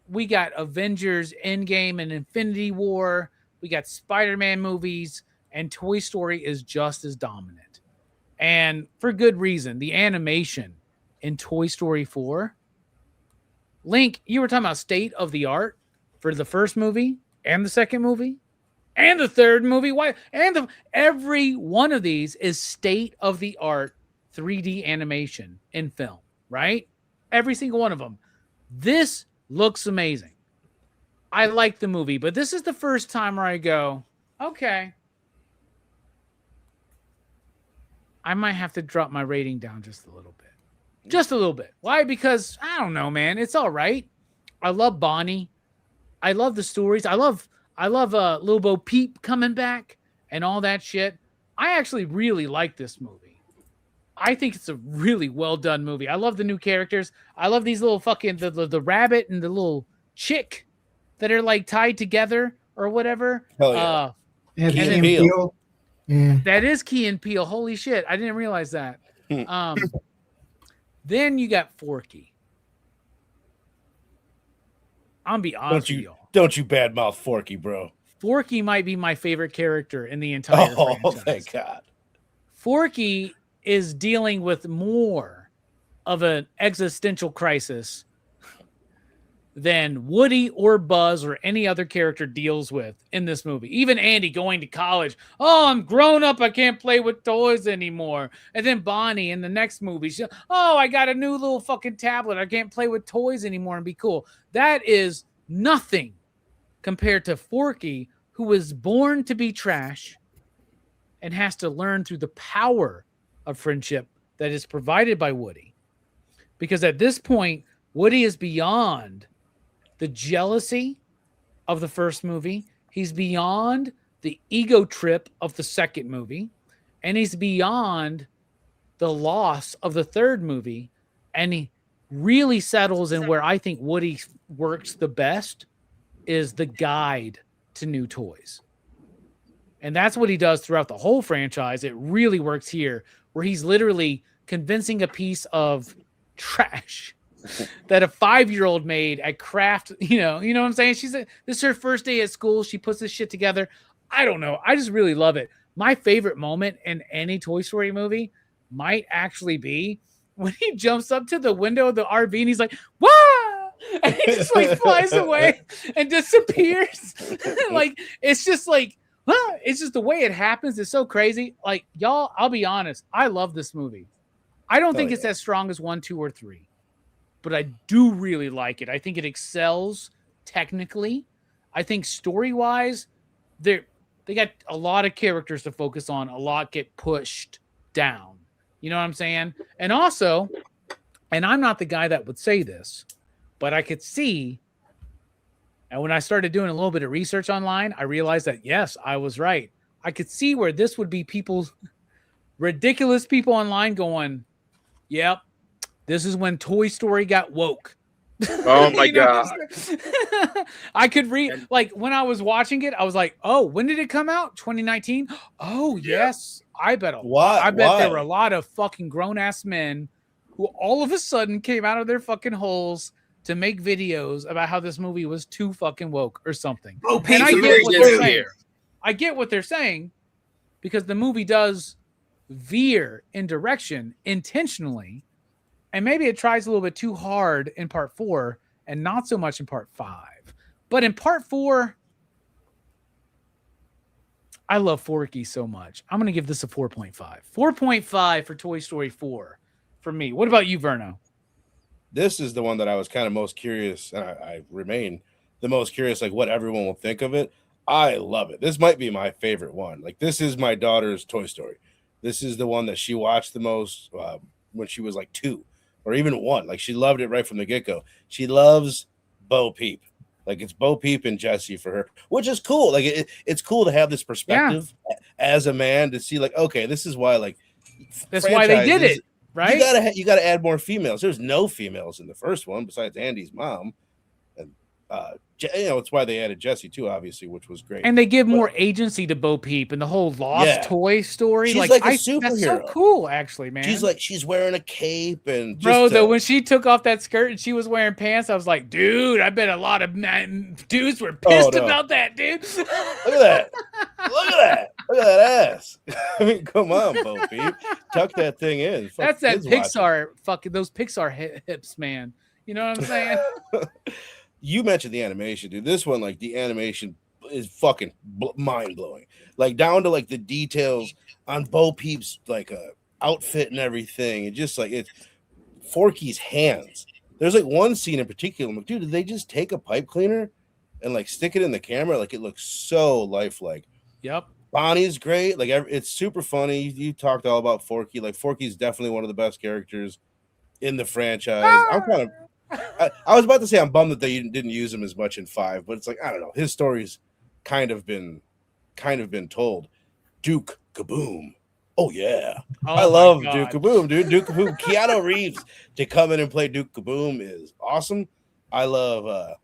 We got Avengers, Endgame, and Infinity War. We got Spider-Man movies, and Toy Story is just as dominant. And for good reason. The animation in Toy Story 4. Link, you were talking about state of the art for the first movie and the second movie and the third movie. Why? And every one of these is state of the art 3D animation in film, right? Every single one of them. This looks amazing. I like the movie, but this is the first time where I go, okay, I might have to drop my rating down just a little bit. Just a little bit. Why? Because, I don't know, man. It's all right. I love Bonnie. I love the stories. I love Lil Bo Peep coming back and all that shit. I actually really like this movie. I think it's a really well done movie. I love the new characters. I love these little fucking, the rabbit and the little chick that are like tied together or whatever. Hell yeah. Key and and Peele. Yeah. That is Key and Peele. Holy shit. I didn't realize that. Then you got Forky. I'm gonna be honest with y'all. Don't you badmouth Forky, bro. Forky might be my favorite character in the entire franchise. Thank God. Forky is dealing with more of an existential crisis than Woody or Buzz or any other character deals with in this movie. Even Andy going to college. Oh, I'm grown up. I can't play with toys anymore. And then Bonnie in the next movie. I got a new little fucking tablet. I can't play with toys anymore and be cool. That is nothing compared to Forky, who was born to be trash and has to learn through the power of friendship that is provided by Woody. Because at this point, Woody is beyond the jealousy of the first movie. He's beyond the ego trip of the second movie. And he's beyond the loss of the third movie. And he really settles in where I think Woody works the best is the guide to new toys. And that's what he does throughout the whole franchise. It really works here, where he's literally convincing a piece of trash that a 5-year-old made at craft, you know what I'm saying? This is her first day at school. She puts this shit together. I don't know. I just really love it. My favorite moment in any Toy Story movie might actually be when he jumps up to the window of the RV and he's like, "Wah!" And he just like flies away and disappears. Like, it's just like, it's just the way it happens. It's so crazy. Like, y'all, I'll be honest. I love this movie. I don't think it's as strong as 1, 2, or 3. But I do really like it. I think it excels technically. I think story-wise, they got a lot of characters to focus on. A lot get pushed down. You know what I'm saying? And also, and I'm not the guy that would say this, but I could see, and when I started doing a little bit of research online, I realized that, yes, I was right. I could see where this would be ridiculous people online going, yep, this is when Toy Story got woke. Oh my God. I could read, like, when I was watching it, I was like, oh, when did it come out? 2019? Oh, yes. I bet there were a lot of fucking grown-ass men who all of a sudden came out of their fucking holes to make videos about how this movie was too fucking woke or something. Oh, and I Pete's get what they're saying. I get what they're saying because the movie does veer in direction intentionally, and maybe it tries a little bit too hard in part 4 and not so much in part 5. But in part 4, I love Forky so much. I'm going to give this a 4.5. 4.5 for Toy Story 4 for me. What about you, Verno? This is the one that I was kind of most curious, and I remain the most curious, like what everyone will think of it. I love it. This might be my favorite one. Like, this is my daughter's Toy Story. This is the one that she watched the most when she was like 2 or even 1. Like, she loved it right from the get-go. She loves Bo Peep. Like, it's Bo Peep and Jesse for her, which is cool. Like, it's cool to have this perspective as a man to see, like, okay, this is why, like, that's why they did it, right? You gotta add more females. There's no females in the first one besides Andy's mom, and it's why they added Jesse too, obviously, which was great. And they give more agency to Bo Peep and the whole lost toy story. She's like a superhero. That's so cool, actually, man. She's wearing a cape and though when she took off that skirt and she was wearing pants, I was like, dude, I bet a lot of dudes were pissed about that, dude. Look at that. Look at that ass. I mean, come on, Bo Peep. Tuck that thing in. That's that Pixar those Pixar hips, man. You know what I'm saying? You mentioned the animation, dude. This one, like, the animation is fucking mind-blowing. Like, down to, like, the details on Bo Peep's, like, outfit and everything. And just, like, it's Forky's hands. There's, like, one scene in particular. I'm like, dude, did they just take a pipe cleaner and, like, stick it in the camera? Like, it looks so lifelike. Yep. Bonnie's great. Like, it's super funny. You talked all about Forky. Like, Forky's definitely one of the best characters in the franchise. I'm kind of... I was about to say I'm bummed that they didn't use him as much in 5, but it's like, I don't know. His story's kind of been told. Duke Kaboom. Oh, yeah. I love Duke Kaboom, dude. Duke Kaboom. Keanu Reeves to come in and play Duke Kaboom is awesome. I love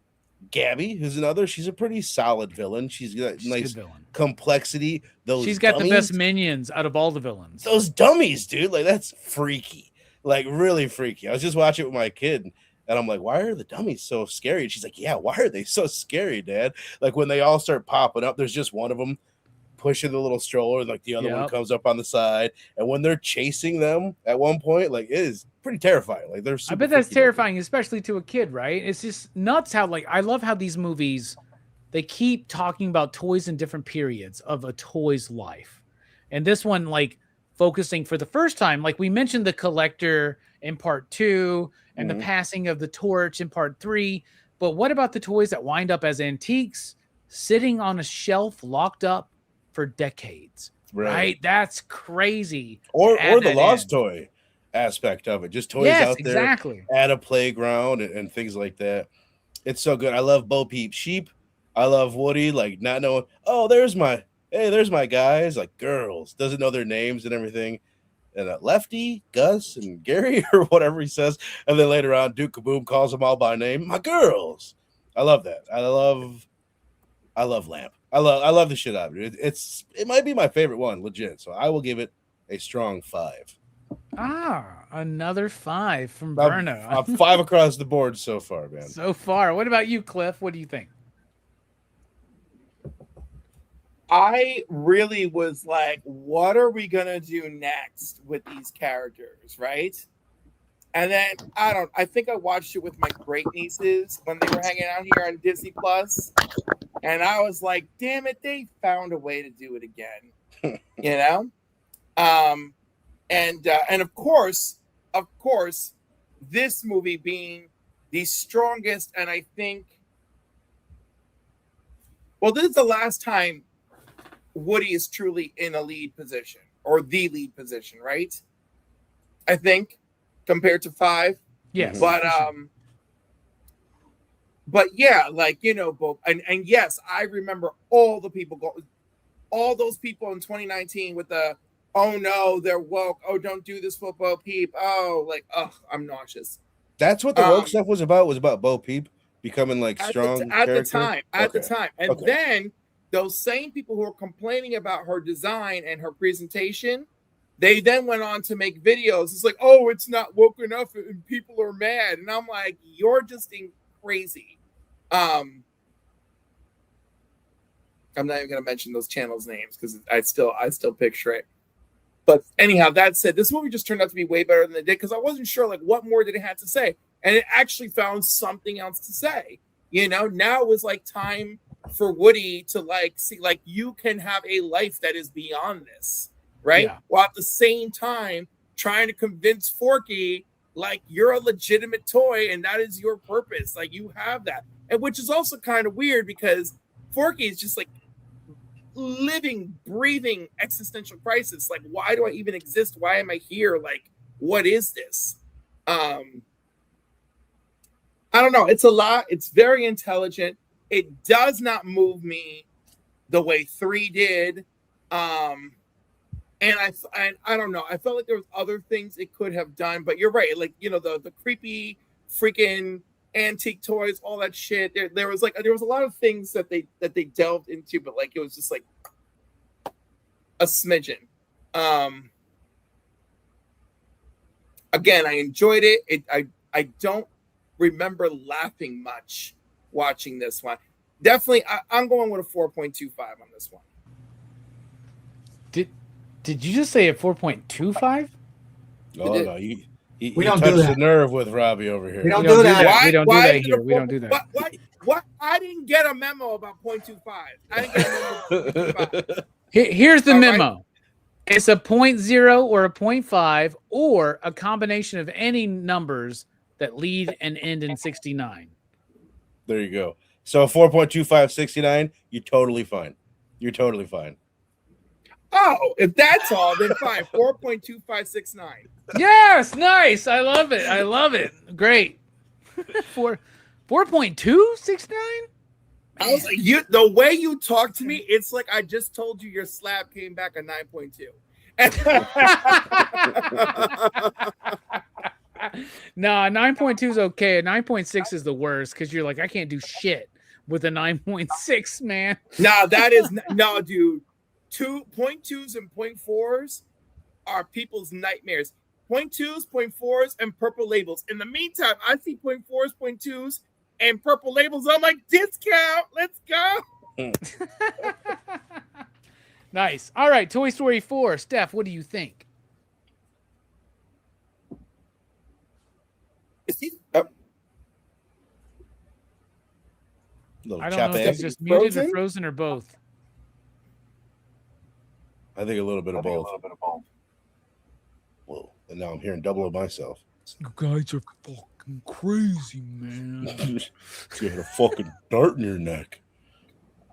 Gabby, who's another. She's a pretty solid villain. She's got nice complexity. She's got the best minions out of all the villains. Those dummies, dude. Like, that's freaky. Like, really freaky. I was just watching it with my kid, and I'm like, why are the dummies so scary? And she's like, yeah, why are they so scary, Dad? Like, when they all start popping up, there's just one of them pushing the little stroller, and like the other one comes up on the side. And when they're chasing them at one point, like, it is pretty terrifying. Like, I bet that's terrifying, especially to a kid, right? It's just nuts how, like, I love how these movies, they keep talking about toys in different periods of a toy's life. And this one, like, focusing for the first time, like we mentioned the collector in part 2 and the passing of the torch in part 3. But what about the toys that wind up as antiques, sitting on a shelf, locked up for decades? Right? That's crazy. Or the lost toy aspect of it. Just toys out there at a playground and things like that. It's so good. I love Bo Peep Sheep. I love Woody, like, not knowing, oh, there's my guys, like, girls, doesn't know their names and everything. And Lefty, Gus, and Gary, or whatever he says. And then later on, Duke Kaboom calls them all by name. My girls. I love that. I love Lamp. I love the shit out of it. It might be my favorite one, legit. So I will give it a strong 5. Another 5 from Berno. 5 across the board so far, man. So far. What about you, Cliff? What do you think? I really was like, what are we going to do next with these characters, right? And then, I think I watched it with my great nieces when they were hanging out here on Disney Plus. And I was like, damn it, they found a way to do it again. You know? And of course, this movie being the strongest, and I think, well, this is the last time Woody is truly in a lead position, or the lead position, right? I think, compared to 5. Yes. But yeah, like, you know, and yes, I remember all those people in 2019 with the, oh no, they're woke. Oh, don't do this for Bo Peep. Oh, like, I'm nauseous. That's what the woke stuff was about Bo Peep becoming like strong at the time. And then those same people who were complaining about her design and her presentation, they then went on to make videos. It's like, oh, it's not woke enough and people are mad. And I'm like, you're just crazy. I'm not even gonna mention those channels' names because I still picture it. But anyhow, that said, this movie just turned out to be way better than it did because I wasn't sure like what more did it have to say, and it actually found something else to say. Now it was like time for Woody to like see like you can have a life that is beyond this, right? Yeah. While at the same time trying to convince Forky like you're a legitimate toy and that is your purpose, like you have that, and which is also kind of weird because Forky is just like living, breathing existential crisis. Like, why do I even exist? Why am I here? Like, what is this? I don't know. It's a lot. It's very intelligent. It does not move me the way 3 did. And I don't know. I felt like there was other things it could have done, but you're right. Like, the creepy freaking antique toys, all that shit. There was a lot of things that they delved into, but like it was just like a smidgen. Again, I enjoyed it. I don't remember laughing much watching this one. Definitely, I'm going with a 4.25 on this one. Did you just say a 4.25? Oh no, you We don't touched do that. the nerve with Robbie over here. We don't do that. We don't do that here. We don't do that. What? I didn't get a memo about 0.25. I didn't get a memo about 0.25. Here's the All memo. right. It's a 0.0 or a 0.5 or a combination of any numbers that lead and end in 69. There you go. So 4.25, 69, you're totally fine. You're totally fine. Oh, if that's all, then fine. 4.2569. Yes, nice. I love it. I love it. Great. 4.269? I was like, the way you talk to me, it's like I just told you your slab came back a 9.2. Nah, 9.2 is okay. 9.6 is the worst because you're like, I can't do shit with a 9.6, man. Nah, that is no, dude. 2.2s and 0.4s are people's nightmares. 0.2s, 0.4s, and purple labels. In the meantime, I see 0.4s, 0.2s, and purple labels. I'm like, discount. Let's go. Nice. All right, Toy Story 4. Steph, what do you think? Is he? Little I don't know if chape. he's just muted or Frozen? frozen or both. I think a little bit of both. Whoa. And now I'm hearing double of myself. You guys are fucking crazy, man. You had a fucking dart in your neck.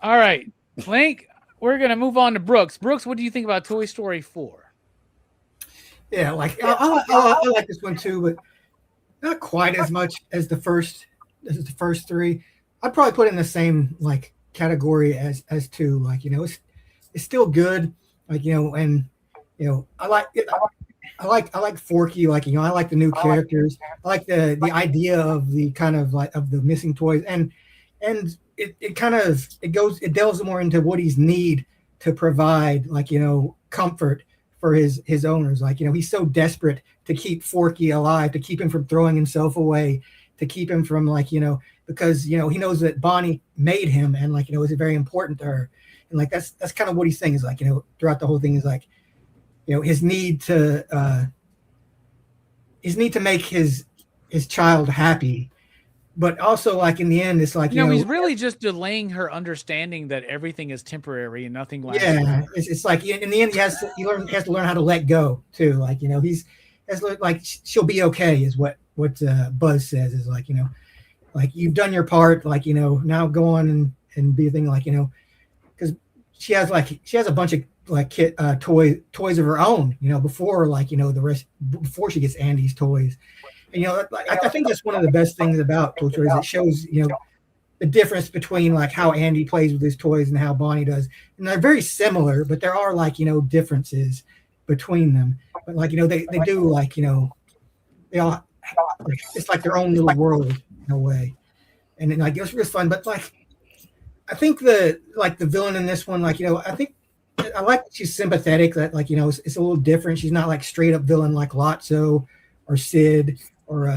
All right, Link, we're going to move on to Brooks. Brooks, what do you think about Toy Story 4? Yeah, like I like this one too, but not quite as much as the first 3. I'd probably put it in the same like category as 2. Like, it's still good. Like, and I like Forky. Like, I like the new characters. I like the idea of the kind of like of the missing toys, and it delves more into Woody's need to provide like comfort for his owners. Like, he's so desperate to keep Forky alive, to keep him from throwing himself away, to keep him from like because he knows that Bonnie made him, and like is very important to her, and like that's kind of what he's saying is like throughout the whole thing is like his need to make his child happy, but also like in the end it's like he's really just delaying her understanding that everything is temporary and nothing lasts. Yeah, it's like in the end he has to learn how to let go too. Like like she'll be okay is what Buzz says is like like you've done your part, like now go on and be a thing, like because she has a bunch of like toys of her own before like the rest before she gets Andy's toys, and like, I think that's one of the best things about Toy Story is it shows the difference between like how Andy plays with his toys and how Bonnie does, and they're very similar, but there are like differences between them, but like they do like they all it's like their own little world in a way, and then like it was really fun. But like I think the villain in this one, like I think I like that she's sympathetic, that like it's a little different. She's not like straight up villain like Lotso or Sid or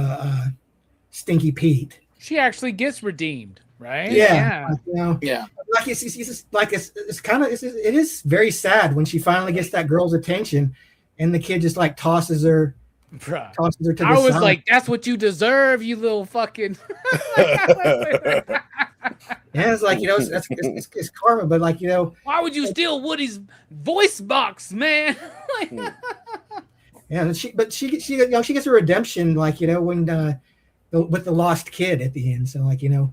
Stinky Pete. She actually gets redeemed. right? Yeah. You know, Yeah. like it's kind of it is very sad when she finally gets that girl's attention, and the kid just like tosses her Bruh. to the I was side. like, that's what you deserve, you little fucking. Yeah, it's like, you know, it's karma, but like, you know, Why would you steal Woody's voice box, man? yeah, but she you know, she gets a redemption, like, you know, when with the lost kid at the end. So like, you know,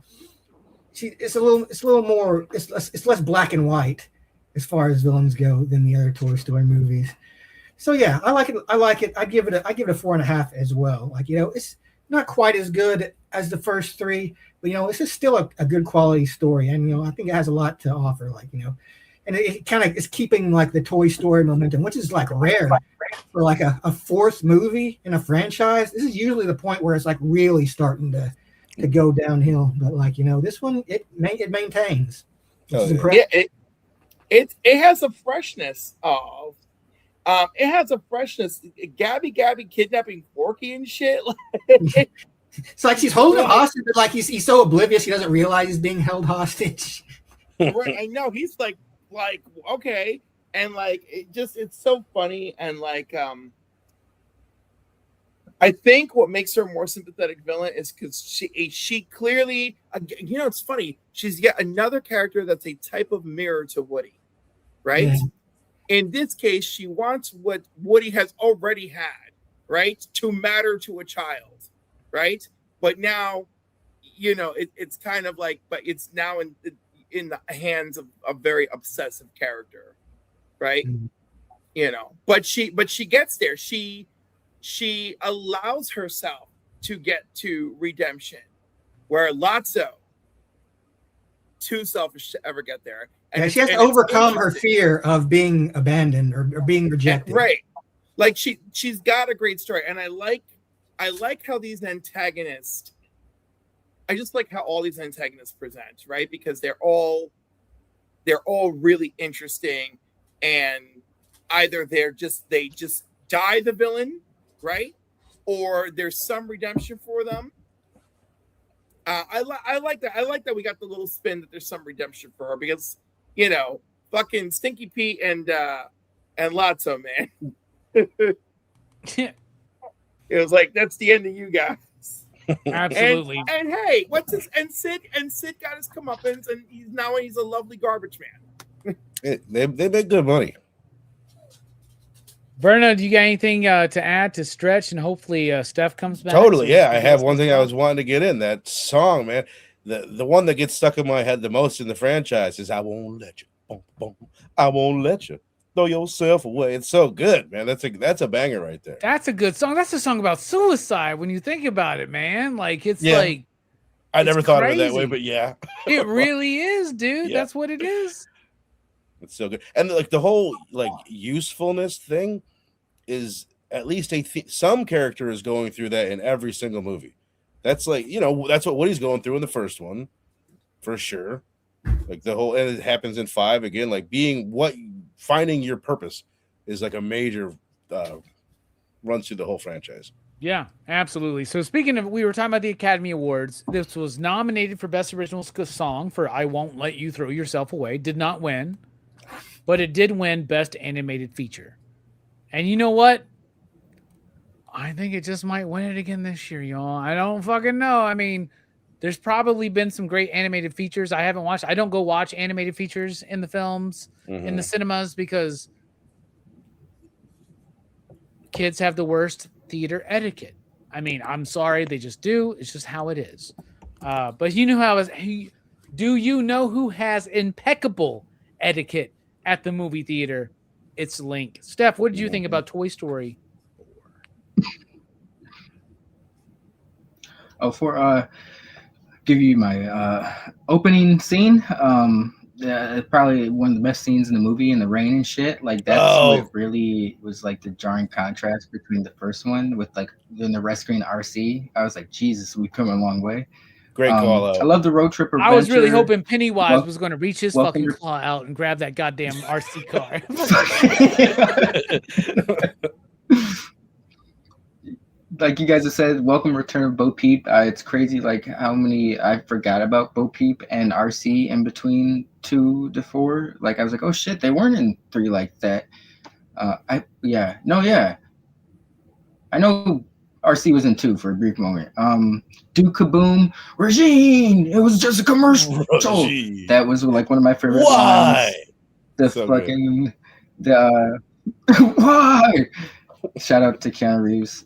it's a little more, it's less black and white as far as villains go than the other Toy Story movies. So yeah, I like it. I give it a 4.5 as well. Like, you know, it's not quite as good as the first three, but you know, this is still a good quality story, and you know, I think it has a lot to offer. Like, you know, and it kind of is keeping like the Toy Story momentum, which is like rare for like a fourth movie in a franchise. This is usually the point where it's like really starting to go downhill. But like, you know, this one it maintains, which is impressive. Yeah, it has a freshness of. It has a freshness. Gabby kidnapping Forky and shit. It's like she's holding him hostage, but like he's so oblivious he doesn't realize he's being held hostage. Right, I know. He's like okay, and like it's so funny, and like I think what makes her a more sympathetic villain is because she clearly, you know, it's funny. She's yet another character that's a type of mirror to Woody, right? Yeah. In this case, she wants what Woody has already had, right? To matter to a child, right? But now, you know, it's kind of like, but it's now in the hands of a very obsessive character, right? Mm-hmm. You know, but she gets there. She allows herself to get to redemption, where Lotso, too selfish to ever get there. And she has to overcome her fear of being abandoned or being rejected. Right. Like she's got a great story. And I like how these antagonists, I just like how all these antagonists present, right? Because they're all really interesting, and either they just die the villain, right? Or there's some redemption for them. I like that. I like that we got the little spin that there's some redemption for her, because, you know, fucking Stinky Pete and Lotso, man. It was like, that's the end of you guys. Absolutely. And hey, and Sid got his comeuppance, and he's a lovely garbage man. They make good money. Berna, do you got anything to add to Stretch, and hopefully Steph comes back? Totally, yeah. I have one thing I was wanting to get in. That song, man. The one that gets stuck in my head the most in the franchise is "I Won't Let You." Boom, boom. I won't let you throw yourself away. It's so good, man. That's a banger right there. That's a good song. That's a song about suicide when you think about it, man. Like, it's like, I never thought of it that way, but yeah. It really is, dude. Yeah. That's what it is. It's so good. And like the whole like usefulness thing is at least some character is going through that in every single movie. That's like, you know, that's what Woody's going through in the first one, for sure. Like the whole, and it happens in 5 again. Like finding your purpose is like a major runs through the whole franchise. Yeah, absolutely. So speaking of, we were talking about the Academy Awards. This was nominated for Best Original Song for "I Won't Let You Throw Yourself Away." Did not win, but it did win Best Animated Feature. And you know what? I think it just might win it again this year, y'all. I don't fucking know. I mean, there's probably been some great animated features I haven't watched. I don't go watch animated features in the films, in the cinemas, because kids have the worst theater etiquette. I mean, I'm sorry, they just do. It's just how it is. But you know how do you know who has impeccable etiquette at the movie theater? It's Link. Steph, what did you think about Toy Story 4? Give you my opening scene. Probably one of the best scenes in the movie, in the rain and shit. Like, that's what really was like the jarring contrast between the first one with like in the rescuing RC. I was like, Jesus, we've come a long way. Great call out. I love the road trip adventure. I was really hoping Pennywise was going to reach his fucking claw out and grab that goddamn RC car. like you guys have said, welcome return of Bo Peep. It's crazy, like how many I forgot about Bo Peep and RC in between 2 to 4. Like I was like, oh shit, they weren't in 3 like that. I know RC was in 2 for a brief moment. Duke Kaboom, Regine. It was just a commercial. Regine. That was like one of my favorite Why? lines. The So fucking why? Shout out to Keanu Reeves.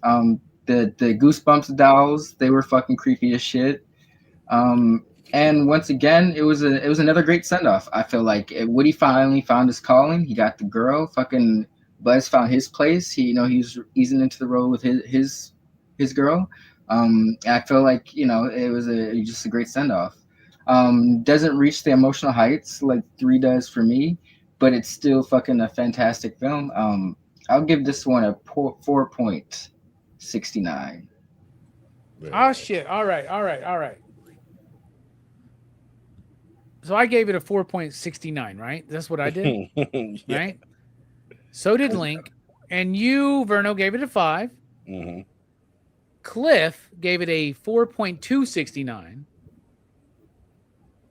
The Goosebumps dolls, they were fucking creepy as shit. And once again, it was another great send off. I feel like Woody finally found his calling. He got the girl. Fucking Buzz found his place. He's easing into the role with his girl. I feel like it was just a great send off. Doesn't reach the emotional heights like 3 does for me, but it's still fucking a fantastic film. I'll give this one a 4.69. Oh shit! All right. So I gave it a 4.69, right? That's what I did, Yeah. right? So did Link, and you, Verno, gave it a 5. Mm-hmm. Cliff gave it a 4.269.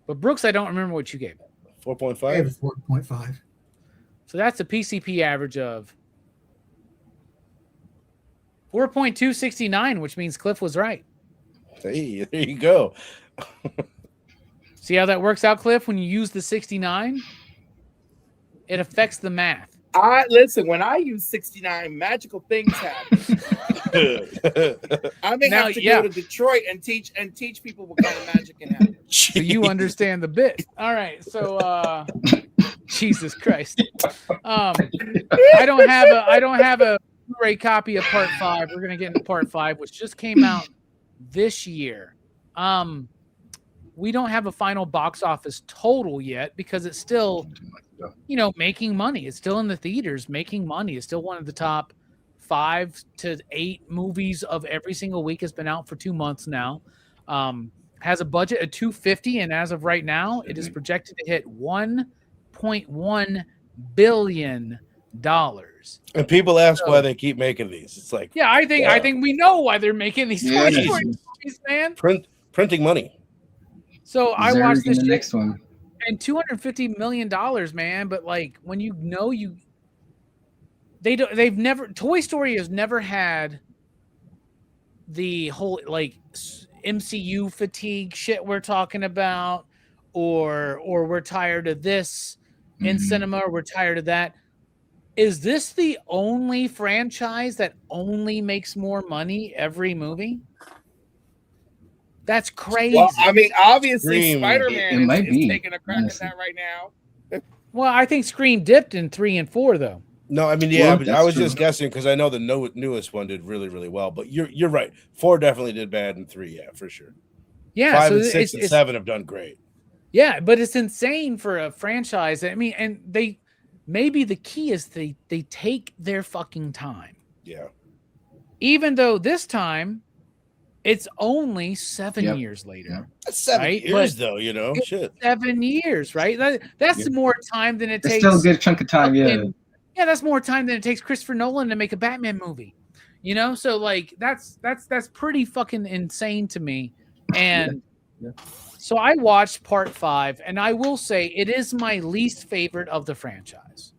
But Brooks, I don't remember what you gave it. 4.5. I gave it 4.5. So that's a PCP average of 4.269, which means Cliff was right. Hey, there you go. See how that works out, Cliff? When you use the 69, it affects the math. Listen, when I use 69, magical things happen. I may have to go to Detroit and teach people what kind of magic can happen. So you understand the bit. All right. So Jesus Christ. I don't have a Blu-ray copy of part 5. We're gonna get into part 5, which just came out this year. We don't have a final box office total yet because it's still making money. It's still in the theaters making money. It's still one of the top 5 to 8 movies of every single week. Has been out for 2 months now. Has a budget of $250, and as of right now, it is projected to hit $1.1 billion. And people ask why they keep making these. It's like, I think we know why they're making these Toy Story movies, man. Printing money. So I watched this the next one. And $250 million, man. But like when they've never, Toy Story has never had the whole like MCU fatigue shit we're talking about, or we're tired of this in cinema, or we're tired of that. Is this the only franchise that only makes more money every movie? That's crazy. Well, I mean, obviously, Scream. Spider-Man It is taking a crack at that right now. Well, I think Scream dipped in 3 and 4, though. No, I mean, Well, but I was true. just guessing because I know the newest one did really, really well. But you're right. 4 definitely did bad, and 3, for sure. Yeah, 5 so and 6 and 7 have done great. Yeah, but it's insane for a franchise. I mean, and maybe the key is they take their fucking time. Yeah. Even though this time it's only 7 years later. That's 7 right? years, But though. Shit. 7 years, right? That's more time than it It's takes. still a good chunk of time, Yeah, that's more time than it takes Christopher Nolan to make a Batman movie. So like that's pretty fucking insane to me. And so I watched part 5, and I will say it is my least favorite of the franchise.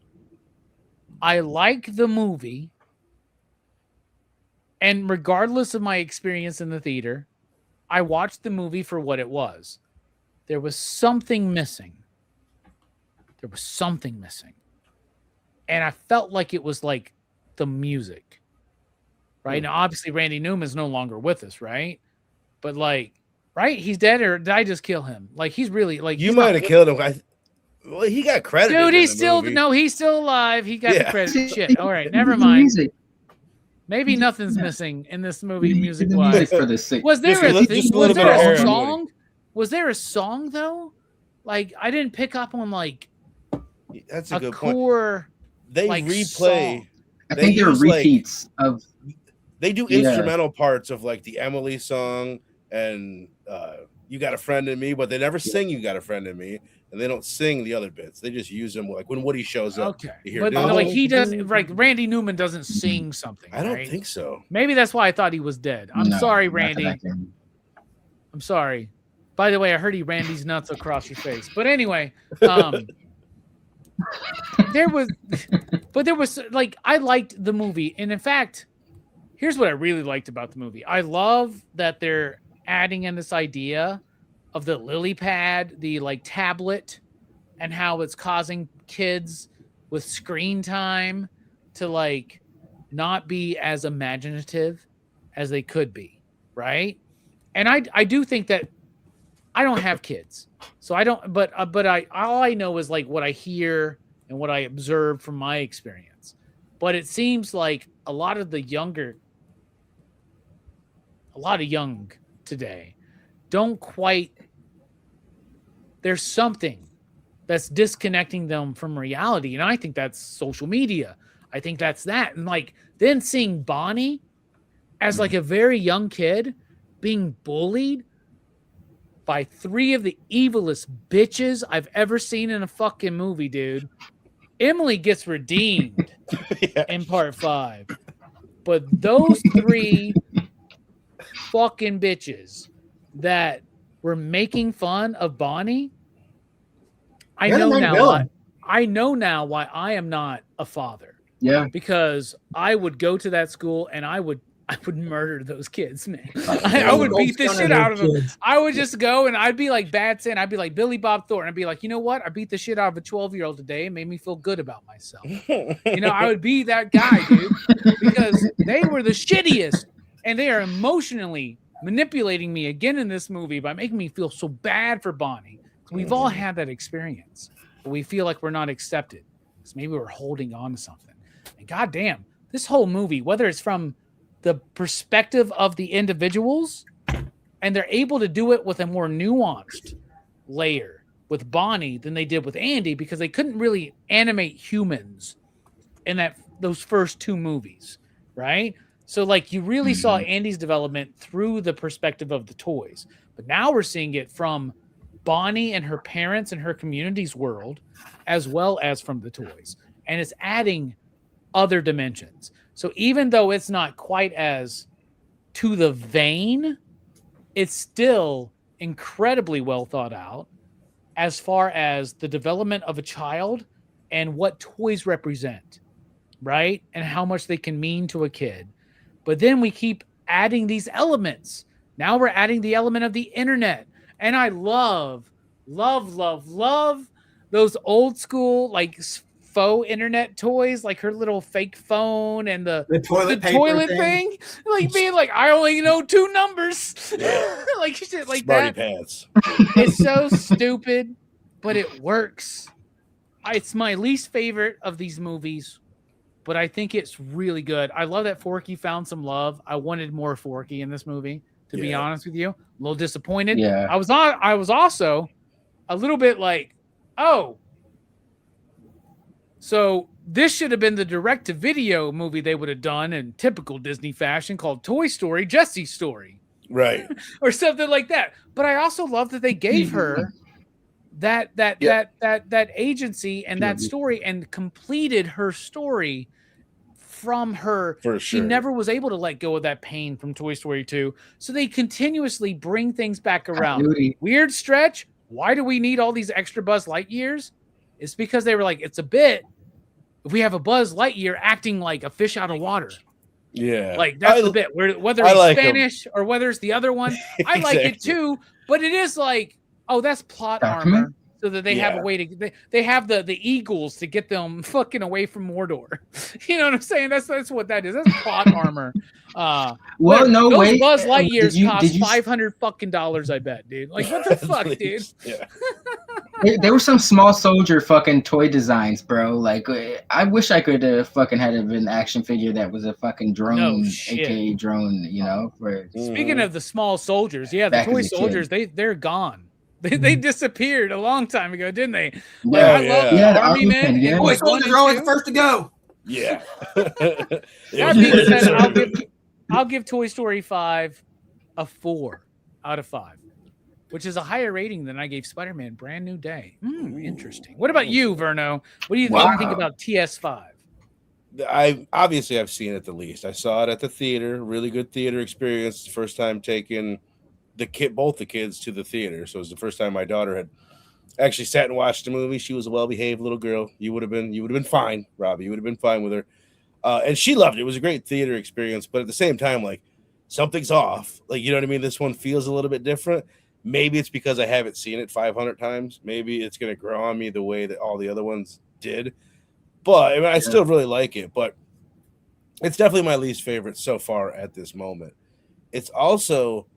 I like the movie, and regardless of my experience in the theater, I watched the movie for what it was. There was something missing. And I felt like it was like the music, right? Now, obviously, Randy Newman's no longer with us, right? But like, right? He's dead, or did I just kill him? Like, he's really like You might have killed him. Well, he got credited. Dude, in he's the still movie. he's still alive. He got the credit. Shit. All right, never mind. Maybe nothing's missing in this movie, music wise. for the sick. Was there a just a little bit of a heroin. song? Was there a song though? Like I didn't pick up on like That's a good core. point. They like, replay. song. I think they're use, like, repeats of. They do instrumental parts of like the Emily song and "You Got a Friend in Me," but they never sing "You Got a Friend in Me." and they don't sing the other bits. They just use them like when Woody shows up. Okay, you hear but "Dun, like dun, he dun, doesn't. Like Randy Newman doesn't sing something. I don't right? think so. Maybe that's why I thought he was dead. I'm No, sorry, not that Randy. I can- I'm sorry. By the way, I heard he ran these nuts across your face. But anyway, there was like I liked the movie, and in fact, here's what I really liked about the movie. I love that they're adding in this idea of the lily pad, the like tablet, and how it's causing kids with screen time to like not be as imaginative as they could be, right? And I do think that I don't have kids, so I don't. But I all I know is like what I hear and what I observe from my experience. But it seems like a lot of young today don't quite. There's something that's disconnecting them from reality, and I think that's social media. I think that's that, and like then seeing Bonnie as like a very young kid being bullied by three of the evilest bitches I've ever seen in a fucking movie, dude. Emily gets redeemed in part 5. But those three fucking bitches that were making fun of Bonnie, I know now why I am not a father. Yeah. Because I would go to that school and I would murder those kids, man. I would beat the shit out of them. I would just go and I'd be like Bad Sin. I'd be like Billy Bob Thornton. I'd be like, you know what? I beat the shit out of a 12-year-old today. It made me feel good about myself. I would be that guy, dude, because they were the shittiest and they are emotionally manipulating me again in this movie by making me feel so bad for Bonnie. We've all had that experience, but we feel like we're not accepted because maybe we're holding on to something. And goddamn, this whole movie, whether it's from the perspective of the individuals, and they're able to do it with a more nuanced layer with Bonnie than they did with Andy because they couldn't really animate humans in those first 2 movies, right? So like you really saw Andy's development through the perspective of the toys, but now we're seeing it from Bonnie and her parents and her community's world, as well as from the toys, and it's adding other dimensions. So even though it's not quite as to the vein, it's still incredibly well thought out as far as the development of a child and what toys represent, right? And how much they can mean to a kid. But then we keep adding these elements. Now we're adding the element of the internet. And I love those old school, like faux internet toys, like her little fake phone and the toilet thing. Like being like, I only know 2 numbers. Like shit like Smarty that. pants. It's so stupid, but it works. It's my least favorite of these movies, but I think it's really good. I love that Forky found some love. I wanted more Forky in this movie, to be honest with you. A little disappointed. Yeah. I was also a little bit like, oh, so this should have been the direct-to-video movie they would have done in typical Disney fashion called Toy Story, Jessie's Story. Right. Or something like that. But I also love that they gave her that agency and that story and completed her story from her. For sure. She never was able to let go of that pain from Toy Story 2. So they continuously bring things back around. Weird stretch. Why do we need all these extra Buzz Lightyears? It's because they were like, it's a bit, if we have a Buzz Lightyear acting like a fish out of water. Yeah. Like that's the bit where whether he's like Spanish or whether it's the other one. I like it too, but it is like, oh, that's plot armor. So that they have a way to they have the eagles to get them fucking away from Mordor. You know what I'm saying? That's what that is. That's plot armor. Well, no, those wait. Buzz Lightyears cost $500 fucking I bet, dude. Like what the fuck, dude? Yeah. There were some small soldier fucking toy designs, bro. Like I wish I could fucking had an action figure that was a fucking drone, aka drone. You know. Speaking of the small soldiers, the toy soldiers, they're gone. They disappeared a long time ago, didn't they? Like, I love the Army men. Yeah. Boy, soldiers are always the first to go. Yeah. That being said, I'll give Toy Story 5 a 4 out of 5. which is a higher rating than I gave Spider-Man Brand New Day. Interesting. What about you, Verno? What do you think about TS5? I've seen it the least. I saw it at the theater, really good theater experience. First time taking both the kids to the theater. So it was the first time my daughter had actually sat and watched the movie. She was a well-behaved little girl. You would have been fine, Robbie. You would have been fine with her. And she loved it. It was a great theater experience, but at the same time, like, something's off. Like, you know what I mean? This one feels a little bit different. Maybe it's because I haven't seen it 500 times. Maybe it's going to grow on me the way that all the other ones did. But I mean, I still really like it. But it's definitely my least favorite so far at this moment. It's also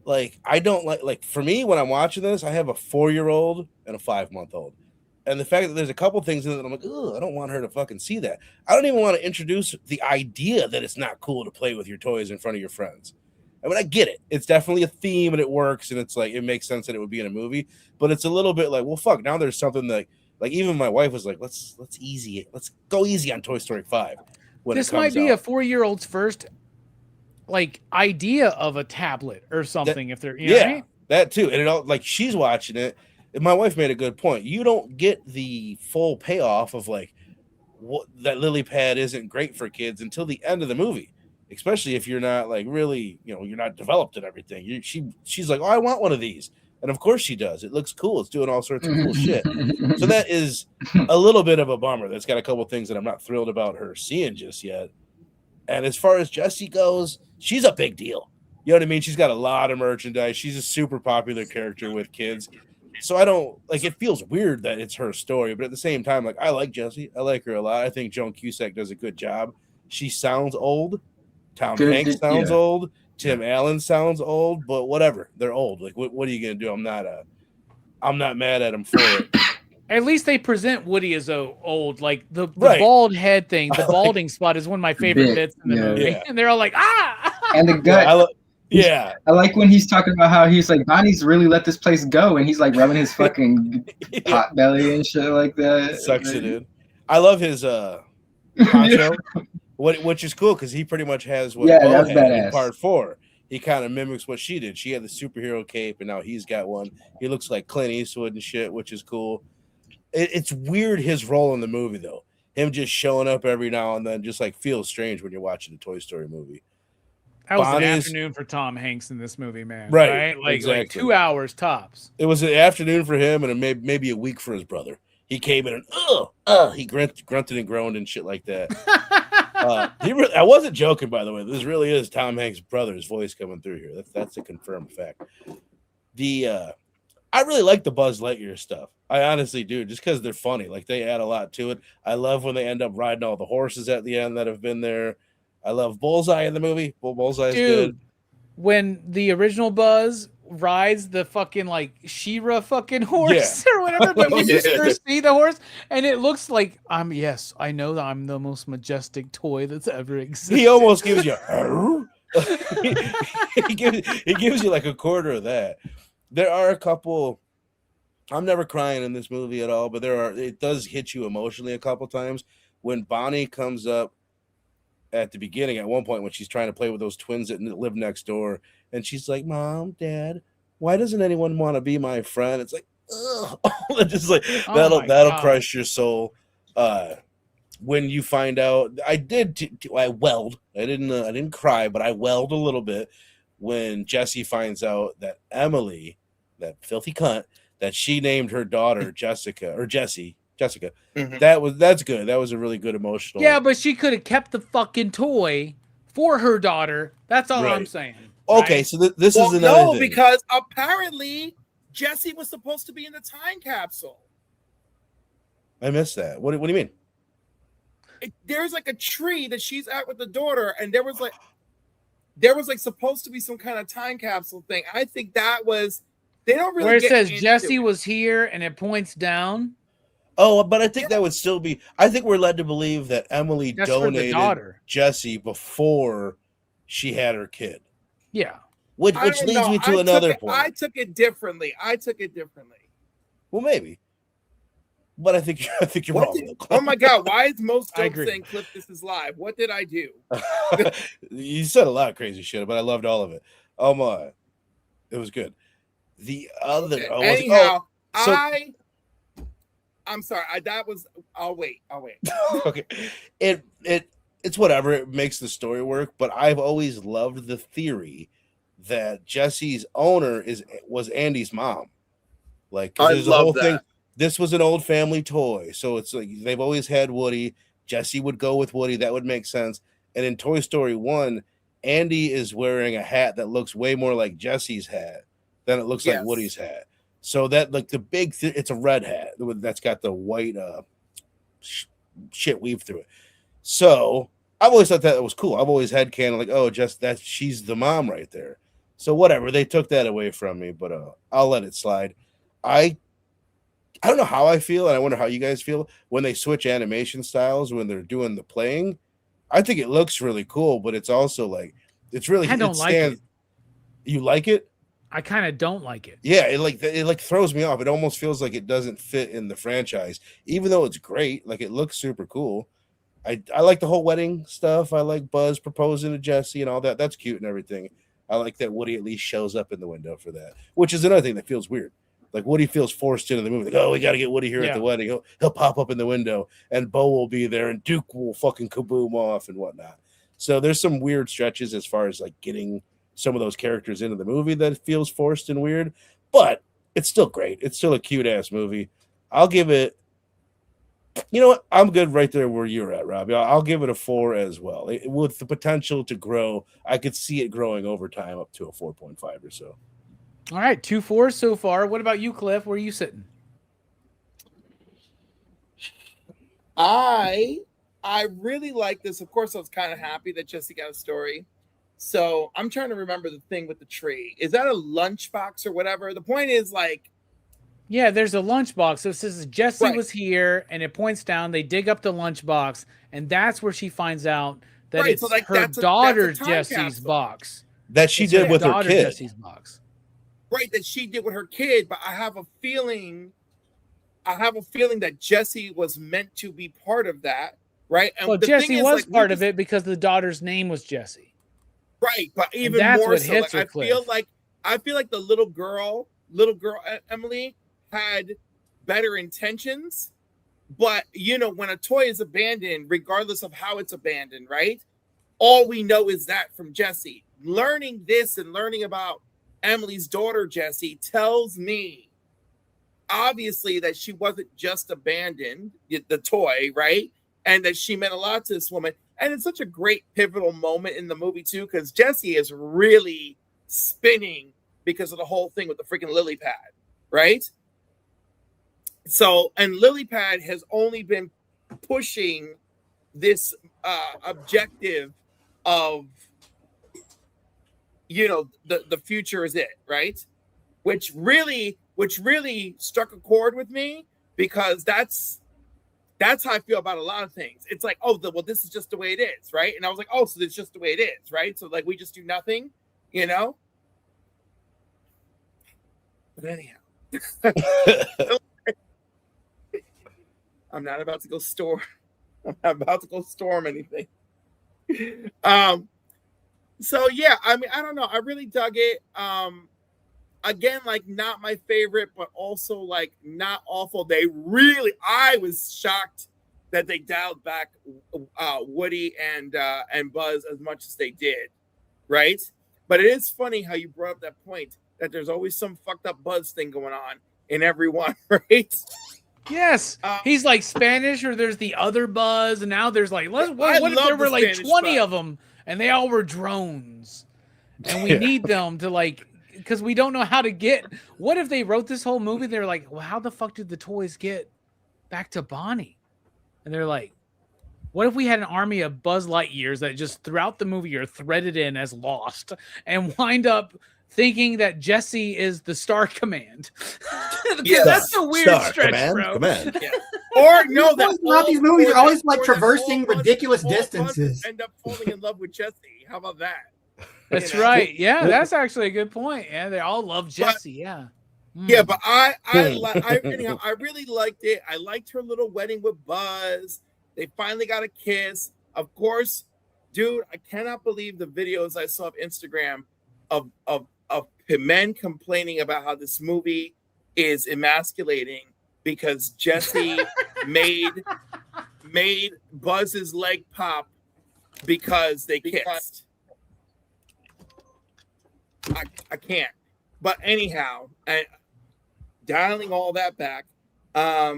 like, I don't like for me, when I'm watching this, I have a 4-year-old and a 5-month-old. And the fact that there's a couple things in it that I'm like, oh, I don't want her to fucking see that. I don't even want to introduce the idea that it's not cool to play with your toys in front of your friends. I mean, I get it. It's definitely a theme and it works. And it's like, it makes sense that it would be in a movie, but it's a little bit like, well, fuck, now there's something that like even my wife was like, let's go easy on Toy Story 5. This might be a 4-year-old's first like idea of a tablet or something. If they're, right? That too. And it all, like, she's watching it. And my wife made a good point. You don't get the full payoff of like what that lily pad isn't great for kids until the end of the movie, especially if you're not like really, you're not developed and everything. She's like, oh, I want one of these. And of course she does. It looks cool. It's doing all sorts of cool shit. So that is a little bit of a bummer. That's got a couple of things that I'm not thrilled about her seeing just yet. And as far as Jessie goes, she's a big deal. You know what I mean? She's got a lot of merchandise. She's a super popular character with kids. So I don't like, it feels weird that it's her story, but at the same time, like, I like Jessie. I like her a lot. I think Joan Cusack does a good job. She sounds old. Tom Hanks sounds old. Tim Allen sounds old, but whatever. They're old. Like, what are you gonna do? I'm not mad at them for it. At least they present Woody as old. Like the bald head thing, the balding spot is one of my favorite bits in the movie. Yeah. And they're all like, ah! And the gut. Yeah, I like when he's talking about how he's like, Bonnie's really let this place go, and he's like rubbing his fucking pot belly and shit like that. Sucks it in. I love his poncho, which is cool because he pretty much has what Bo had in part 4. He kind of mimics what she did. She had the superhero cape, and now he's got one. He looks like Clint Eastwood and shit, which is cool. It's weird his role in the movie though. Him just showing up every now and then just like feels strange when you're watching a Toy Story movie. That was an afternoon for Tom Hanks in this movie, man. Right? Like 2 hours tops. It was an afternoon for him and maybe a week for his brother. He came in and he grunted and groaned and shit like that. I wasn't joking, by the way. This really is Tom Hanks' brother's voice coming through here. That's a confirmed fact. I really like the Buzz Lightyear stuff. I honestly do, just because they're funny. Like, they add a lot to it. I love when they end up riding all the horses at the end that have been there. I love Bullseye in the movie. Bullseye is good. When the original Buzz rides the fucking like She-Ra fucking horse or whatever, but you just first see the horse and it looks like I know that I'm the most majestic toy that's ever existed. He almost gives you he gives you like a quarter of that. There are a couple. I'm never crying in this movie at all, but it does hit you emotionally a couple times when Bonnie comes up at the beginning at one point when she's trying to play with those twins that live next door, and she's like, Mom, Dad, why doesn't anyone want to be my friend? It's like, ugh. Just like that'll crush your soul. When you find out, I welled. I didn't cry, but I welled a little bit when Jessie finds out that Emily, that filthy cunt, that she named her daughter Jessica. Mm-hmm. That's good. That was a really good emotional. Yeah, but she could have kept the fucking toy for her daughter. That's all I'm saying. Okay, so this is another thing. Because apparently Jessie was supposed to be in the time capsule. I missed that. What do you mean? There's like a tree that she's at with the daughter, and there was like supposed to be some kind of time capsule thing. I think that was they don't really where it says Jessie was here and it points down. Oh, but I think that would still be. I think we're led to believe that Emily donated Jessie before she had her kid. Yeah, which leads me to another point. I took it differently. Well, maybe, but I think you're wrong. Oh my God! Why is most dope saying Clip this is live? What did I do? You said a lot of crazy shit, but I loved all of it. Oh my, it was good. The other, Anyhow, so- I'm sorry. I'll wait. okay, it's whatever. It makes the story work. But I've always loved the theory that Jesse's owner was Andy's mom. Like, 'cause I there's a love whole that. thing. This was an old family toy, so it's like they've always had Woody. Jesse would go with Woody. That would make sense. And in Toy Story 1, Andy is wearing a hat that looks way more like Jesse's hat than it looks like Yes. Woody's hat. So that, like, the big it's a red hat that's got the white shit weave through it. So I've always thought that was cool. I've always had canon like, oh, just that she's the mom right there. So whatever, they took that away from me, but I'll let it slide. I don't know how I feel, and I wonder how you guys feel when they switch animation styles when they're doing the playing. I think it looks really cool, but it's also like it's really. I don't like it. You like it? I kind of don't like it. Yeah, it throws me off. It almost feels like it doesn't fit in the franchise, even though it's great. Like, it looks super cool. I like the whole wedding stuff. I like Buzz proposing to Jesse and all that. That's cute and everything. I like that Woody at least shows up in the window for that, which is another thing that feels weird. Like, Woody feels forced into the movie. Like, oh, we got to get Woody here at the wedding. He'll pop up in the window, and Bo will be there, and Duke will fucking kaboom off and whatnot. So there's some weird stretches as far as like getting some of those characters into the movie that feels forced and weird, but it's still great. It's still a cute ass movie. I'll give it. You know what? I'm good right there where you're at, Robbie. I'll give it a 4 as well. With the potential to grow, I could see it growing over time up to a 4.5 or so. All right, 2 4s so far. What about you, Cliff? Where are you sitting? I really like this. Of course, I was kind of happy that Jesse got a story. So I'm trying to remember the thing with the tree. Is that a lunchbox or whatever? The point is, like, yeah, there's a lunchbox. So it says Jesse Right. was here, and it points down. They dig up the lunchbox, and that's where she finds out that Right, it's so, like, her that's a daughter time Jesse's capsule. box. That she It's did with her daughter kid. Jesse's box. right, that she did with her kid, but I have a feeling that Jesse was meant to be part of that, right? And Well, the Jesse thing is, was like, part of it because the daughter's name was Jesse. right? But even that's more what so, hits like, her, I feel like the little girl Emily had better intentions, but when a toy is abandoned, regardless of how it's abandoned, right? All we know is that from Jesse. Learning this and learning about Emily's daughter Jesse tells me obviously that she wasn't just abandoned, the toy, right? And that she meant a lot to this woman. And it's such a great pivotal moment in the movie too, because Jesse is really spinning because of the whole thing with the freaking lily pad, right? So, and lily pad has only been pushing this objective of the future is it, right? Which really struck a chord with me, because that's how I feel about a lot of things. It's like, well, this is just the way it is, right? And I was like, so it's just the way it is, right? So, like, we just do nothing, But anyhow, I'm not about to go storm. I'm not about to go storm anything. So yeah, I mean, I don't know. I really dug it. Again, like, not my favorite, but also like not awful. I was shocked that they dialed back Woody and Buzz as much as they did, right? But it is funny how you brought up that point that there's always some fucked up Buzz thing going on in everyone, right? Yes, he's like Spanish, or there's the other Buzz, and now there's like, what if there were like Spanish 20 Buzz. of them, and they all were drones, and we need them to, like, because we don't know how to get. What if they wrote this whole movie? They're like, well, how the fuck did the toys get back to Bonnie? And they're like, what if we had an army of Buzz Lightyears that just throughout the movie are threaded in as lost and wind up thinking that Jesse is the Star Command? Yeah, that's a weird stretch, bro. Command. Yeah. Or no, that Throughout these movies are always like or that traversing all Buzz- ridiculous all Buzz distances. end up falling in love with Jesse. How about that? That's right. Yeah, that's actually a good point. Yeah, they all love Jesse. Yeah. Yeah, but I really liked it. I liked her little wedding with Buzz. They finally got a kiss. Of course, dude, I cannot believe the videos I saw of Instagram of men complaining about how this movie is emasculating because Jesse made Buzz's leg pop because they kissed. I can't. But anyhow, dialing all that back, I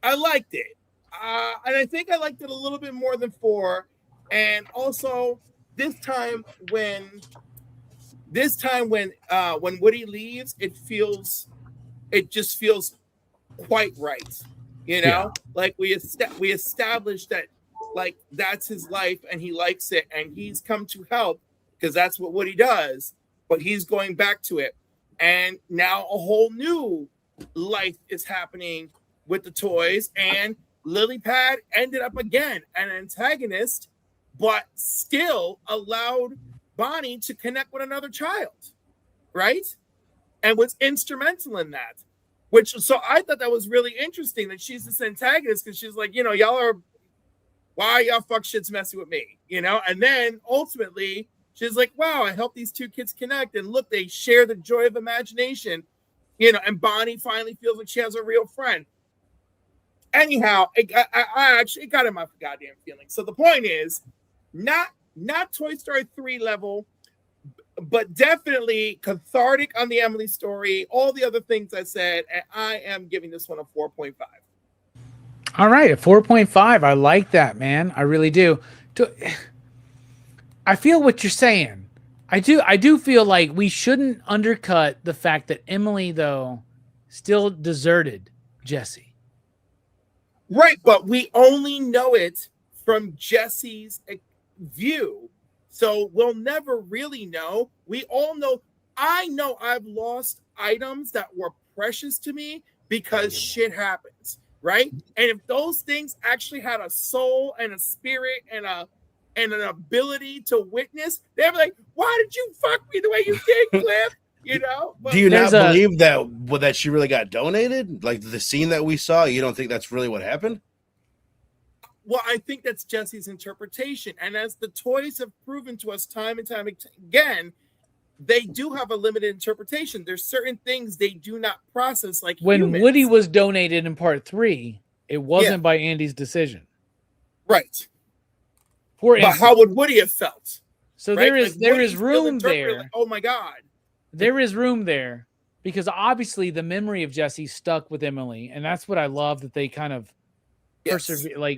liked it. And I think I liked it a little bit more than 4. And also this time when Woody leaves, it just feels quite right. You know, Yeah. like we established that like that's his life and he likes it and he's come to help because that's what Woody does, but he's going back to it. And now a whole new life is happening with the toys, and Lily Pad ended up again an antagonist, but still allowed Bonnie to connect with another child, right? And was instrumental in that. So I thought that was really interesting that she's this antagonist because she's like, why are y'all fuck shits messing with me? And then ultimately she's like, wow, I helped these 2 kids connect. And look, they share the joy of imagination, and Bonnie finally feels like she has a real friend. Anyhow, it got in my goddamn feelings. So the point is, not Toy Story 3 level, but definitely cathartic on the Emily story, all the other things I said, and I am giving this one a 4.5. All right, a 4.5. I like that, man. I really do. I feel what you're saying. I do feel like we shouldn't undercut the fact that Emily, though, still deserted Jesse. Right, but we only know it from Jesse's view. So we'll never really know. We all know. I know I've lost items that were precious to me because shit happens, right? And if those things actually had a soul and a spirit and an ability to witness, they'd be like, why did you fuck me the way you did, Cliff? But do you not believe that she really got donated? Like the scene that we saw, you don't think that's really what happened? Well, I think that's Jesse's interpretation. And as the toys have proven to us time and time again, they do have a limited interpretation. There's certain things they do not process like when humans. Woody was donated in part 3, it wasn't by Andy's decision. Right. But how would Woody have felt? So right? there is room there. Like, oh my God. There is room there because obviously the memory of Jesse stuck with Emily. And that's what I love that they kind of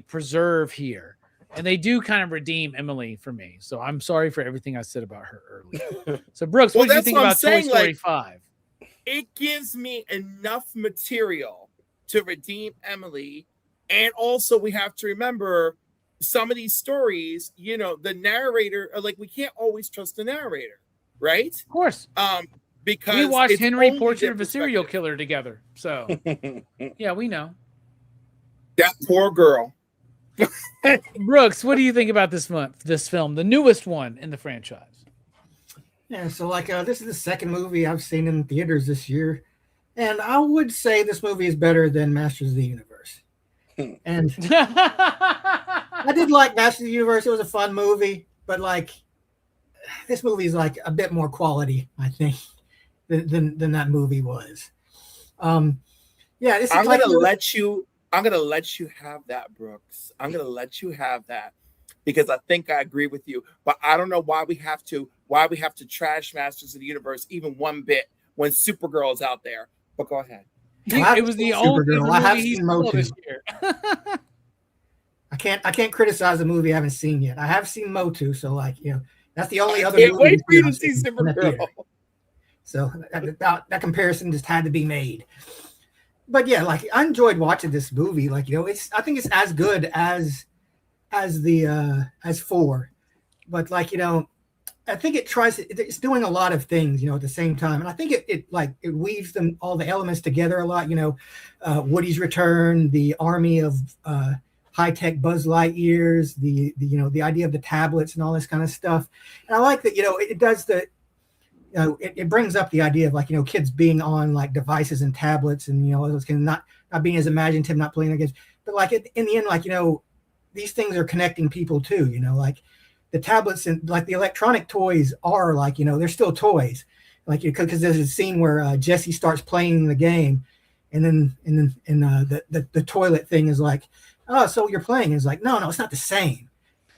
preserve here. And they do kind of redeem Emily for me. So I'm sorry for everything I said about her earlier. So Brooks, what do you think about Toy Story 5? It gives me enough material to redeem Emily. And also we have to remember some of these stories, the narrator, like we can't always trust the narrator, right? Of course. Because we watched Henry Portrait of a Serial Killer together. So yeah, we know. That poor girl. Brooks, what do you think about this film, the newest one in the franchise? Yeah, so this is the second movie I've seen in theaters this year, and I would say this movie is better than Masters of the Universe. And I did like Masters of the Universe. It was a fun movie, but this movie is a bit more quality, I think, than that movie was. Yeah, this is I'm gonna let you have that, Brooks. I'm gonna let you have that because I think I agree with you. But I don't know why we have to trash Masters of the Universe even one bit when Supergirl is out there. But go ahead. It was the only movie I have he's seen Motu this year. I can't criticize a movie I haven't seen yet. I have seen Motu, so that's the only other. Can't wait for you to see Supergirl. So that comparison just had to be made. But yeah, I enjoyed watching this movie. I think it's as good as 4, but I think it's doing a lot of things, at the same time, and I think it weaves all the elements together a lot. Woody's return, the army of high-tech Buzz Lightyears, the idea of the tablets and all this kind of stuff, and I like that. It does the. It brings up the idea of kids being on devices and tablets and those kind of not being as imaginative, not playing against, but in the end these things are connecting people too. the tablets and like the electronic toys are like, they're still toys. Like, because there's a scene where Jesse starts playing the game, and then the toilet thing is like, oh, so you're playing? It's like, no, it's not the same.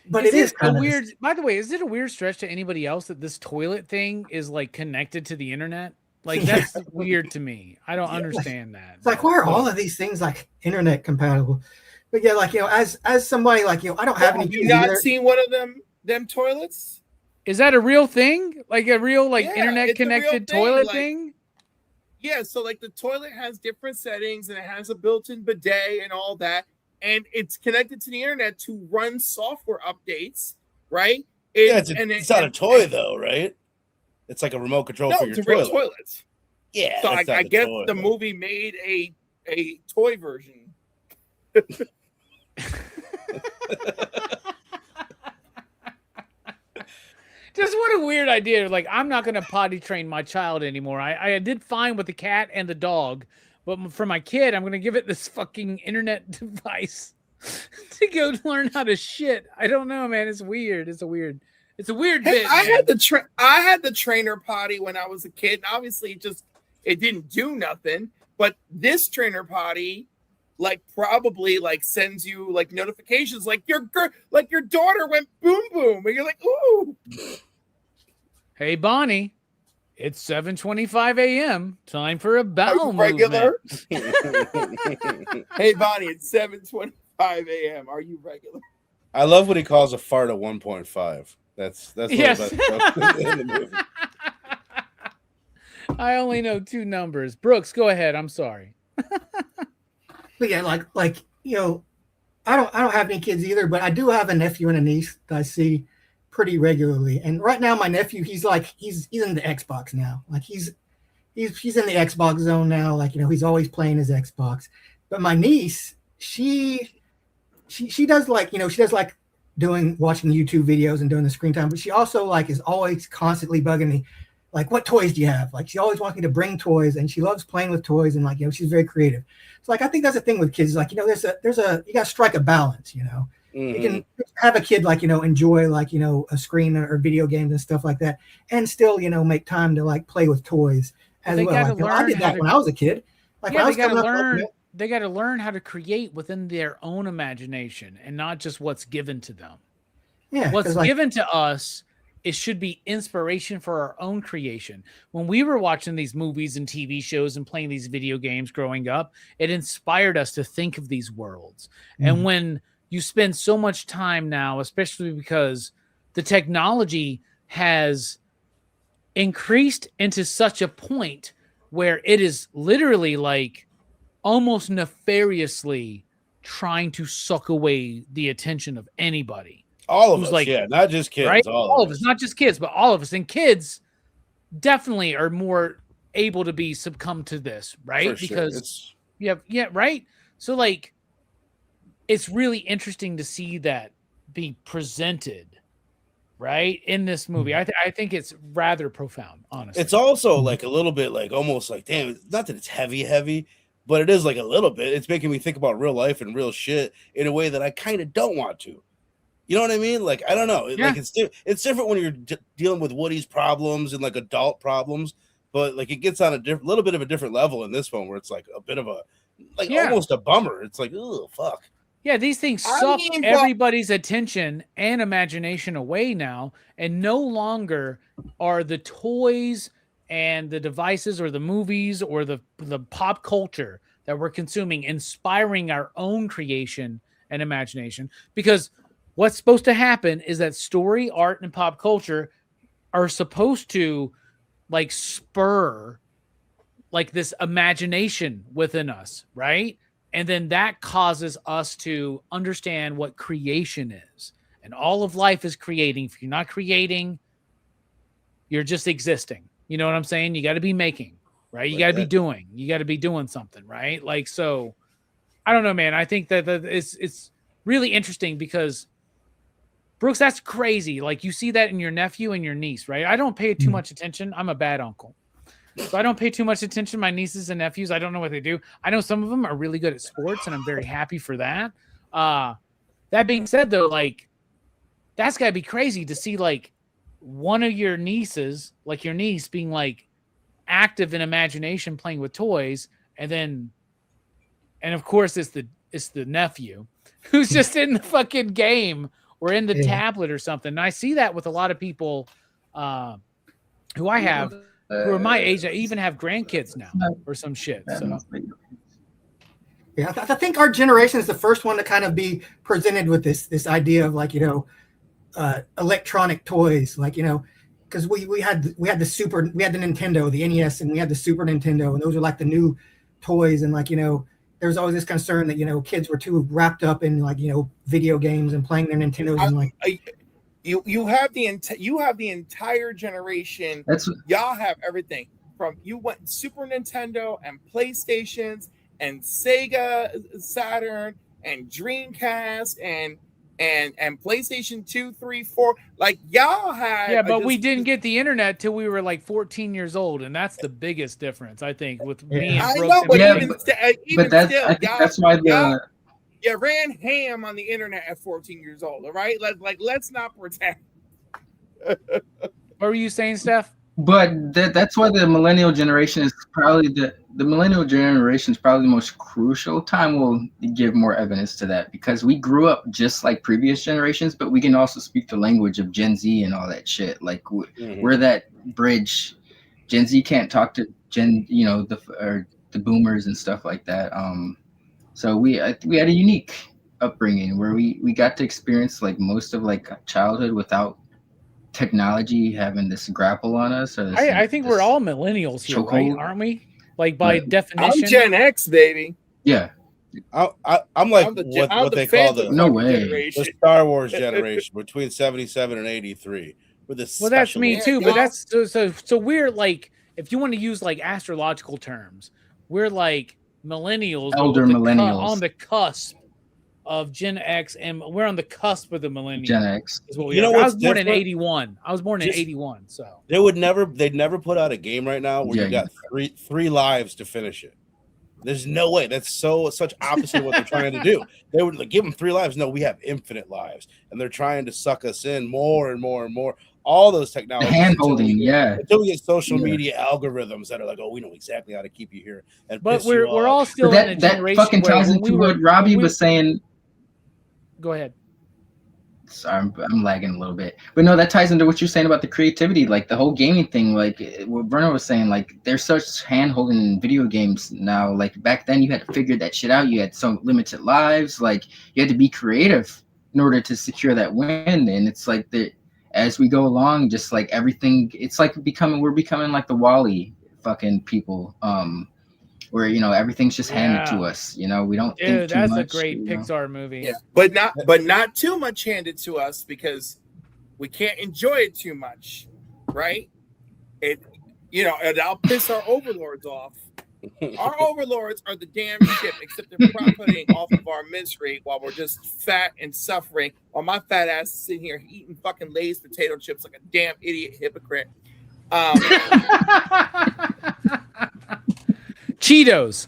But it is kind of weird. By the way, is it a weird stretch to anybody else that this toilet thing is like connected to the internet? Like, that's weird to me. I don't understand that. It's like, why are all of these things like internet compatible? But yeah, like, as somebody like, I don't have any. Have you not seen one of them toilets? Is that a real thing? Like a real internet connected toilet like, thing? Yeah, so like the toilet has different settings and it has a built-in bidet and all that, and it's connected to the internet to run software updates, right? It's not a toy though, right? It's like a remote control for your toilet. Real toilet. Yeah. So I guess the movie made a toy version. Just what a weird idea. Like, I'm not going to potty train my child anymore. I did fine with the cat and the dog, but for my kid, I'm going to give it this fucking internet device to go learn how to shit. I don't know, man. It's weird. It's a weird bit. I had the trainer potty when I was a kid. And obviously, it didn't do nothing. But this trainer potty, like, probably like sends you like notifications, like your daughter went boom boom, and you're like, ooh. Hey Bonnie, it's 7:25 a.m. Time for a bowel regular. movement. Hey Bonnie, it's 7:25 a.m. Are you regular? I love what he calls a fart of 1.5. That's yes. in the movie. I only know 2 numbers. Brooks, go ahead. I'm sorry. But yeah, like I don't have any kids either, but I do have a nephew and a niece that I see pretty regularly. And right now, my nephew, he's in the Xbox now. Like he's in the Xbox zone now. Like, he's always playing his Xbox. But my niece, she does like, she does like watching YouTube videos and doing the screen time. But she also like is always constantly bugging me, like, what toys do you have? Like, she always wants me to bring toys, and she loves playing with toys, and like, she's very creative. So like, I think that's the thing with kids. Like, there's a you got to strike a balance. You can have a kid like, enjoy like, a screen or video games and stuff like that, and still, make time to like play with toys as well. Like, I did that when I was a kid. Like, yeah, they got to learn how to create within their own imagination and not just what's given to them. Yeah, what's given to us, it should be inspiration for our own creation. When we were watching these movies and TV shows and playing these video games growing up, it inspired us to think of these worlds. And when you spend so much time now, especially because the technology has increased into such a point where it is literally like almost nefariously trying to suck away the attention of anybody. All of us, like, yeah, not just kids. Right? All of us, not just kids, but all of us. And kids definitely are more able to be succumb to this, right? For because right. So like, it's really interesting to see that be presented, right, in this movie. I think it's rather profound, honestly. It's also like a little bit like almost like, damn, not that it's heavy, but it is like a little bit. It's making me think about real life and real shit in a way that I kind of don't want to. You know what I mean? Like, I don't know. Like, it's different when you're dealing with Woody's problems and like adult problems, but like it gets on a little bit of a different level in this one where it's like a bit of a almost a bummer. It's like, oh fuck. Yeah, these things suck everybody's attention and imagination away now, and no longer are the toys and the devices or the movies or the pop culture that we're consuming inspiring our own creation and imagination. Because what's supposed to happen is that story, art, and pop culture are supposed to like spur like this imagination within us, right? And then that causes us to understand what creation is. And all of life is creating. If you're not creating, you're just existing. You know what I'm saying? You got to be making, right? You got to be doing. You got to be doing something, right? Like, so I don't know, man. I think that it's really interesting because Brooks, that's crazy. Like, you see that in your nephew and your niece, right? I don't pay too much attention. I'm a bad uncle. So I don't pay too much attention to my nieces and nephews. I don't know what they do. I know some of them are really good at sports, and I'm very happy for that. That being said, though, like, that's got to be crazy to see like one of your nieces, like your niece, being like active in imagination, playing with toys, and of course it's the nephew who's just in the fucking game or in the tablet or something. And I see that with a lot of people who I have who are my age that even have grandkids now or some shit. So. Yeah, I think our generation is the first one to kind of be presented with this idea of like, electronic toys, like, because we had the Nintendo, the NES, and we had the Super Nintendo, and those are like the new toys. And like, there was always this concern that, kids were too wrapped up in like, video games and playing their Nintendos. And like, you have the entire generation. Y'all have everything from you went Super Nintendo and PlayStations and Sega Saturn and Dreamcast and PlayStation 2, 3, 4. Like y'all had. Yeah, but we didn't get the internet till we were like 14 years old, and that's the biggest difference, I think, with me and Brooks. I know, but but that's why you ran ham on the internet at 14 years old. All right, let's not pretend. What were you saying, Steph? But that's why the millennial generation is probably the millennial generation is probably the most crucial time. We'll give more evidence to that because we grew up just like previous generations, but we can also speak the language of Gen Z and all that shit. Like we're that bridge. Gen Z can't talk to the boomers and stuff like that. So we had a unique upbringing where we got to experience like most of like childhood without technology having this grapple on us. I think we're all millennials here, right? Aren't we? Like by definition. I'm Gen X, baby. Yeah. I'm like what they call the Star Wars generation between 77 and 83. Well, that's me too, but that's so we're like, if you want to use like astrological terms, we're like millennials, elder millennials on the cusp of Gen X, and we're on the cusp of the millennials. Gen X. Is what we are. I was born in 81. I was born in 81. So they'd never put out a game right now where you got three lives to finish it. There's no way. That's such opposite of what they're trying to do. They would give them 3 lives. No, we have infinite lives, and they're trying to suck us in more and more and more. All those technologies, hand holding, until we get social media algorithms that are like, oh, we know exactly how to keep you here. And but we're all still in a generation. That fucking ties into what Robbie was saying. Go ahead. Sorry, I'm lagging a little bit, but no, that ties into what you're saying about the creativity, like the whole gaming thing. Like what Bruno was saying, like there's such hand holding in video games now. Like back then, you had to figure that shit out. You had so limited lives. Like you had to be creative in order to secure that win. And it's like as we go along, just like everything, it's like we're becoming like the Wall-E fucking people. Where everything's just handed to us. We don't think too much. That's a great Pixar movie. Yeah, but not too much handed to us because we can't enjoy it too much, right? I'll piss our overlords off. Our overlords are the damn shit, except they're profiting off of our misery while we're just fat and suffering. While my fat ass is sitting here eating fucking Lay's potato chips like a damn idiot hypocrite. Cheetos,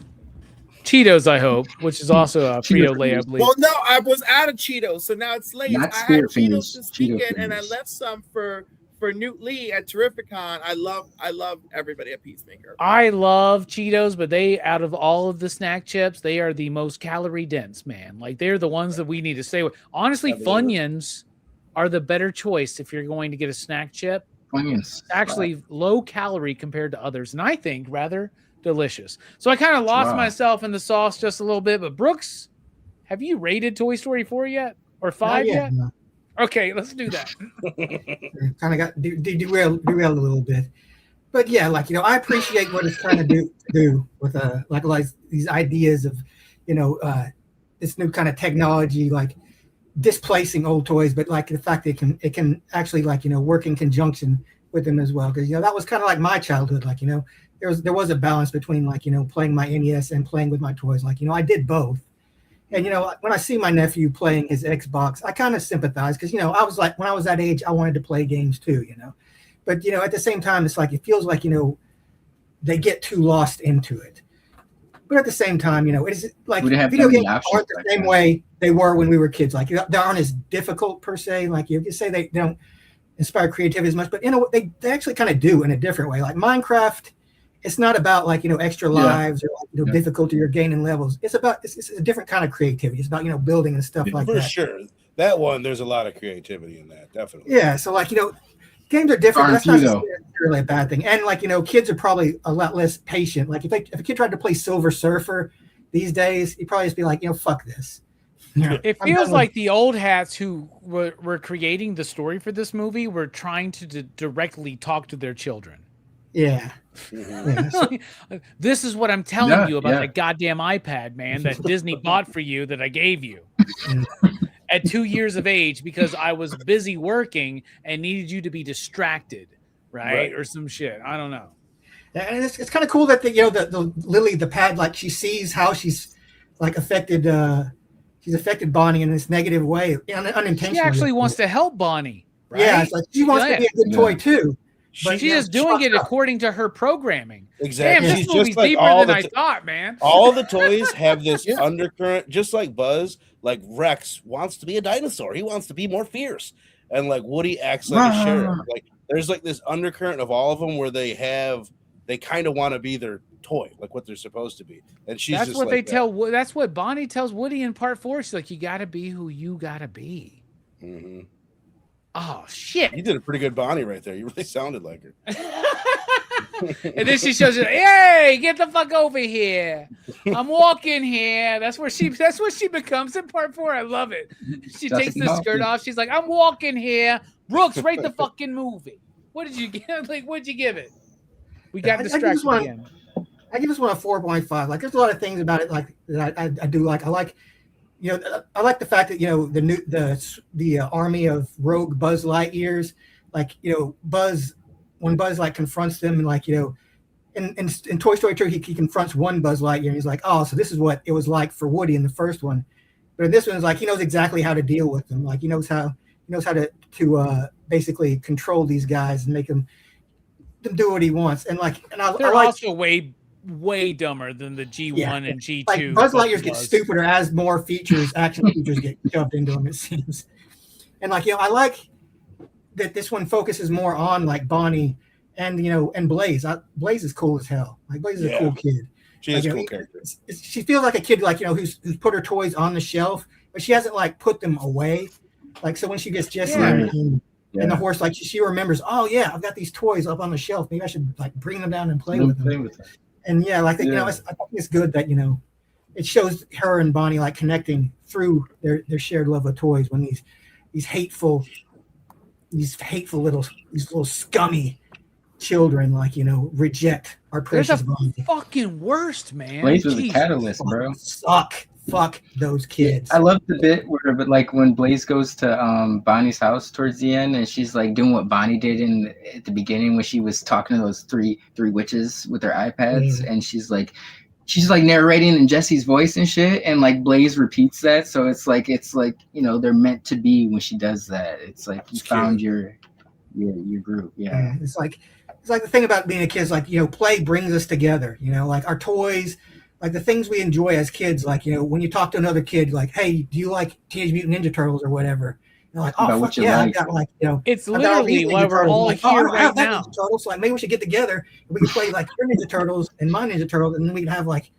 I hope, which is also a Frito-Lay, I believe. Well, no, I was out of Cheetos, so now it's Lay's. I had Cheetos this weekend, and I left some for Newt Lee at Terrificon. I love everybody at Peacemaker. I love Cheetos, but they, out of all of the snack chips, they are the most calorie dense, man. Like they're the ones that we need to stay with. Honestly, Funyuns are the better choice if you're going to get a snack chip. Funyuns actually low calorie compared to others, and I think rather delicious. So I kind of lost myself in the sauce just a little bit. But Brooks, have you rated Toy Story 4 yet or 5 yet? No. Okay, let's do that. Kind of got derailed a little bit, but yeah, like I appreciate what it's trying to do with like these ideas of this new kind of technology, like displacing old toys, but like the fact that it can actually work in conjunction with them as well, because that was kind of like my childhood. Like there was a balance between playing my NES and playing with my toys. Like I did both. And when I see my nephew playing his Xbox, I kind of sympathize because I was like, when I was that age, I wanted to play games too, But at the same time, it's like it feels like they get too lost into it. But at the same time, it's like We didn't have video that many games options aren't the back same then. way they were when we were kids. Like they aren't as difficult per se. Like you say they don't inspire creativity as much, but they actually kind of do in a different way. Like Minecraft, it's not about like extra lives or difficulty or gaining levels. It's about it's a different kind of creativity. It's about building and stuff like For that. sure. That one, there's a lot of creativity in that, definitely. Yeah, so like games are different. But that's not necessarily a bad thing. And like kids are probably a lot less patient. Like if a kid tried to play Silver Surfer these days, he'd probably just be like, fuck this. It feels like the old hats who were creating the story for this movie were trying to directly talk to their children. Yeah. This is what I'm telling you about that goddamn iPad, man, that Disney bought for you that I gave you at 2 years of age because I was busy working and needed you to be distracted, right? Or some shit. I don't know. And it's kind of cool that the Lily, the pad, like she sees how she's like affected Bonnie in this negative way, unintentionally. She actually wants to help Bonnie. Right? Yeah, it's like she wants to be a good toy too. But she's just doing it according to her programming. Exactly. Damn, this movie's deeper than I thought, man. All the toys have this undercurrent, just like Buzz. Like Rex wants to be a dinosaur. He wants to be more fierce. And like Woody acts like a sheriff. Like there's like this undercurrent of all of them where they kind of want to be their toy, like what they're supposed to be. And she's that's just what like they tell. That's what Bonnie tells Woody in part 4. She's like, you got to be who you got to be. Mm-hmm. Oh shit! You did a pretty good Bonnie right there. You really sounded like her. And then she shows you, hey, get the fuck over here. I'm walking here. That's what she becomes in part 4. I love it. She takes the skirt off. She's like, I'm walking here. Brooks, rate the fucking movie. What did you give? Like, what'd you give it? We got distracted again. I give this one a 4.5. Like, there's a lot of things about it like that I do like. I like, I like the fact that the army of rogue Buzz Lightyears, like Buzz, when Buzz like confronts them and like in Toy Story 2 he confronts one Buzz Lightyear and he's like, oh, so this is what it was like for Woody in the first one, but in this one it's like he knows exactly how to deal with them. Like he knows how to basically control these guys and make them do what he wants. And like, and I they're like, also way dumber than the G1 and G2. Like Buzz Lightyears get stupider as more action features get shoved into them, it seems. And like, I like that this one focuses more on like Bonnie and and Blaze. Blaze is cool as hell. Like Blaze is a cool kid. She is a cool character. She feels like a kid, like who's put her toys on the shelf, but she hasn't like put them away. Like so when she gets Jessie and the horse, like she remembers, oh yeah, I've got these toys up on the shelf. Maybe I should like bring them down and play with them. And I think I think it's good that it shows her and Bonnie like connecting through their shared love of toys when these hateful little scummy children like reject our precious Bonnie. Fucking worst, man. Blaze was a catalyst, bro. Fuck those kids. I love the bit but like when Blaze goes to Bonnie's house towards the end, and she's like doing what Bonnie did at the beginning when she was talking to those three witches with their iPads, and she's like narrating in Jesse's voice and shit, and like Blaze repeats that, so it's like they're meant to be when she does that. It's like you found your group. Yeah. It's like the thing about being a kid is like play brings us together. Like our toys. Like the things we enjoy as kids, like when you talk to another kid, like, "Hey, do you like Teenage Mutant Ninja Turtles or whatever?" You're like, "Oh, fuck yeah, I've got like It's literally why we're all here right now. Turtles, so like maybe we should get together and we can play like your Ninja Turtles and my Ninja Turtles, and then we'd have like,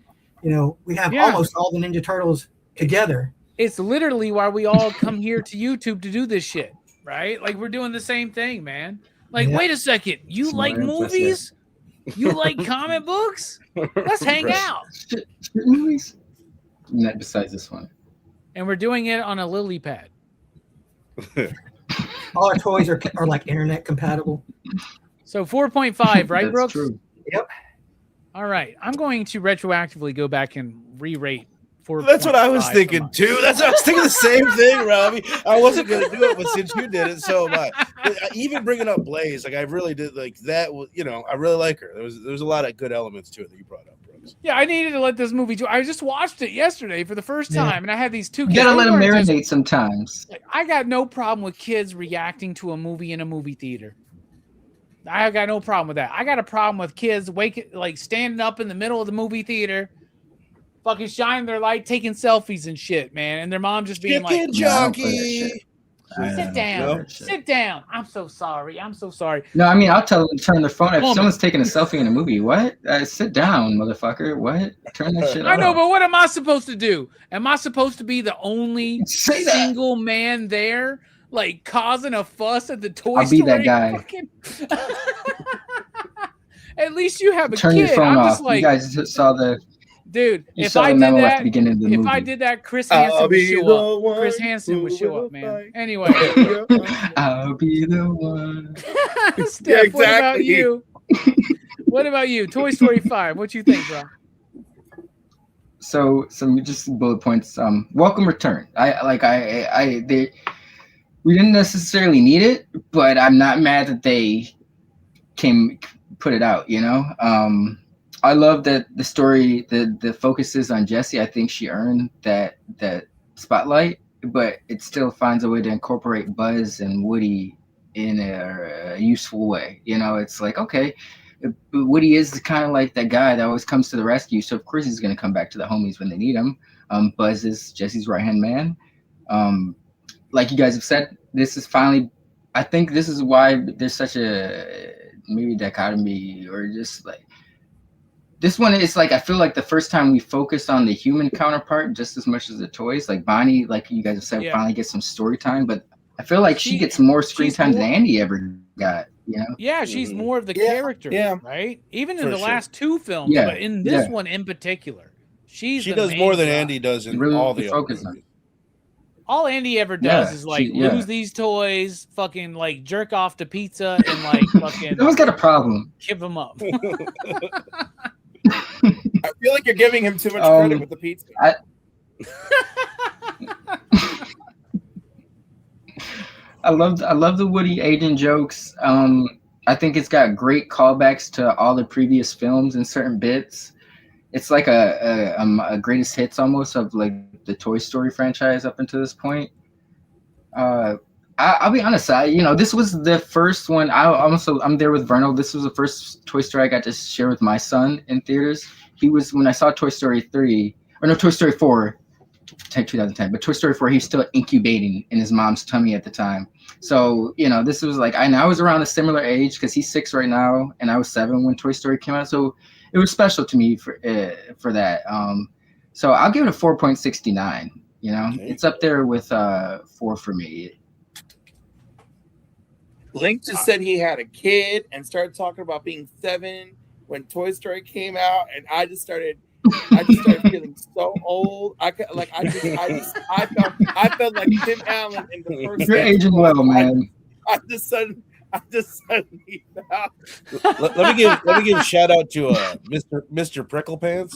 we'd have almost all the Ninja Turtles together. It's literally why we all come here to YouTube to do this shit, right? Like we're doing the same thing, man. Like, wait a second, you like movies? You like comic books? Let's hang out. Shit movies? Not besides this one. And we're doing it on a lily pad. All our toys are like internet compatible. So 4.5, right, That's Brooks? True. Yep. All right. I'm going to retroactively go back and re-rate 4. That's what I was thinking too. I was thinking the same thing, Robbie. I wasn't going to do it, but since you did it, so am I. Even bringing up Blaze, like I really did like that. I really like her. There was a lot of good elements to it that you brought up, Brooks. Yeah, I needed to let this movie do. I just watched it yesterday for the first time, and I had these two kids. You gotta let them marinate sometimes. I got no problem with kids reacting to a movie in a movie theater. I got no problem with that. I got a problem with kids standing up in the middle of the movie theater fucking shining their light, taking selfies and shit, man. And their mom just being Chicken like, jockey. sit down, sit down. I'm so sorry. I'm so sorry. No, I mean, I'll tell them to turn their phone. If Woman. someone's taking a selfie in a movie, what? Sit down, motherfucker. What? Turn that shit off. I know, but what am I supposed to do? Am I supposed to be the only Say that. single man there, like causing a fuss at the Toy I'll be Story? that guy. Fucking... At least you have a Turn kid. your phone I'm off. just like, You guys just saw the. dude, You if saw I the did memo at that, the beginning of the if movie. I did that, Chris Hansen would show up. Chris Hansen would show up, man. Anyway, I'll be the one. Steph, what about you? What about you? Toy Story 5. What you think, bro? So some just bullet points. Welcome return. We didn't necessarily need it, but I'm not mad that they put it out, you know. I love that the story, the focus is on Jessie. I think she earned that spotlight, but it still finds a way to incorporate Buzz and Woody in a useful way. You know, it's like, okay, Woody is kind of like that guy that always comes to the rescue, so of course he's going to come back to the homies when they need him. Buzz is Jessie's right-hand man. Like you guys have said, this is finally, I think this is why there's such a maybe dichotomy, or just like, this one is like, I feel like the first time we focused on the human counterpart just as much as the toys. Like Bonnie, like you guys have said, finally gets some story time, but I feel like she gets more screen time than Andy ever got, you know? Yeah, she's more of the character, right? Even in the last two films, but in this one in particular, she does more than Andy does in really all the focus other movies. All Andy ever does is like lose these toys, fucking like jerk off to pizza, and like fucking. No one's got a problem. Give them up. I feel like you're giving him too much credit with the pizza. I love the Woody agent jokes. I think it's got great callbacks to all the previous films and certain bits. It's like a greatest hits almost of like the Toy Story franchise up until this point. I'll be honest, this was the first one. I'm there with Vernal. This was the first Toy Story I got to share with my son in theaters. He was, when I saw Toy Story 4, 2010, but Toy Story 4, he was still incubating in his mom's tummy at the time. So, this was like, I was around a similar age because he's 6 right now, and I was 7 when Toy Story came out. So it was special to me for that. So I'll give it a 4.69. It's up there with 4 for me. Link just said he had a kid and started talking about being 7 when Toy Story came out, and I just started feeling so old. I felt like Tim Allen in the first. You're aging well, man. I just suddenly felt. Let me give a shout out to Mr. Pricklepants,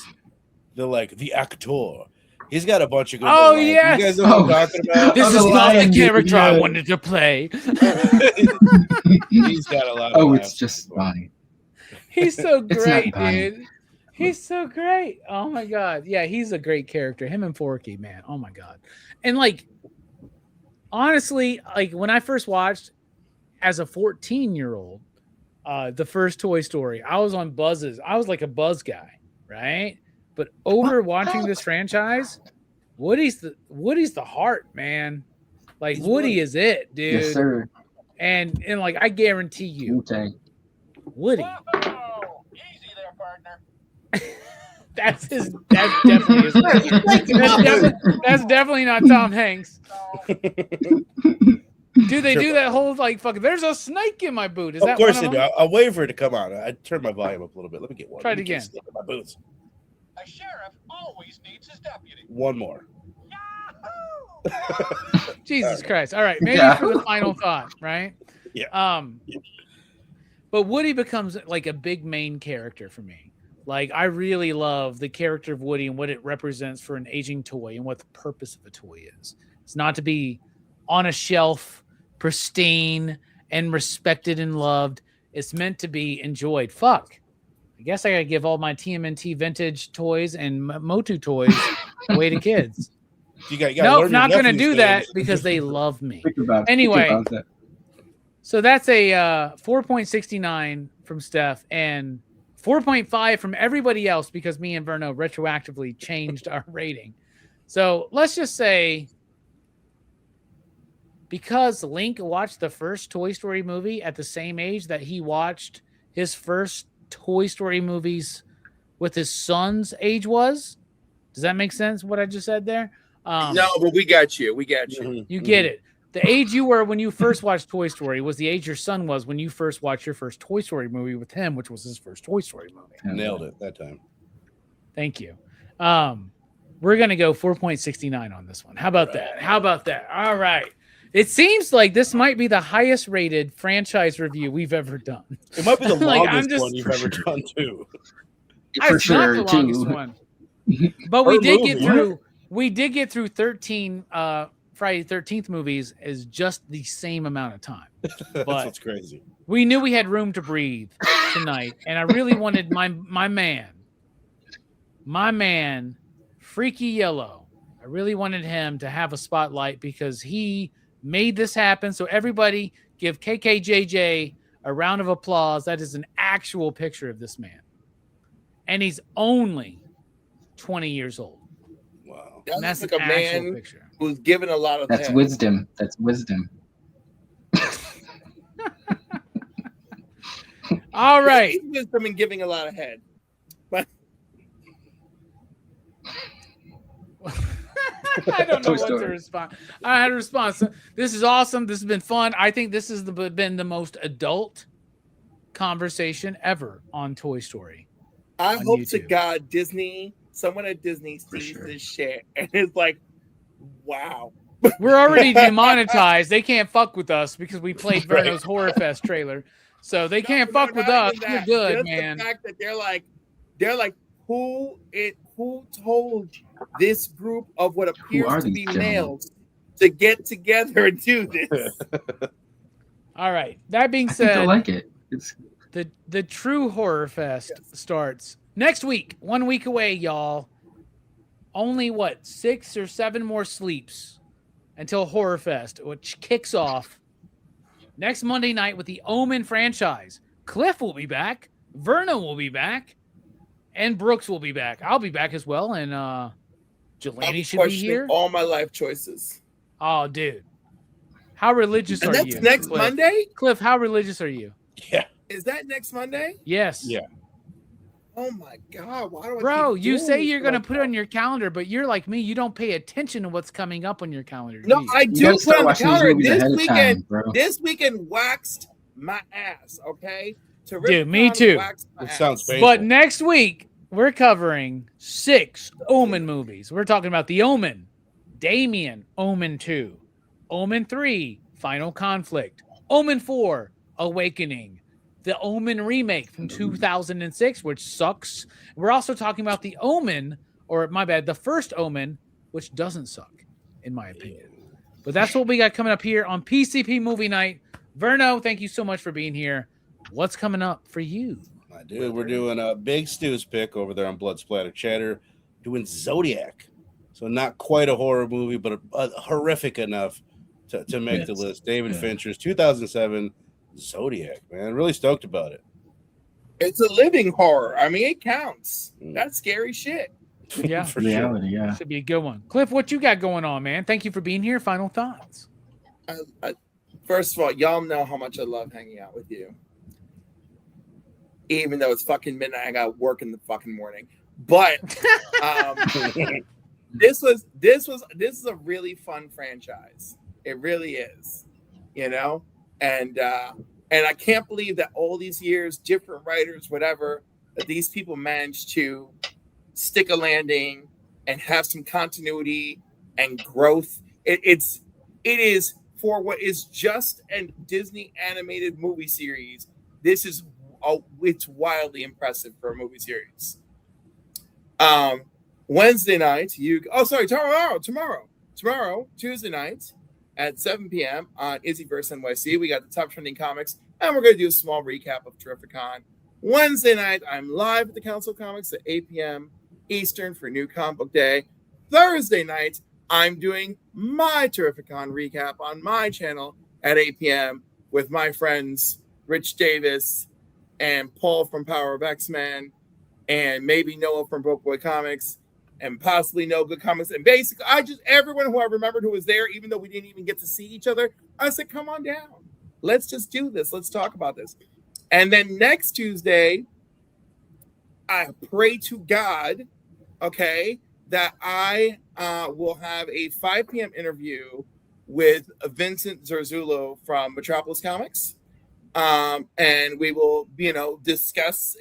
the actor. He's got a bunch of good. Oh yes, you guys know what I'm talking about. This is not the character I wanted to play. He's got a lot. Oh, it's just funny. He's so great, dude. He's so great. Oh my god, yeah, he's a great character. Him and Forky, man. Oh my god. And honestly, when I first watched as a 14-year-old, the first Toy Story, I was on Buzz's. I was like a Buzz guy, right? But over watching this franchise, Woody's the heart, man. Woody is it, dude. Yes, sir. And I guarantee you, Wu-Tang. Woody. Easy there, partner. That's definitely his. That's definitely not Tom Hanks. Do they do that whole fucking? There's a snake in my boot. Is that? Of course one they of do. I'll wait for it to come out. I turn my volume up a little bit. Let me get one. Try it again. Snake in my boots. A sheriff always needs his deputy. One more. Jesus Christ! All right, maybe for the final thought, right? Yeah. But Woody becomes like a big main character for me. I really love the character of Woody and what it represents for an aging toy and what the purpose of a toy is. It's not to be on a shelf, pristine and respected and loved. It's meant to be enjoyed. Fuck. I guess I gotta give all my TMNT vintage toys and Motu toys away to kids. Nope, not gonna do that because they love me. Anyway, so that's a 4.69 from Steph and 4.5 from everybody else because me and Verno retroactively changed our rating. So let's just say because Link watched the first Toy Story movie at the same age that he watched his first Toy Story movies with his son's age was. Does that make sense, what I just said there? No, but we got you. We got you. You get it. The age you were when you first watched Toy Story was the age your son was when you first watched your first Toy Story movie with him, which was his first Toy Story movie. Nailed it that time. Thank you. We're going to go 4.69 on this one. How about that? How about that? All right. It seems like this might be the highest rated franchise review we've ever done. It might be the Like, longest one you've ever done too. For It's not sure, the longest too. one. But we Per did movie. get through. We did get through 13 Friday the 13th movies is just the same amount of time. That's But what's crazy. we knew we had room to breathe tonight, and I really wanted my man, Freaky Yellow. I really wanted him to have a spotlight because he made this happen. So everybody give KKJJ a round of applause. That is an actual picture of this man. And he's only 20 years old. Wow. And that's like an a actual man picture. who's given a lot of That's head. wisdom. That's wisdom. All right. He's wisdom and giving a lot of head. But I don't know Toy what to Story. respond. I had a response. This is awesome. This has been fun. I think this has been the most adult conversation ever on Toy Story. I On hope to YouTube. God someone at Disney sees sure. this shit and is like, wow. We're already demonetized. They can't fuck with us because we played Right. Verno's Horror Fest trailer. So they can't No, fuck with not us. even We're that. good, Just man. The fact that they're like, who told this group of what are appears to these be gentlemen? males to get together and do this? All right. That being I think they'll said, like it. It's the true Horror Fest starts next week. 1 week away, y'all. Only 6 or 7 more sleeps until Horror Fest, which kicks off next Monday night with the Omen franchise. Cliff will be back, Verno will be back, and Brooks will be back. I'll be back as well, and Jelani I'm should be questioning here. all my life choices. Oh, dude, how religious And are that's you? next Cliff? Monday? Cliff, how religious are you? Yeah. Is that next Monday? Yes. Yeah. Oh my God. Why do I Bro, keep you doing say this you're to going to put it myself? on your calendar, but you're like me. You don't pay attention to what's coming up on your calendar. No, do you? I You do gotta put start on the watching these calendar. movies ahead of time, bro. This weekend waxed my ass, okay? Dude, me too. waxed my It ass. sounds painful. But next week, we're covering 6 Omen movies. We're talking about The Omen, Damien, Omen 2, Omen 3, Final Conflict, Omen 4, Awakening, the Omen remake from 2006, which sucks. We're also talking about The Omen, or my bad, the first Omen, which doesn't suck, in my opinion. But that's what we got coming up here on PCP Movie Night. Verno, thank you so much for being here. What's coming up for you? My dude, we're doing a Big Stew's pick over there on Blood Splatter Chatter, doing Zodiac. So not quite a horror movie, but horrific enough to make the list. David Fincher's 2007 Zodiac, man. Really stoked about it. It's a living horror. I mean, it counts. Mm. That's scary shit. Yeah, For sure. reality, yeah. should be a good one. Cliff, what you got going on, man? Thank you for being here. Final thoughts. First of all, y'all know how much I love hanging out with you. Even though it's fucking midnight, I got work in the fucking morning. But this is a really fun franchise. It really is, you know. And I can't believe that all these years, different writers, whatever, that these people managed to stick a landing and have some continuity and growth. It is for what is just a Disney animated movie series. This is it's wildly impressive for a movie series. Wednesday night, tomorrow, Tuesday night at 7 p.m. on Izzyverse NYC. We got the top trending comics, and we're going to do a small recap of Terrificon. Wednesday night, I'm live at the Council of Comics at 8 p.m. Eastern for New Comic Book Day. Thursday night, I'm doing my Terrificon recap on my channel at 8 p.m. with my friends Rich Davis and Paul from Power of X-Men, and maybe Noah from Broke Boy Comics, and possibly No Good Comics. And basically, everyone who I remembered who was there, even though we didn't even get to see each other, I said, come on down. Let's just do this. Let's talk about this. And then next Tuesday, I pray to God, okay, that I will have a 5 p.m. interview with Vincent Zarzullo from Metropolis Comics. And we will, discuss,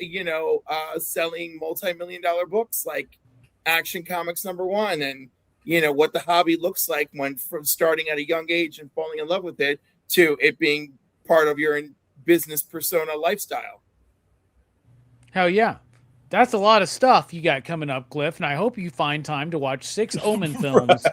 selling multi-million-dollar books like Action Comics #1 and, what the hobby looks like from starting at a young age and falling in love with it to it being part of your business persona lifestyle. Hell yeah. That's a lot of stuff you got coming up, Cliff, and I hope you find time to watch 6 Omen films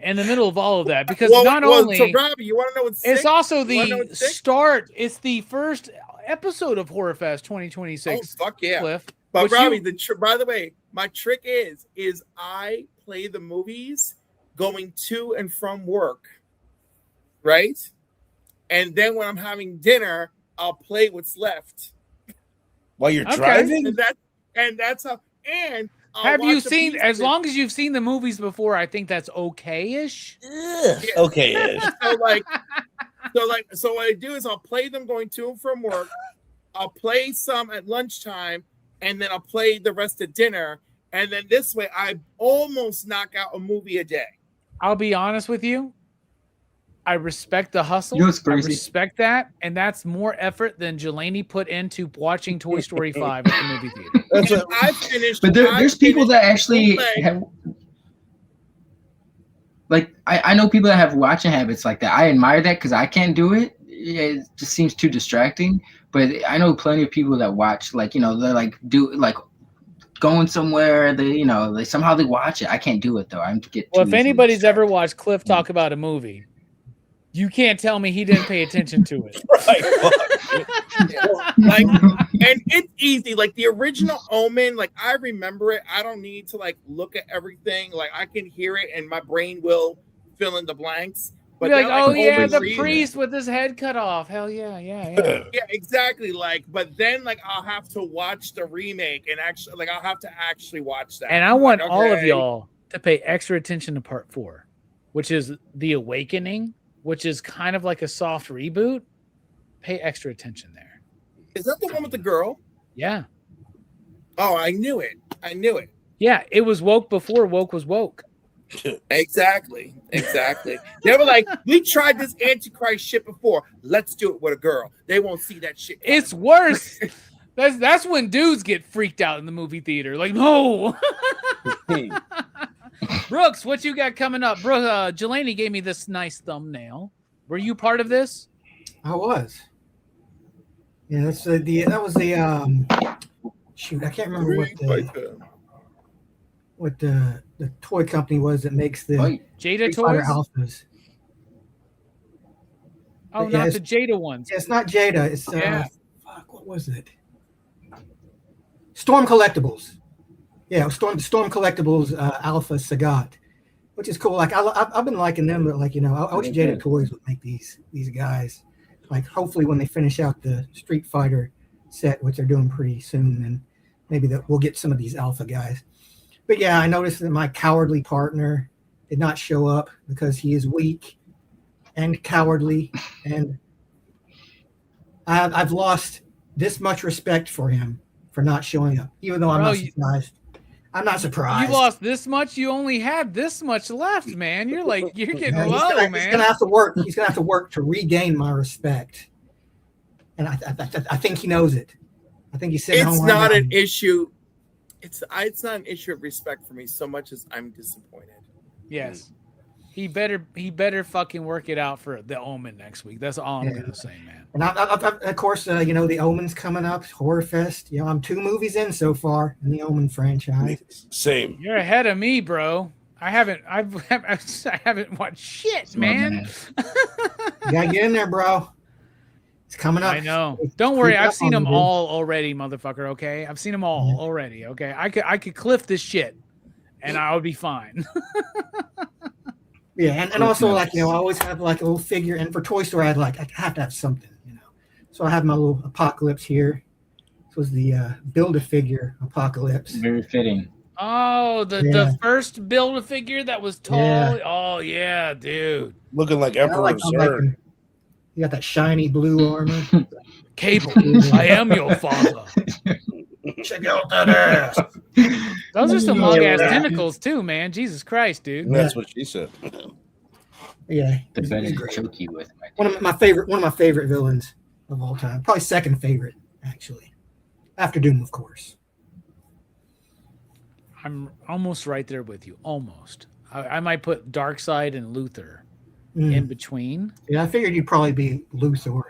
in the middle of all of that, because so Robbie, you want to know what's it's also the start. It's the first episode of Horror Fest 2026. Oh, fuck yeah. Cliff. But Robbie, by the way, my trick is I play the movies going to and from work, right? And then when I'm having dinner, I'll play what's left. While you're driving? And that's how. And have you seen? As long as you've seen the movies before, I think that's okay-ish. Yeah. Okay-ish. So what I do is I'll play them going to and from work. I'll play some at lunchtime, and then I'll play the rest at dinner. And then this way, I almost knock out a movie a day. I'll be honest with you. I respect the hustle. You know what's I crazy? respect that, and that's more effort than Jelani put into watching Toy Story 5 at the movie theater. That's what, I finished. But there's people that actually have, like, I know people that have watching habits like that. I admire that because I can't do it. It just seems too distracting. But I know plenty of people that watch, like, they're like going somewhere. They somehow they watch it. I can't do it though. I'm get. Well, if anybody's ever watched Cliff talk about a movie, you can't tell me he didn't pay attention to it. Right. And it's easy. Like the original Omen, like I remember it. I don't need to look at everything. Like I can hear it and my brain will fill in the blanks. But you're like, oh yeah, the reason. priest with his head cut off. Hell yeah. Yeah, exactly. But then I'll have to watch the remake and actually I'll have to actually watch that. And I want all of y'all to pay extra attention to part 4, which is The Awakening, which is kind of like a soft reboot. Pay extra attention there. Is that the one with the girl? Yeah. Oh, I knew it. Yeah, it was woke before woke was woke. Exactly. They were like, we tried this Antichrist shit before. Let's do it with a girl. They won't see that shit. It's worse. That's when dudes get freaked out in the movie theater. Like, no. Brooks, what you got coming up? Jelani gave me this nice thumbnail. Were you part of this? I was. Yeah, that was the shoot. I can't remember what the toy company was that makes the Jada Fighter Toys. Alphas. Oh, Yeah, not the Jada ones. It's not Jada. It's fuck. What was it? Storm Collectibles. Yeah, Storm Collectibles Alpha Sagat, which is cool. Like I've been liking them, but I wish Jada Toys would make these guys. Like hopefully when they finish out the Street Fighter set, which they're doing pretty soon, then maybe we'll get some of these Alpha guys. But yeah, I noticed that my cowardly partner did not show up because he is weak and cowardly, and I've lost this much respect for him for not showing up, even though I'm not surprised. I'm not surprised. You lost this much. You only had this much left, man. You're getting low, man. He's gonna have to work. He's gonna have to work to regain my respect, and I think he knows it. I think he's sitting home. It's not an issue. It's not an issue of respect for me so much as I'm disappointed. Yes, he better fucking work it out for the Omen next week. That's all I'm gonna say, man. And I, of course, the Omen's coming up, Horror Fest. I'm 2 movies in so far in the Omen franchise. Same. You're ahead of me, bro. I haven't watched shit, man. You gotta get in there, bro. It's coming up. I know. Don't worry, I've seen them all already, motherfucker. Okay, I've seen them all already. Okay, I could cliff this shit, and I would be fine. Yeah, and also I always have a little figure, and for Toy Story, I have to have something, So I have my little Apocalypse here, This was the Build-A-Figure Apocalypse. Very fitting. Oh, the first Build-A-Figure that was tall. Yeah. Oh yeah, dude. Looking like I Emperor like Zurg. you got that shiny blue armor. Cable, I am your father. Check out that ass. Those are some long ass tentacles too, man. Jesus Christ, dude. That's what she said. Yeah, The he's better to great. choke you with. One of my favorite villains of all time. Probably second favorite, actually, after Doom, of course. I'm almost right there with you. Almost. I might put Darkseid and Luthor Mm. in between. Yeah, I figured you'd probably be Luthor.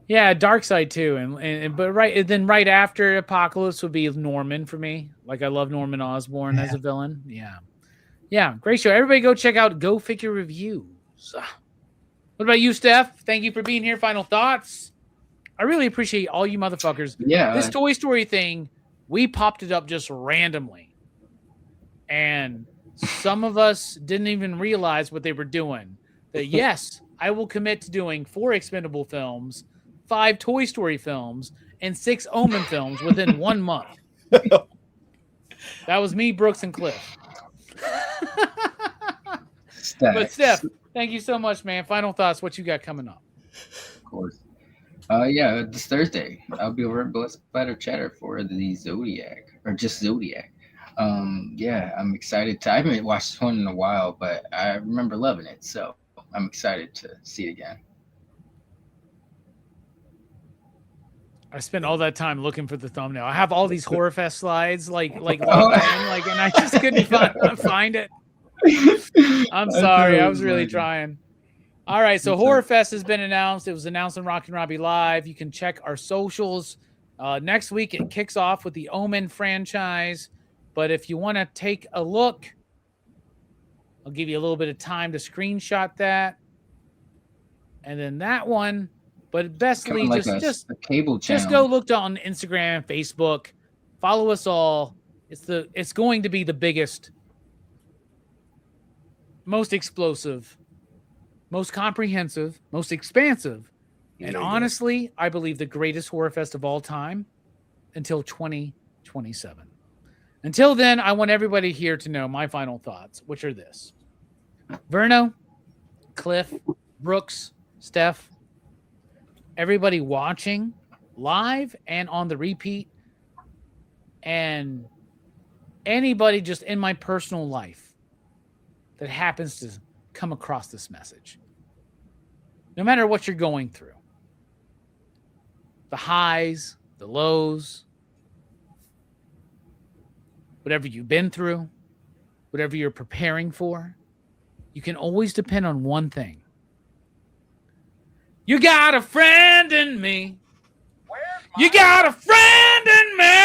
Yeah, Darkseid too, but right after Apocalypse would be Norman for me. Like I love Norman Osborn as a villain. Yeah, great show. Everybody go check out Go Figure Reviews. What about you, Steph? Thank you for being here. Final thoughts. I really appreciate all you motherfuckers. Yeah. This Toy Story thing, we popped it up just randomly, and some of us didn't even realize what they were doing. That yes, I will commit to doing 4 Expendable films, 5 Toy Story films, and 6 Omen films within 1 month. That was me, Brooks, and Cliff. But Steph, thank you so much, man. Final thoughts. What you got coming up? Of course. Yeah, this Thursday I'll be over at Blessed Platter Chatter for the Zodiac, or just Zodiac. Yeah, I'm excited. I haven't watched this one in a while, but I remember loving it, so I'm excited to see it again. I spent all that time looking for the thumbnail. I have all these Horror Fest slides, and I just couldn't find it. I'm sorry. I was really trying. All right, so Horror Fest has been announced. It was announced on Rockin' Robbie Live. You can check our socials. Next week, it kicks off with the Omen franchise. But if you want to take a look, I'll give you a little bit of time to screenshot that. And then that one. But bestly, like just a cable channel. Just go look on Instagram, Facebook. Follow us all. It's going to be the biggest, most explosive, most comprehensive, most expansive, and honestly, I believe the greatest Horror Fest of all time until 2027. Until then, I want everybody here to know my final thoughts, which are this. Verno, Cliff, Brooks, Steph, everybody watching live and on the repeat, and anybody just in my personal life that happens to come across this message. No matter what you're going through, the highs, the lows, whatever you've been through, whatever you're preparing for, you can always depend on one thing. You got a friend in me. You got a friend in me.